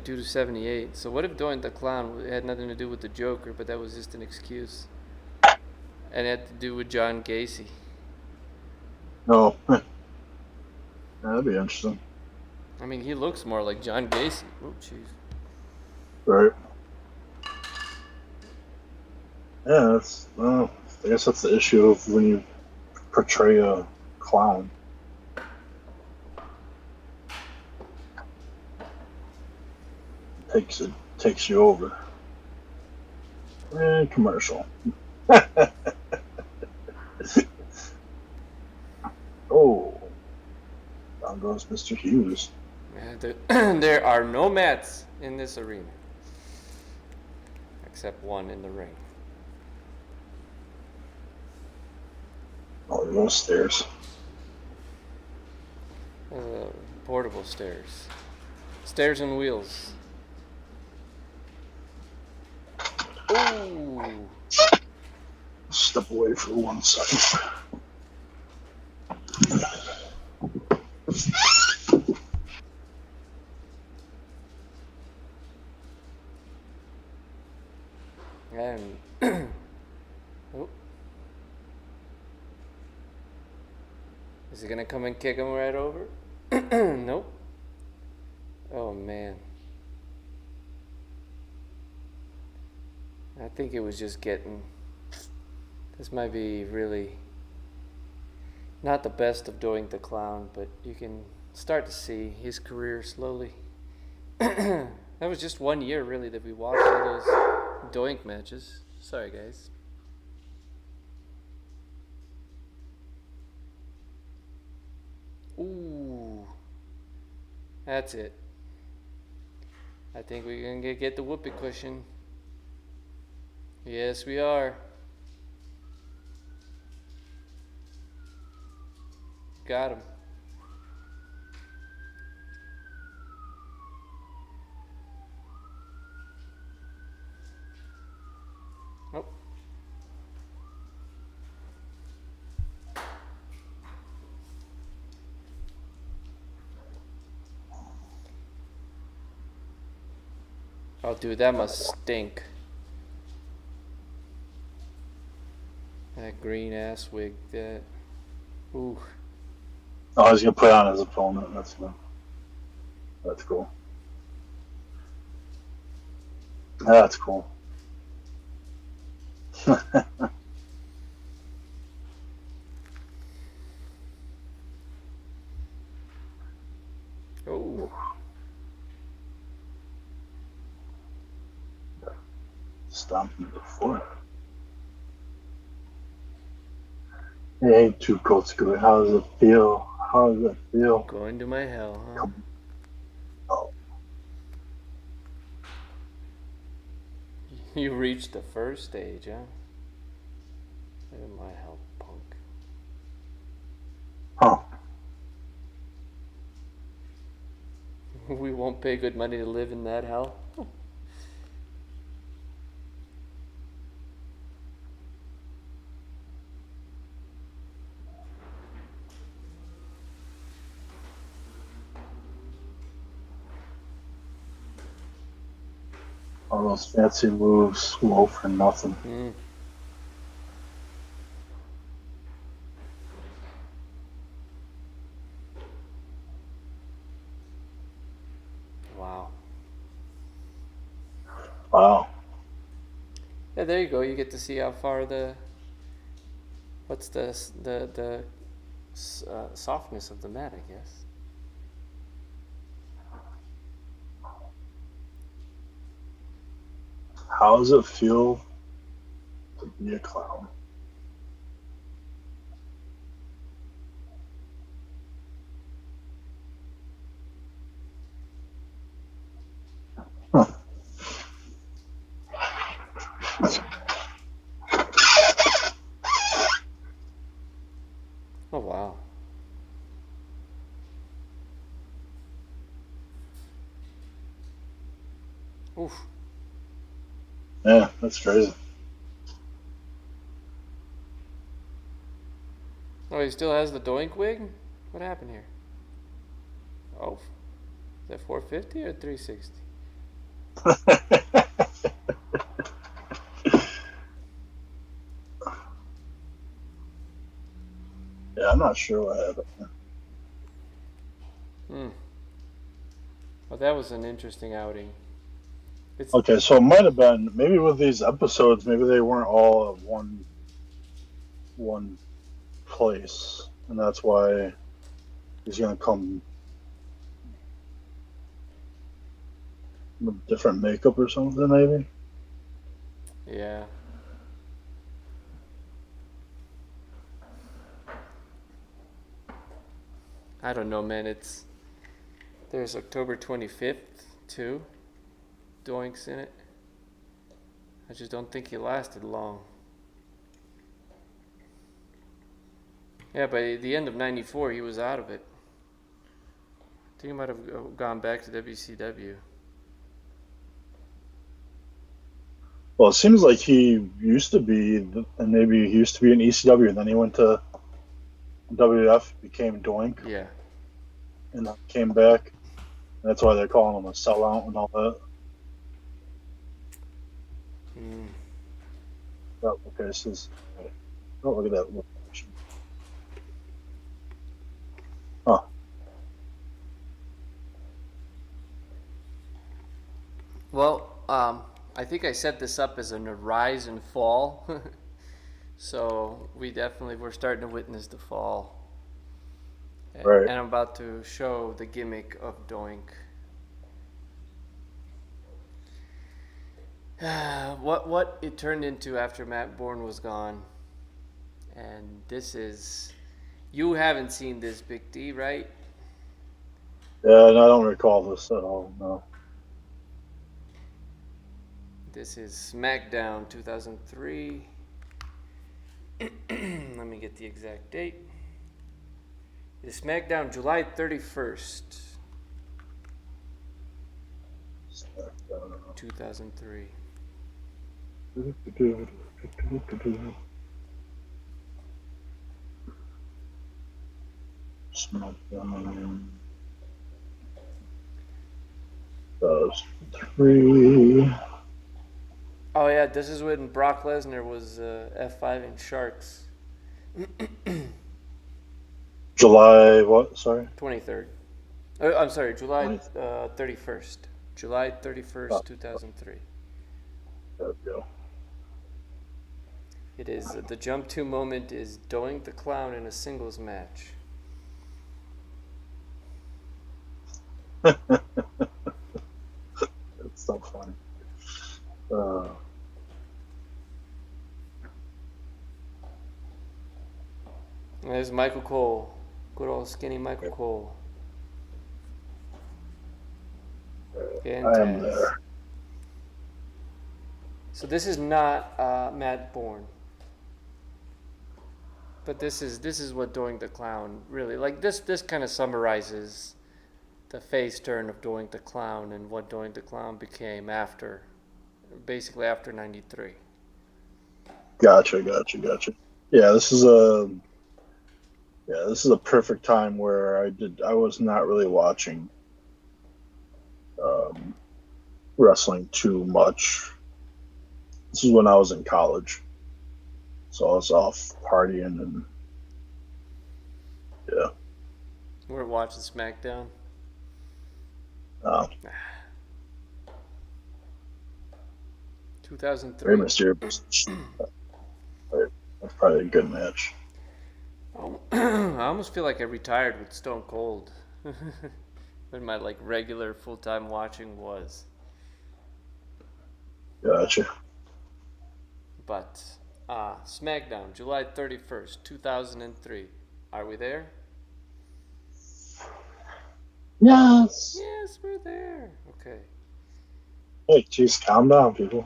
to 78. So what if Doink the Clown had nothing to do with the Joker, but that was just an excuse? And it had to do with John Gacy. No. That'd be interesting. I mean, he looks more like John Gacy. Oh, jeez. Right. Yeah, I guess that's the issue of when you portray a clown. It takes you over. And commercial. Oh, down goes Mr. Hughes. There are no mats in this arena, except one in the ring. Oh, those stairs. Portable stairs. Stairs and wheels. Ooh. Step away for 1 second. And oh. Is he gonna come and kick him right over? Nope. Oh man. I think it was just getting. This might be really not the best of Doink the Clown, but you can start to see his career slowly. That was just 1 year, really, that we watched all those Doink matches. Sorry, guys. Ooh. That's it. I think we're going to get the whoopee cushion. Yes, we are. Got him. Oh. Oh, dude, that must stink. That green ass wig. That. Ooh. Oh, he's gonna put on his opponent. That's cool. That's cool. Oh. Stomping the foot. Hey, two coats good. How does it feel? How does it feel? Going to my hell, huh? Oh. You reached the first stage, huh? In my hell, punk. Huh. We won't pay good money to live in that hell. All those fancy moves, slow for nothing. Mm. Wow. Wow. Yeah, there you go. You get to see how far the softness of the mat, I guess. How does it feel to be a clown? Huh. Oh, wow. Oof. Yeah, that's crazy. Oh, he still has the Doink wig? What happened here? Oh, is that 450 or 360? Yeah, I'm not sure what happened. Well, that was an interesting outing. Okay, so it might have been maybe with these episodes, maybe they weren't all at one place, and that's why he's gonna come with different makeup or something, maybe. Yeah. I don't know, man. There's October 25th too. Doinks in it. I just don't think he lasted long. Yeah, by the end of '94, he was out of it. I think he might have gone back to WCW. Well, it seems like he used to be, and maybe he used to be in ECW, and then he went to WWF, became Doink, Yeah. and then came back. That's why they're calling him a sellout and all that. Oh, okay, this is. Oh, look at that location. Huh. Well, I think I set this up as a rise and fall. So we're starting to witness the fall. Right. And I'm about to show the gimmick of Doink. What it turned into after Matt Bourne was gone. And this is... You haven't seen this, Big D, right? Yeah, and I don't recall this at all, no. This is Smackdown 2003. Let me get the exact date. It's Smackdown July 31st, 2003. Smackdown. 2003. Oh yeah, this is when Brock Lesnar was F5 in Sharks. July what? Sorry? 23rd. I'm sorry, July 31st. July 31st, 2003. There we go. It is, the jump to moment is Doink the Clown in a singles match. That's so funny. There's Michael Cole. Good old skinny Michael Cole. I am there. So this is not Matt Bourne. But this is what Doink the Clown really, like, this kind of summarizes the face turn of Doink the Clown and what Doink the Clown became basically after 93. Gotcha. Yeah, this is a perfect time where I was not really watching wrestling too much. This is when I was in college, so I was off partying and yeah. We're watching Smackdown. 2003. Very mysterious. That's probably a good match. I almost feel like I retired with Stone Cold when my regular full-time watching was. Gotcha. But SmackDown, July 31st, 2003. Are we there? Yes. Yes, we're there. Okay. Hey, geez, calm down, people.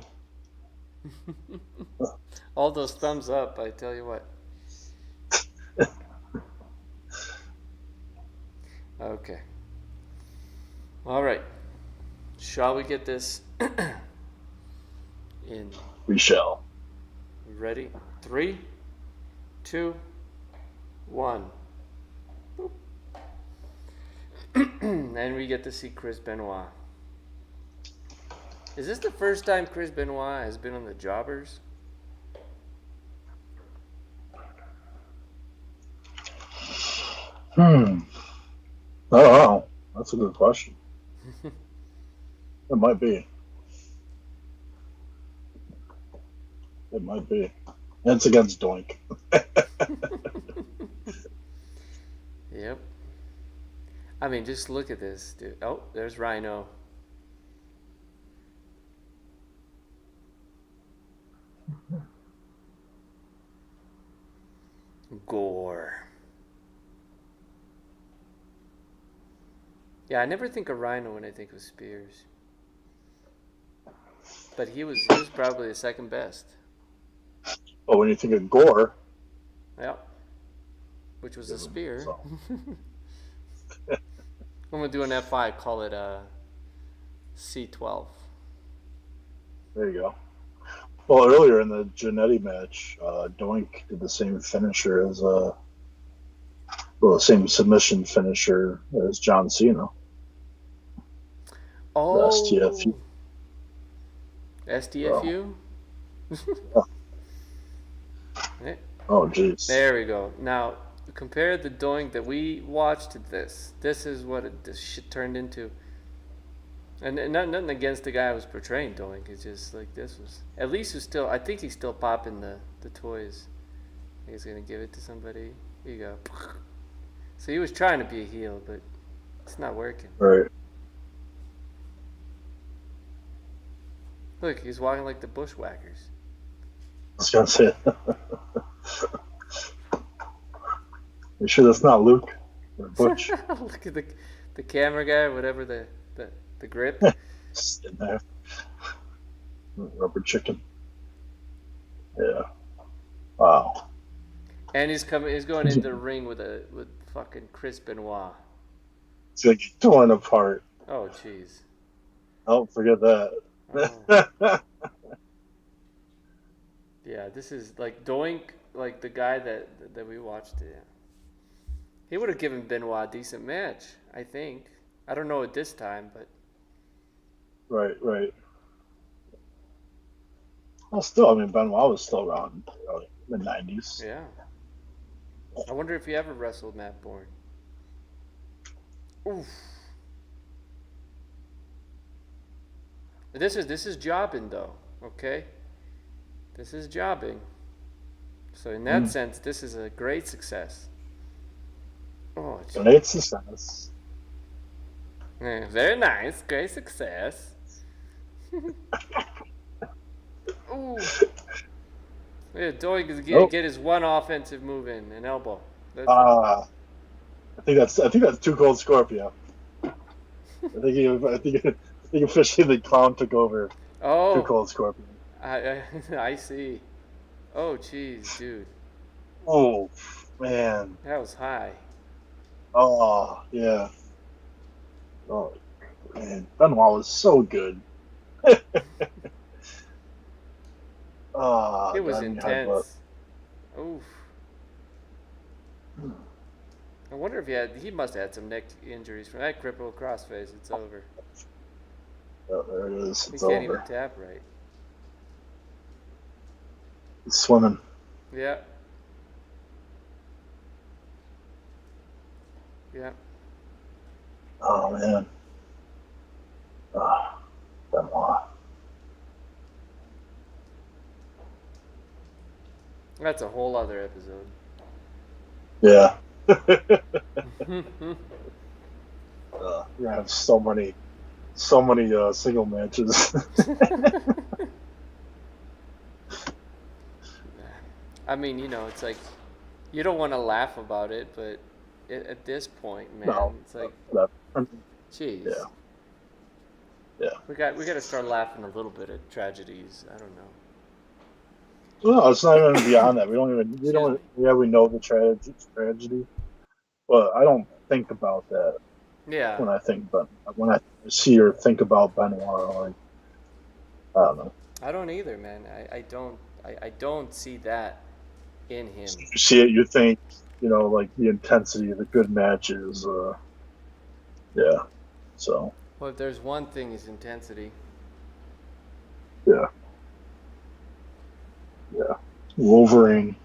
All those thumbs up, I tell you what. Okay. All right. Shall we get this in? We shall. Ready? 3, 2, 1. Boop. And we get to see Chirs Benoit. Is this the first time Chirs Benoit has been on the Jawbers? I don't know. That's a good question. It might be. It might be. And it's against Doink. Yep. I mean, just look at this, dude. Oh, there's Rhino. Gore. Yeah, I never think of Rhino when I think of Spears. But he was probably the second best. Oh, when you think of Gore. Yep. Which was a spear. So. I'm going to do an F5, call it a C12. There you go. Well, earlier in the Jannetty match, Doink did the same finisher as the same submission finisher as John Cena. Oh. The STFU. STFU? Yeah. Oh, jeez. There we go. Now, compare the Doink that we watched to this. This is what this shit turned into. And nothing against the guy who was portraying Doink. It's just like this was. At least he's still. I think he's still popping the toys. He's gonna give it to somebody. Here you go. So he was trying to be a heel, but it's not working. Right. Look, he's walking like the Bushwhackers. I was gonna say. You sure that's not Luke or Butch? Look at the camera guy, whatever the grip. Sitting there. Rubber chicken. Yeah. Wow. And he's going into the ring with fucking Chirs Benoit. It's like torn apart. Oh jeez. Don't forget that. Oh. Yeah, this is like Doink, like the guy that we watched. Yeah. He would have given Benoit a decent match, I think. I don't know at this time, but. Right. Well, still, I mean, Benoit was still around mid-90s. Yeah. I wonder if he ever wrestled Matt Bourne. Oof. This is jobbing though, okay? This is jobbing. So in that sense, this is a great success. Oh, great success. Yeah, very nice, great success. Ooh. Yeah, Doink is get his one offensive move in, an elbow. I think that's Too Cold Scorpio. I think officially the clown took over. Oh, Too Cold Scorpio. I see. Oh, jeez, dude. Oh man. That was high. Oh yeah. Oh man, Benoit was so good. Oh, it was intense. Oof. I wonder if he must have had some neck injuries from that crippled crossface. It's over. Oh, there it is. He can't even tap right. He's swimming. Yeah. Yeah. Oh man. Benoit. That's a whole other episode. Yeah. We have so many single matches. I mean, it's like you don't want to laugh about it, but at this point, man, it's like, jeez. Yeah. We got to start laughing a little bit at tragedies. I don't know. No, it's not even beyond that. We know the tragedy, but I don't think about that. Yeah. When I see or think about Benoit, like, I don't know. I don't either, man. I don't see that in him. You see it, you think, like the intensity of the good matches. Yeah. So. Well, if there's one thing, is intensity. Yeah. Yeah. Wolverine.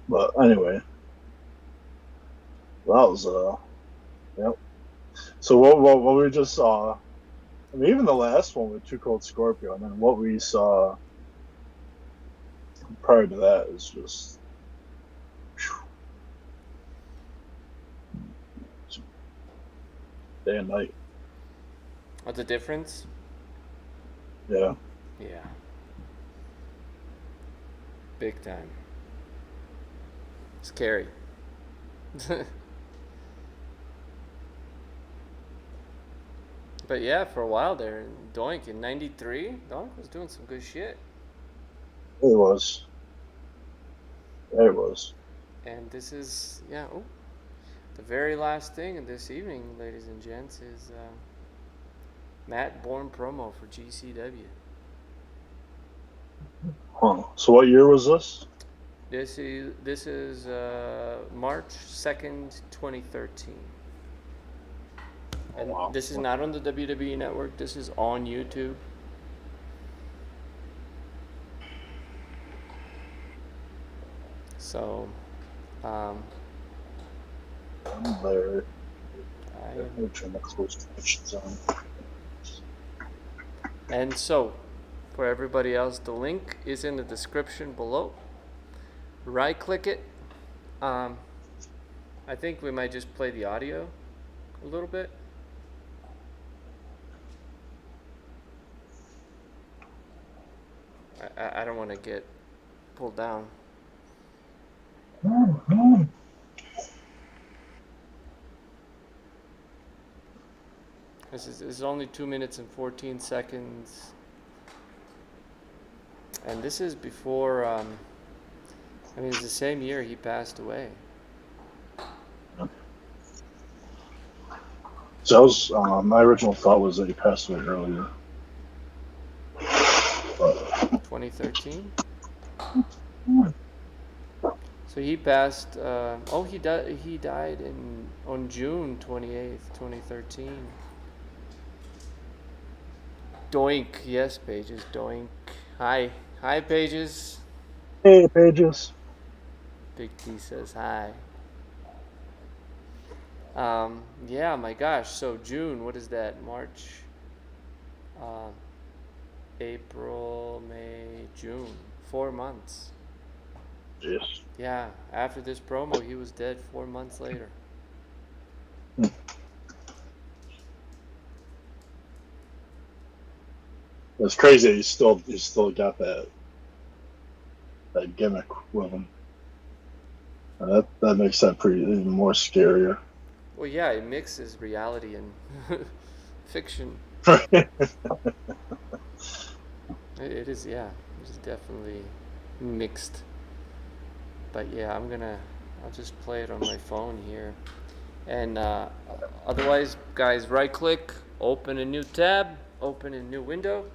But anyway. That was yep. So what we just saw, I mean, even the last one with Too Cold Scorpio, and then what we saw prior to that is just day and night. What's the difference? Yeah. Yeah. Big time. Scary. But yeah, for a while there, Doink in '93, Doink was doing some good shit. It was. It was. And this is, the very last thing of this evening, ladies and gents, is Matt Bourne promo for GCW. Huh. So what year was this? This is March 2nd, 2013. And this is not on the WWE Network. This is on YouTube. So, I'm Larry. I Let am. me turn my closed captions on. And so, for everybody else, the link is in the description below. Right click it. I think we might just play the audio a little bit. I don't want to get pulled down. This is only 2 minutes and 14 seconds. And this is before, I mean, it's the same year he passed away. So that was, my original thought was that he passed away earlier. 2013? So he passed, he died on June 28th, 2013. Doink, yes, Pages, Doink. Hi, Pages. Hey, Pages. Big T says hi. Yeah, my gosh. So June, what is that? March, April, May, June. 4 months. Yes. Yeah, after this promo, he was dead 4 months later. It's crazy. He's still got that gimmick with him. That makes that pretty even more scarier. Well, yeah, it mixes reality and fiction. It is, yeah. It's definitely mixed. But yeah, I'll just play it on my phone here. And otherwise, guys, right click, open a new tab, open a new window.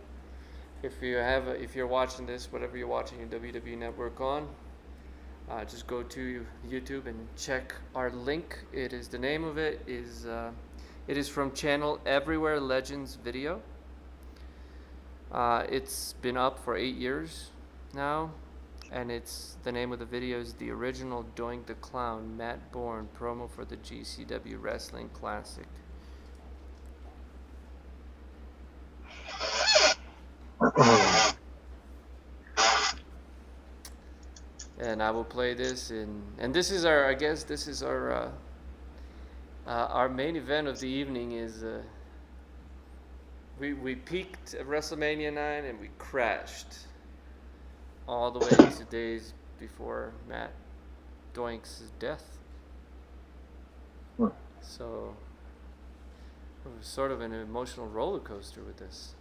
If you're watching this, whatever you're watching your WWE Network on, just go to YouTube and check our link. The name of it is from channel Everywhere Legends Video. It's been up for 8 years now, and the name of the video is the original Doink the Clown Matt Bourne promo for the GCW Wrestling Classic. And I will play this and this is our our main event of the evening is we peaked at Wrestlemania 9 and we crashed all the way to days before Matt Doink's death. So it was sort of an emotional roller coaster with this.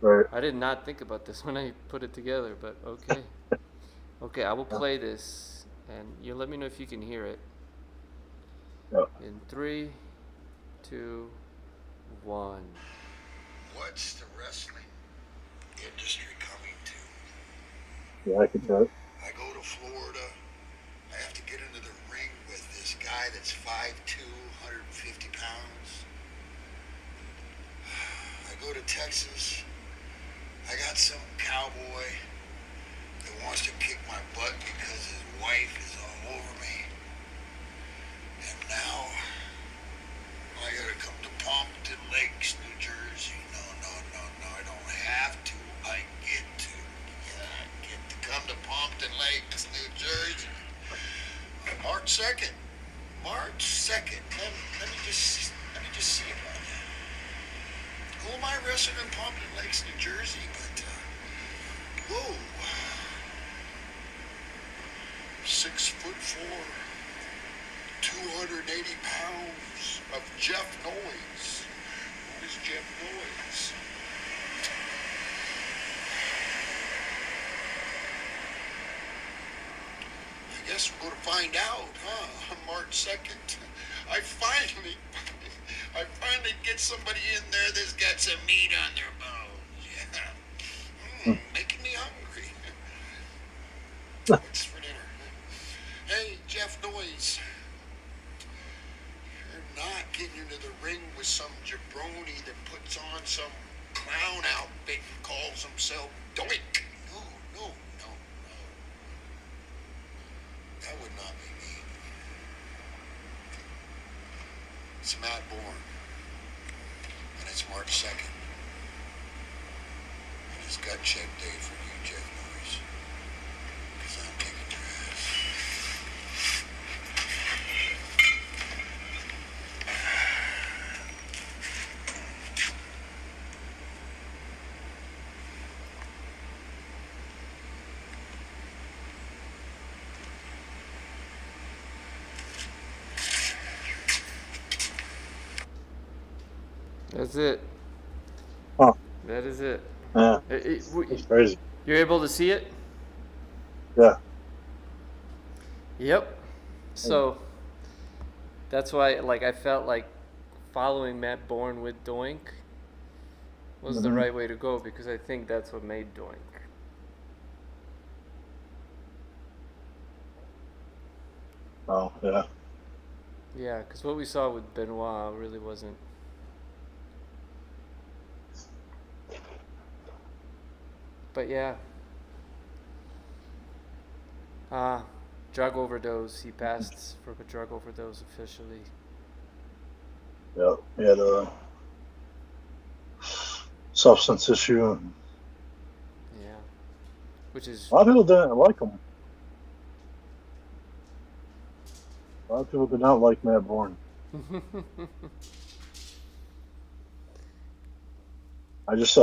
Right. I did not think about this when I put it together, but okay. Okay, I will play this, and you let me know if you can hear it. Yeah. In 3, 2, 1. What's the wrestling industry coming to? Yeah, I can tell it. I go to Florida. I have to get into the ring with this guy that's 5'2", 150 pounds. I go to Texas. I got some cowboy that wants to kick my butt because his wife is all over me. And now I gotta come to Pompton Lakes, New Jersey. No, I don't have to. I get to. Yeah, I get to come to Pompton Lakes, New Jersey. March 2nd. March 2nd. Let me just see about that. Who am I wrestling in Pompton Lakes, New Jersey? But, whoa. 6'4", 280 pounds of Jeff Noyes. Who is Jeff Noyes? I guess we're going to find out, huh? On March 2nd. I finally get somebody in there that's got some meat on their bones. Yeah. Making me hungry. What's for dinner? Hey, Jeff Noyes. You're not getting into the ring with some jabroni that puts on some clown outfit and calls himself Doink. No. That would not be me. March 2nd. And it's gut check day for you, Jeff Noyes. Because I'm kicking your ass. That's it. Huh. That is it. Yeah. It's crazy. You're able to see it? Yeah. Yep. So that's why, like, I felt like following Matt Bourne with Doink was the right way to go, because I think that's what made Doink. Oh, yeah. Yeah, because what we saw with Benoit really wasn't. But yeah. Drug overdose. He passed from a drug overdose officially. Yeah. He had a substance issue. Yeah. Which is. A lot of people didn't like him. A lot of people did not like Matt Bourne. I just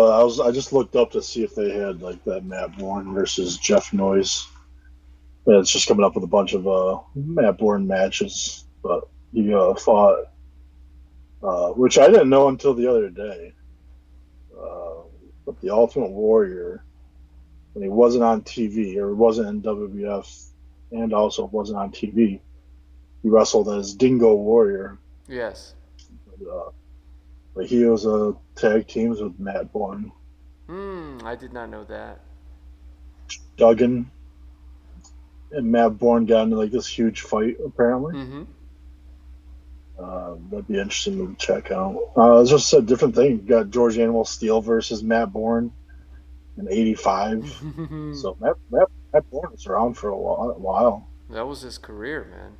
looked up to see if they had like that Matt Bourne versus Jeff Noyes. Yeah, it's just coming up with a bunch of Matt Bourne matches, but he fought, which I didn't know until the other day. But the Ultimate Warrior, when he wasn't on TV or wasn't in WWF, and also wasn't on TV, he wrestled as Dingo Warrior. Yes. But he was a tag teams with Matt Bourne. I did not know that. Duggan and Matt Bourne got into like this huge fight apparently. Mm-hmm. That'd be interesting to check out. It's just a different thing. You got George Animal Steel versus Matt Bourne in '85. So Matt Bourne was around for a while. That was his career, man.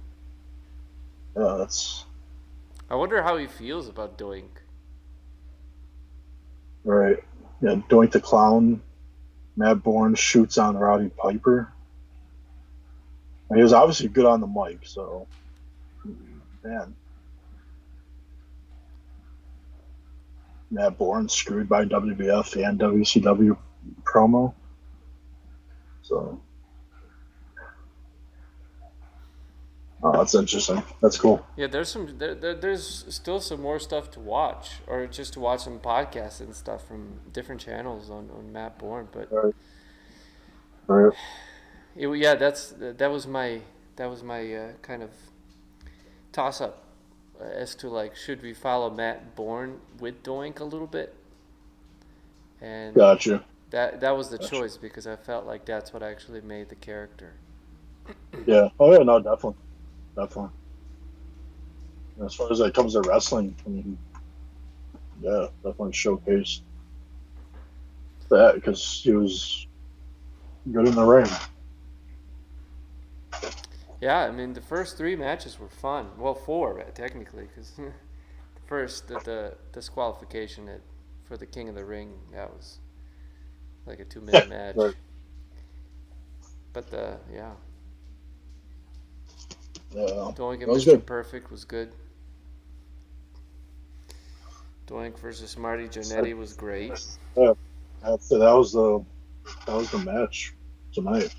Yeah, that's I wonder how he feels about Doink. right. Yeah, Doink the Clown. Matt Bourne shoots on Roddy Piper. And he was obviously good on the mic, so man. Matt Bourne screwed by WWF and WCW promo. So, that's interesting. That's cool. Yeah, there's still some more stuff to watch, or just to watch some podcasts and stuff from different channels on Matt Bourne. But Right. Yeah, that was my kind of toss up as to like, should we follow Matt Bourne with Doink a little bit? And Gotcha. that was the choice, because I felt like that's what actually made the character. Yeah. Oh yeah. No, definitely. As far as it comes to wrestling, I mean, yeah, definitely showcased that because he was good in the ring. Yeah, I mean, the first 3 matches were fun. Well, 4 technically, because the first, the disqualification for the King of the Ring, that was like a 2-minute match. Right. But yeah. Doink and was Mr.Perfect was good. Doink versus Marty Jannetty was great. Yeah, that was the match tonight.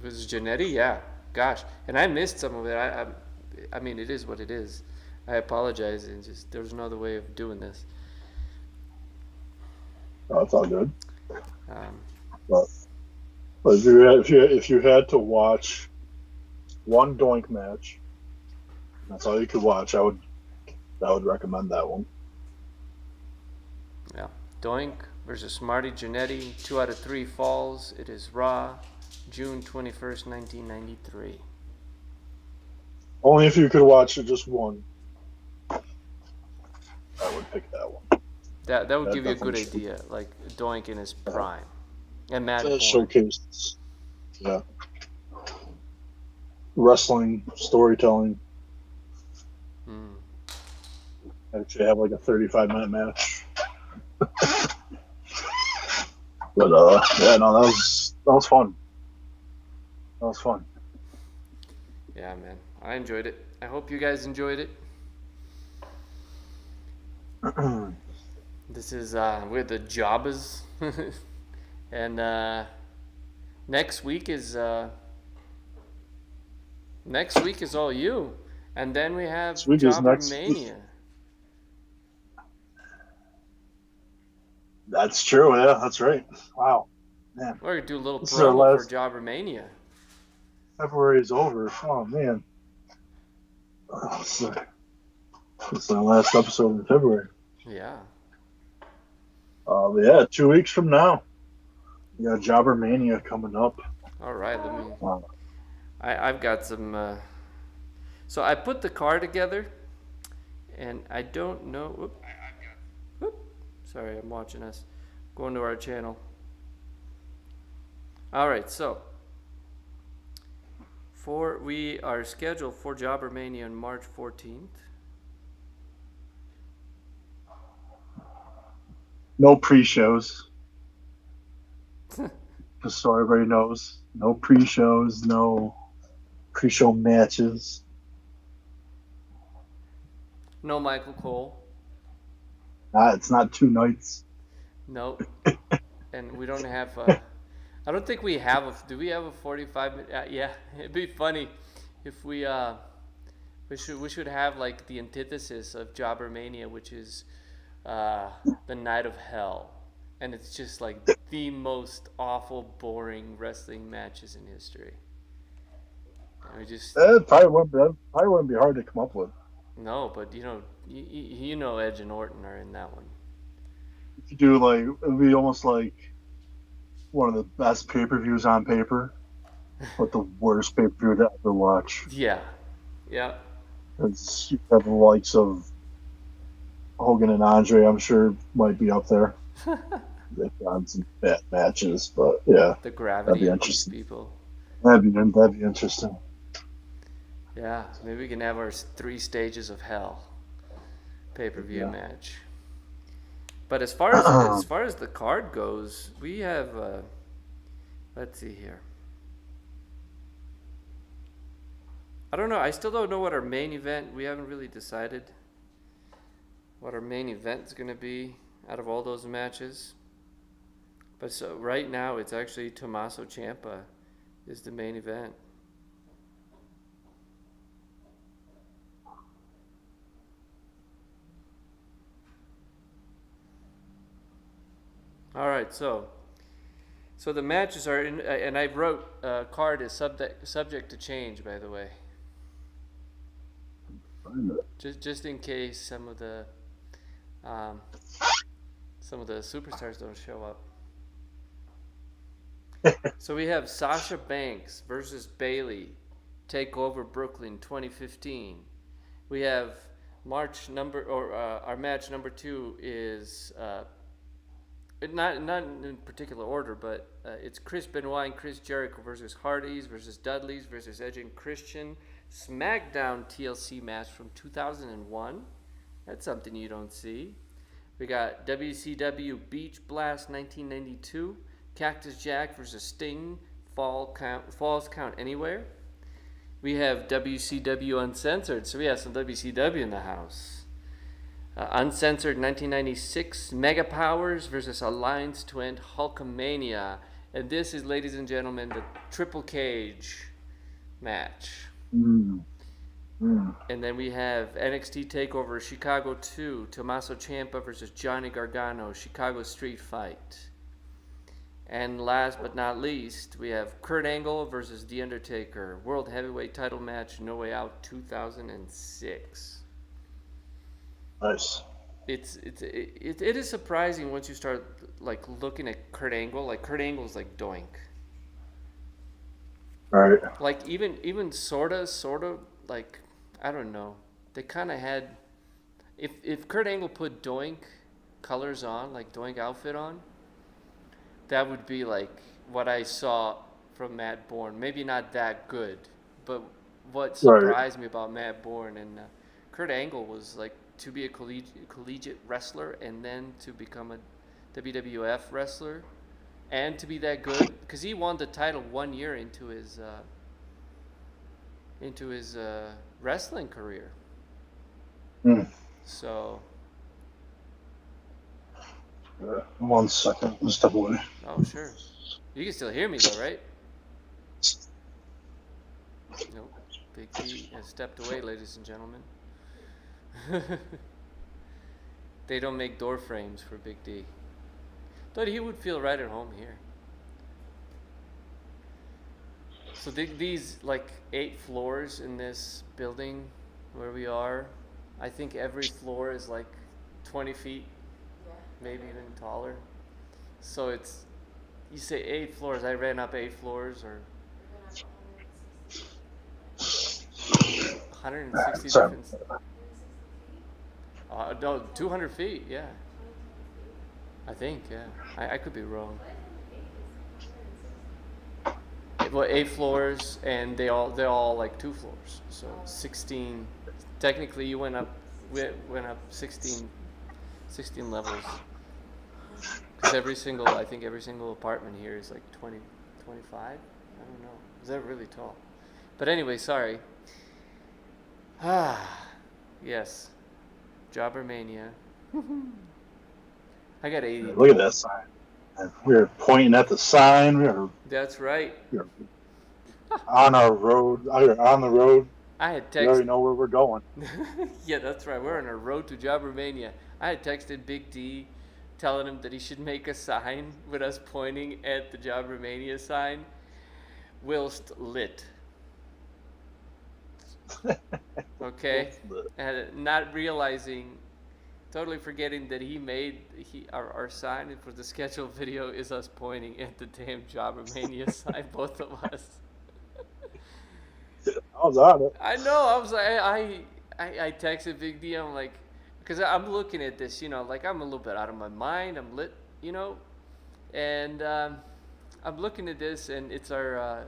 Was Jannetty? Yeah. Gosh, and I missed some of it. I mean, it is what it is. I apologize, and just there's no other way of doing this. Oh, it's all good. But if you had to watch one Doink match, that's all you could watch, I would recommend that one. Yeah, Doink versus Marty Jannetty, 2 out of 3 falls. It is Raw, June 21st, 1993. Only if you could watch it just one, I would pick that one. That would give you a good idea, like Doink in his prime, and Matt Bourne. Showcased, yeah, wrestling storytelling. Actually, have like a 35-minute match. But yeah, no, that was fun. That was fun. Yeah, man. I enjoyed it. I hope you guys enjoyed it. This is we're the Jawbers. And next week is all you. And then we have Next week is next week. Jobbermania. That's true. Yeah, that's right. Wow, man. We're gonna do a little This is our promo for last- Jobbermania. February is over. Oh man. It's our last episode in February. Yeah. Yeah, 2 weeks from now. We got Jobbermania coming up. All right. Let me. Wow. I've got some. So I put the card together, and I don't know. Whoop. Sorry, I'm watching us. Going to our channel. All right, so we are scheduled for Jobbermania on March 14th. No pre-shows. Just so everybody knows. No pre-shows, no pre-show matches. No Michael Cole. It's not 2 nights. No. And we don't have. I don't think we have. Do we have a 45-minute? Yeah, it'd be funny if we. We should have like the antithesis of Jobbermania, which is the Night of Hell, and it's just like the most awful, boring wrestling matches in history. And we just That probably wouldn't be hard to come up with. no, but you know Edge and Orton are in that one. If you do like, it would be almost like one of the best pay-per-views on paper, but the worst pay-per-view to ever watch. Yeah. You have the likes of Hogan and Andre, I'm sure, might be up there. They've done some bad matches, but yeah, The gravity That'd be of these interesting. people. that'd be interesting. Yeah, maybe we can have our 3 stages of hell pay-per-view Yeah. match. But as far as the card goes, we have let's see here. I don't know. I still don't know what our main event. We haven't really decided what our main event is going to be out of all those matches. But so right now it's actually Tommaso Ciampa is the main event. All right, so the matches are in, and I wrote card is subject to change, by the way, just in case some of the superstars don't show up. So we have Sasha Banks versus Bayley, Takeover Brooklyn 2015. We have our match number 2 is. Not in particular order, but it's Chirs Benoit and Chris Jericho versus Hardys versus Dudleys versus Edge and Christian. Smackdown TLC match from 2001. That's something you don't see. We got WCW Beach Blast 1992. Cactus Jack versus Sting. Falls Count Anywhere. We have WCW Uncensored. So we have some WCW in the house. Uncensored 1996 Mega Powers versus Alliance to End Hulkamania. And this is, ladies and gentlemen, the Triple Cage match. And then we have NXT TakeOver Chicago 2, Tommaso Ciampa versus Johnny Gargano, Chicago Street Fight. And last but not least, we have Kurt Angle versus The Undertaker, World Heavyweight Title match, No Way Out 2006. Nice. It is surprising once you start like looking at Kurt Angle. Like Kurt Angle's like Doink. Right. Like even sort of like I don't know. They kind of had if Kurt Angle put Doink colors on, like Doink outfit on, that would be like what I saw from Matt Bourne. Maybe not that good, but what surprised me about Matt Bourne and Kurt Angle was like to be a collegiate wrestler and then to become a WWF wrestler and to be that good, because he won the title 1 year into his wrestling career. So 1 second, let's step away. oh sure, you can still hear me though, right? Nope. Big D has stepped away, ladies and gentlemen. They don't make door frames for Big D. Thought he would feel right at home here. So these like 8 floors in this building where we are, I think every floor is like 20 feet, maybe even taller. So it's, you say 8 floors, I ran up 8 floors, or 160 different. No, 200 feet, yeah. I think, yeah. I could be wrong. Well, 8 floors, and they're all like 2 floors, so 16. Technically, you went up 16 levels. Because every single apartment here is like 20, 25. I don't know. Is that really tall? But anyway, sorry. Yes. Jobbermania. I got 80. Look at that sign. We're pointing at the sign. That's right. We're on our road. On the road. I had texted. We already know where we're going. Yeah, that's right. We're on a road to Jobbermania. I had texted Big D, telling him that he should make a sign with us pointing at the Jobbermania sign, whilst lit. Okay, and not realizing, totally forgetting that he made our sign for the scheduled video is us pointing at the damn Jobbermania sign, both of us. I was on it. I know. I was like, I texted Big D. I'm like, because I'm looking at this, like I'm a little bit out of my mind. I'm lit, and I'm looking at this, and it's our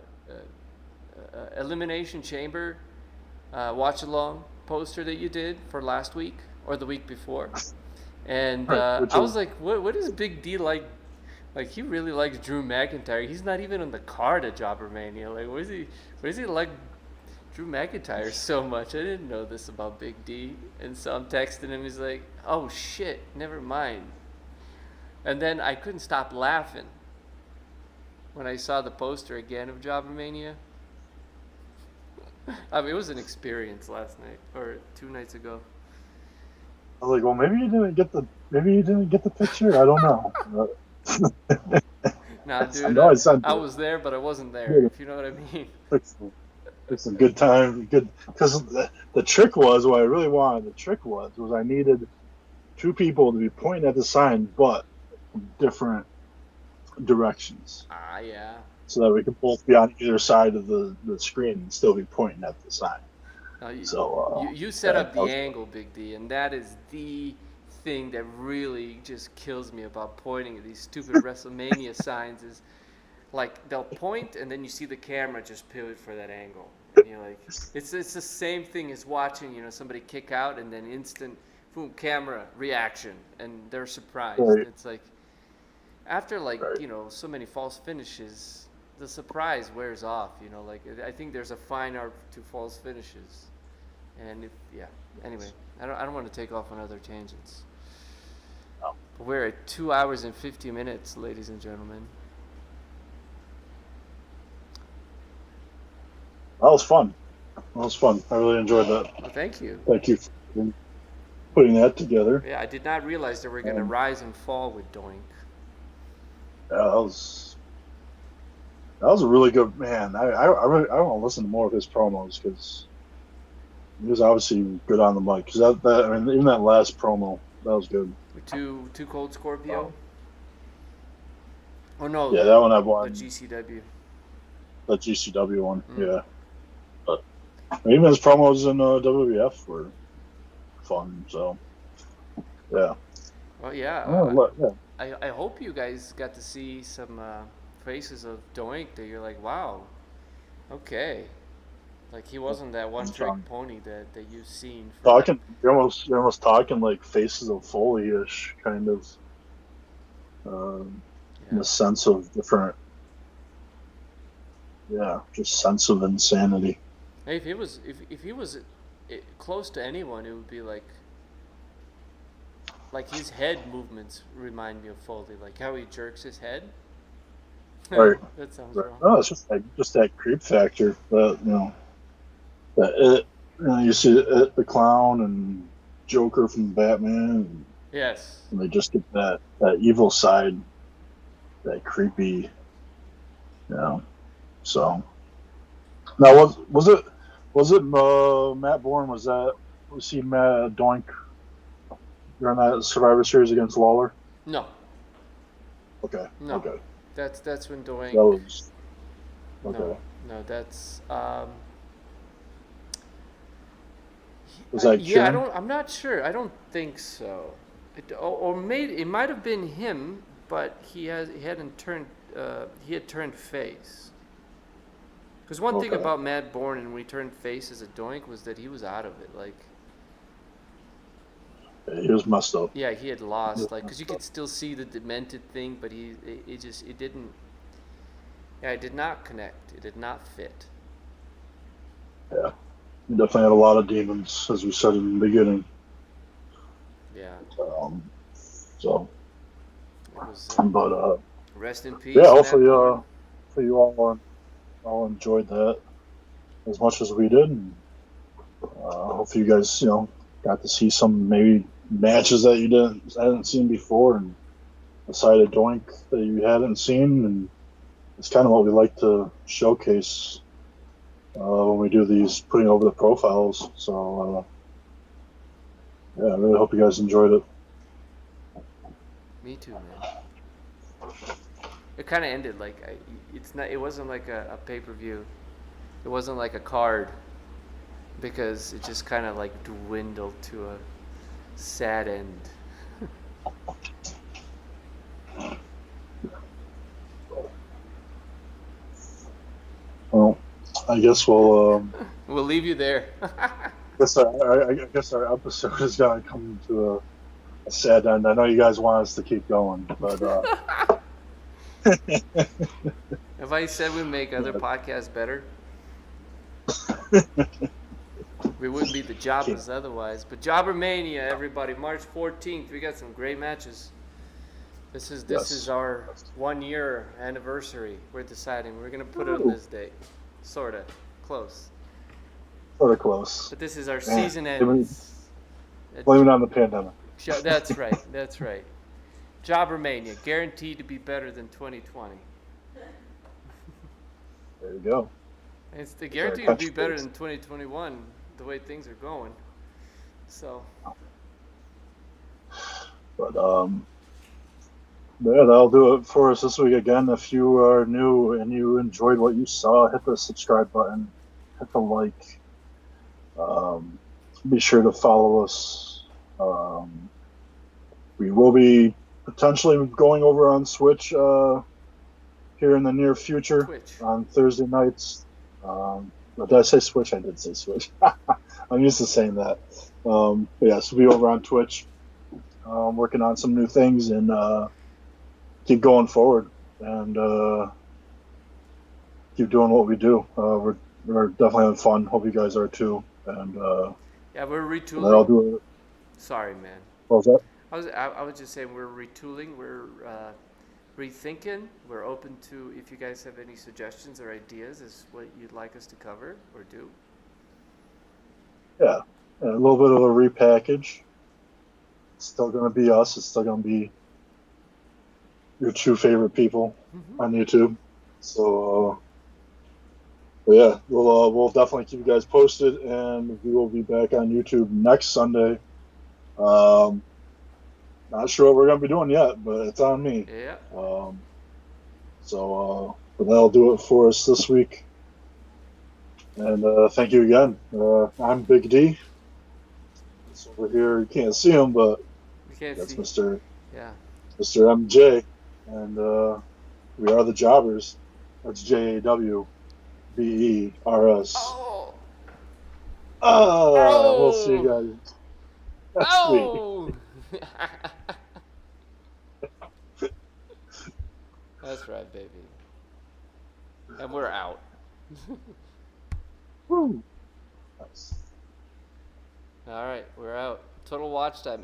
Elimination Chamber watch along poster that you did for last week or the week before, and I was like, what is Big D like? Like, he really likes Drew McIntyre. He's not even on the card at Jobbermania. Like, what is he like Drew McIntyre so much? I didn't know this about Big D. And so I'm texting him. He's like, oh shit, never mind. And then I couldn't stop laughing when I saw the poster again of Jobbermania. I mean, it was an experience last night or 2 nights ago. I was like, well, maybe you didn't get the picture. I don't know. Nah, dude, I was there, but I wasn't there. If you know what I mean. It's a good time. Good, because the trick was what I really wanted. The trick was I needed 2 people to be pointing at the sign, but from different directions. Yeah. So that we could both be on either side of the screen and still be pointing at the sign. You set up the angle, Big D, and that is the thing that really just kills me about pointing at these stupid WrestleMania signs is, like, they'll point and then you see the camera just pivot for that angle, and you're like, it's the same thing as watching somebody kick out and then instant boom, camera reaction and they're surprised. Right. It's like after so many false finishes, the surprise wears off. Like, I think there's a fine art to false finishes, and anyway, I don't want to take off on other tangents. But we're at 2 hours and 50 minutes, ladies and gentlemen. That was fun. I really enjoyed that. Well, thank you. Thank you for putting that together. Yeah, I did not realize that we're going to rise and fall with Doink. Yeah, that was a really good, man. I want to listen to more of his promos because he was obviously good on the mic. Because even that last promo, that was good. Too Cold Scorpio? Oh no. Yeah, that one I won. The GCW. The GCW one, yeah. But even his promos in WWF were fun. So, yeah. Well, yeah. I hope you guys got to see some faces of Doink that you're like, wow, okay. Like he wasn't that one-trick pony that you've seen. You're almost talking like Faces of Foley-ish kind of, in the sense of different. Yeah, just sense of insanity. Hey, if he was close to anyone, it would be like his head movements remind me of Foley, like how he jerks his head. Right. That sounds wrong. No, it's just that creep factor. But you see the Clown and Joker from Batman. Yes. And they just get that evil side, that creepy. So now was it Matt Bourne? Was he Matt Doink during that Survivor Series against Lawler? No. Okay. No. Okay. That's when Doink. That was. Okay. No, that's. Was that? Yeah, I'm not sure. I don't think so. Or maybe it might have been him, but he had turned face. Because one thing about Matt Bourne and when he turned face as a Doink was that he was out of it. Like. Yeah, he was messed up. Yeah, he had lost. Like, because you could still see the demented thing, but it didn't. Yeah, it did not connect. It did not fit. Yeah, he definitely had a lot of demons, as we said in the beginning. Yeah. So. It was, but rest in peace. Yeah, hopefully you all enjoyed that as much as we did. And, hopefully you guys got to see some maybe matches that you hadn't seen before, and a side of Doink that you hadn't seen, and it's kind of what we like to showcase when we do these putting over the profiles. So yeah, I really hope you guys enjoyed it. Me too, man. It kind of ended like it wasn't like a pay-per-view. It wasn't like a card, because it just kind of like dwindled to a sad end. Well, I guess we'll leave you there. I guess our episode is gonna come to a sad end. I know you guys want us to keep going, but Have I said we make other podcasts better? We wouldn't be the Jawbers otherwise. But Jobbermania, everybody, March 14th. We got some great matches. This is our 1 year anniversary. We're deciding we're gonna put it on this date. Sorta close. Sort of close. But this is our season end. Blame it on the pandemic. That's right. That's right. Jobbermania, guaranteed to be better than 2020. There you go. It's the guarantee to be better than 2021, the way things are going. So. But yeah, that'll do it for us this week. Again, if you are new and you enjoyed what you saw, hit the subscribe button, hit the like. Be sure to follow us. We will be potentially going over on Switch here in the near future. Twitch. On Thursday nights. Did I say Switch? I did say Switch. I'm used to saying that. But yeah, so we'll be over on Twitch, working on some new things, and keep going forward, and keep doing what we do. We're definitely having fun. Hope you guys are too. And yeah, we're retooling. I'll do it. Sorry, man. What was that? I was just saying we're retooling. We're rethinking. We're open to if you guys have any suggestions or ideas as what you'd like us to cover or do. Yeah, a little bit of a repackage. It's still going to be us. It's still going to be your two favorite people on YouTube. So, yeah, we'll definitely keep you guys posted, and we will be back on YouTube next Sunday. Not sure what we're going to be doing yet, but it's on me. Yeah. But that'll do it for us this week. And thank you again. I'm Big D. It's over here, you can't see him, but that's Mr. MJ. And we are the Jawbers. That's JAWBERS. Oh. We'll see you guys next week. Oh! That's right, baby. And we're out. Woo. Nice. All right, we're out. Total watch time.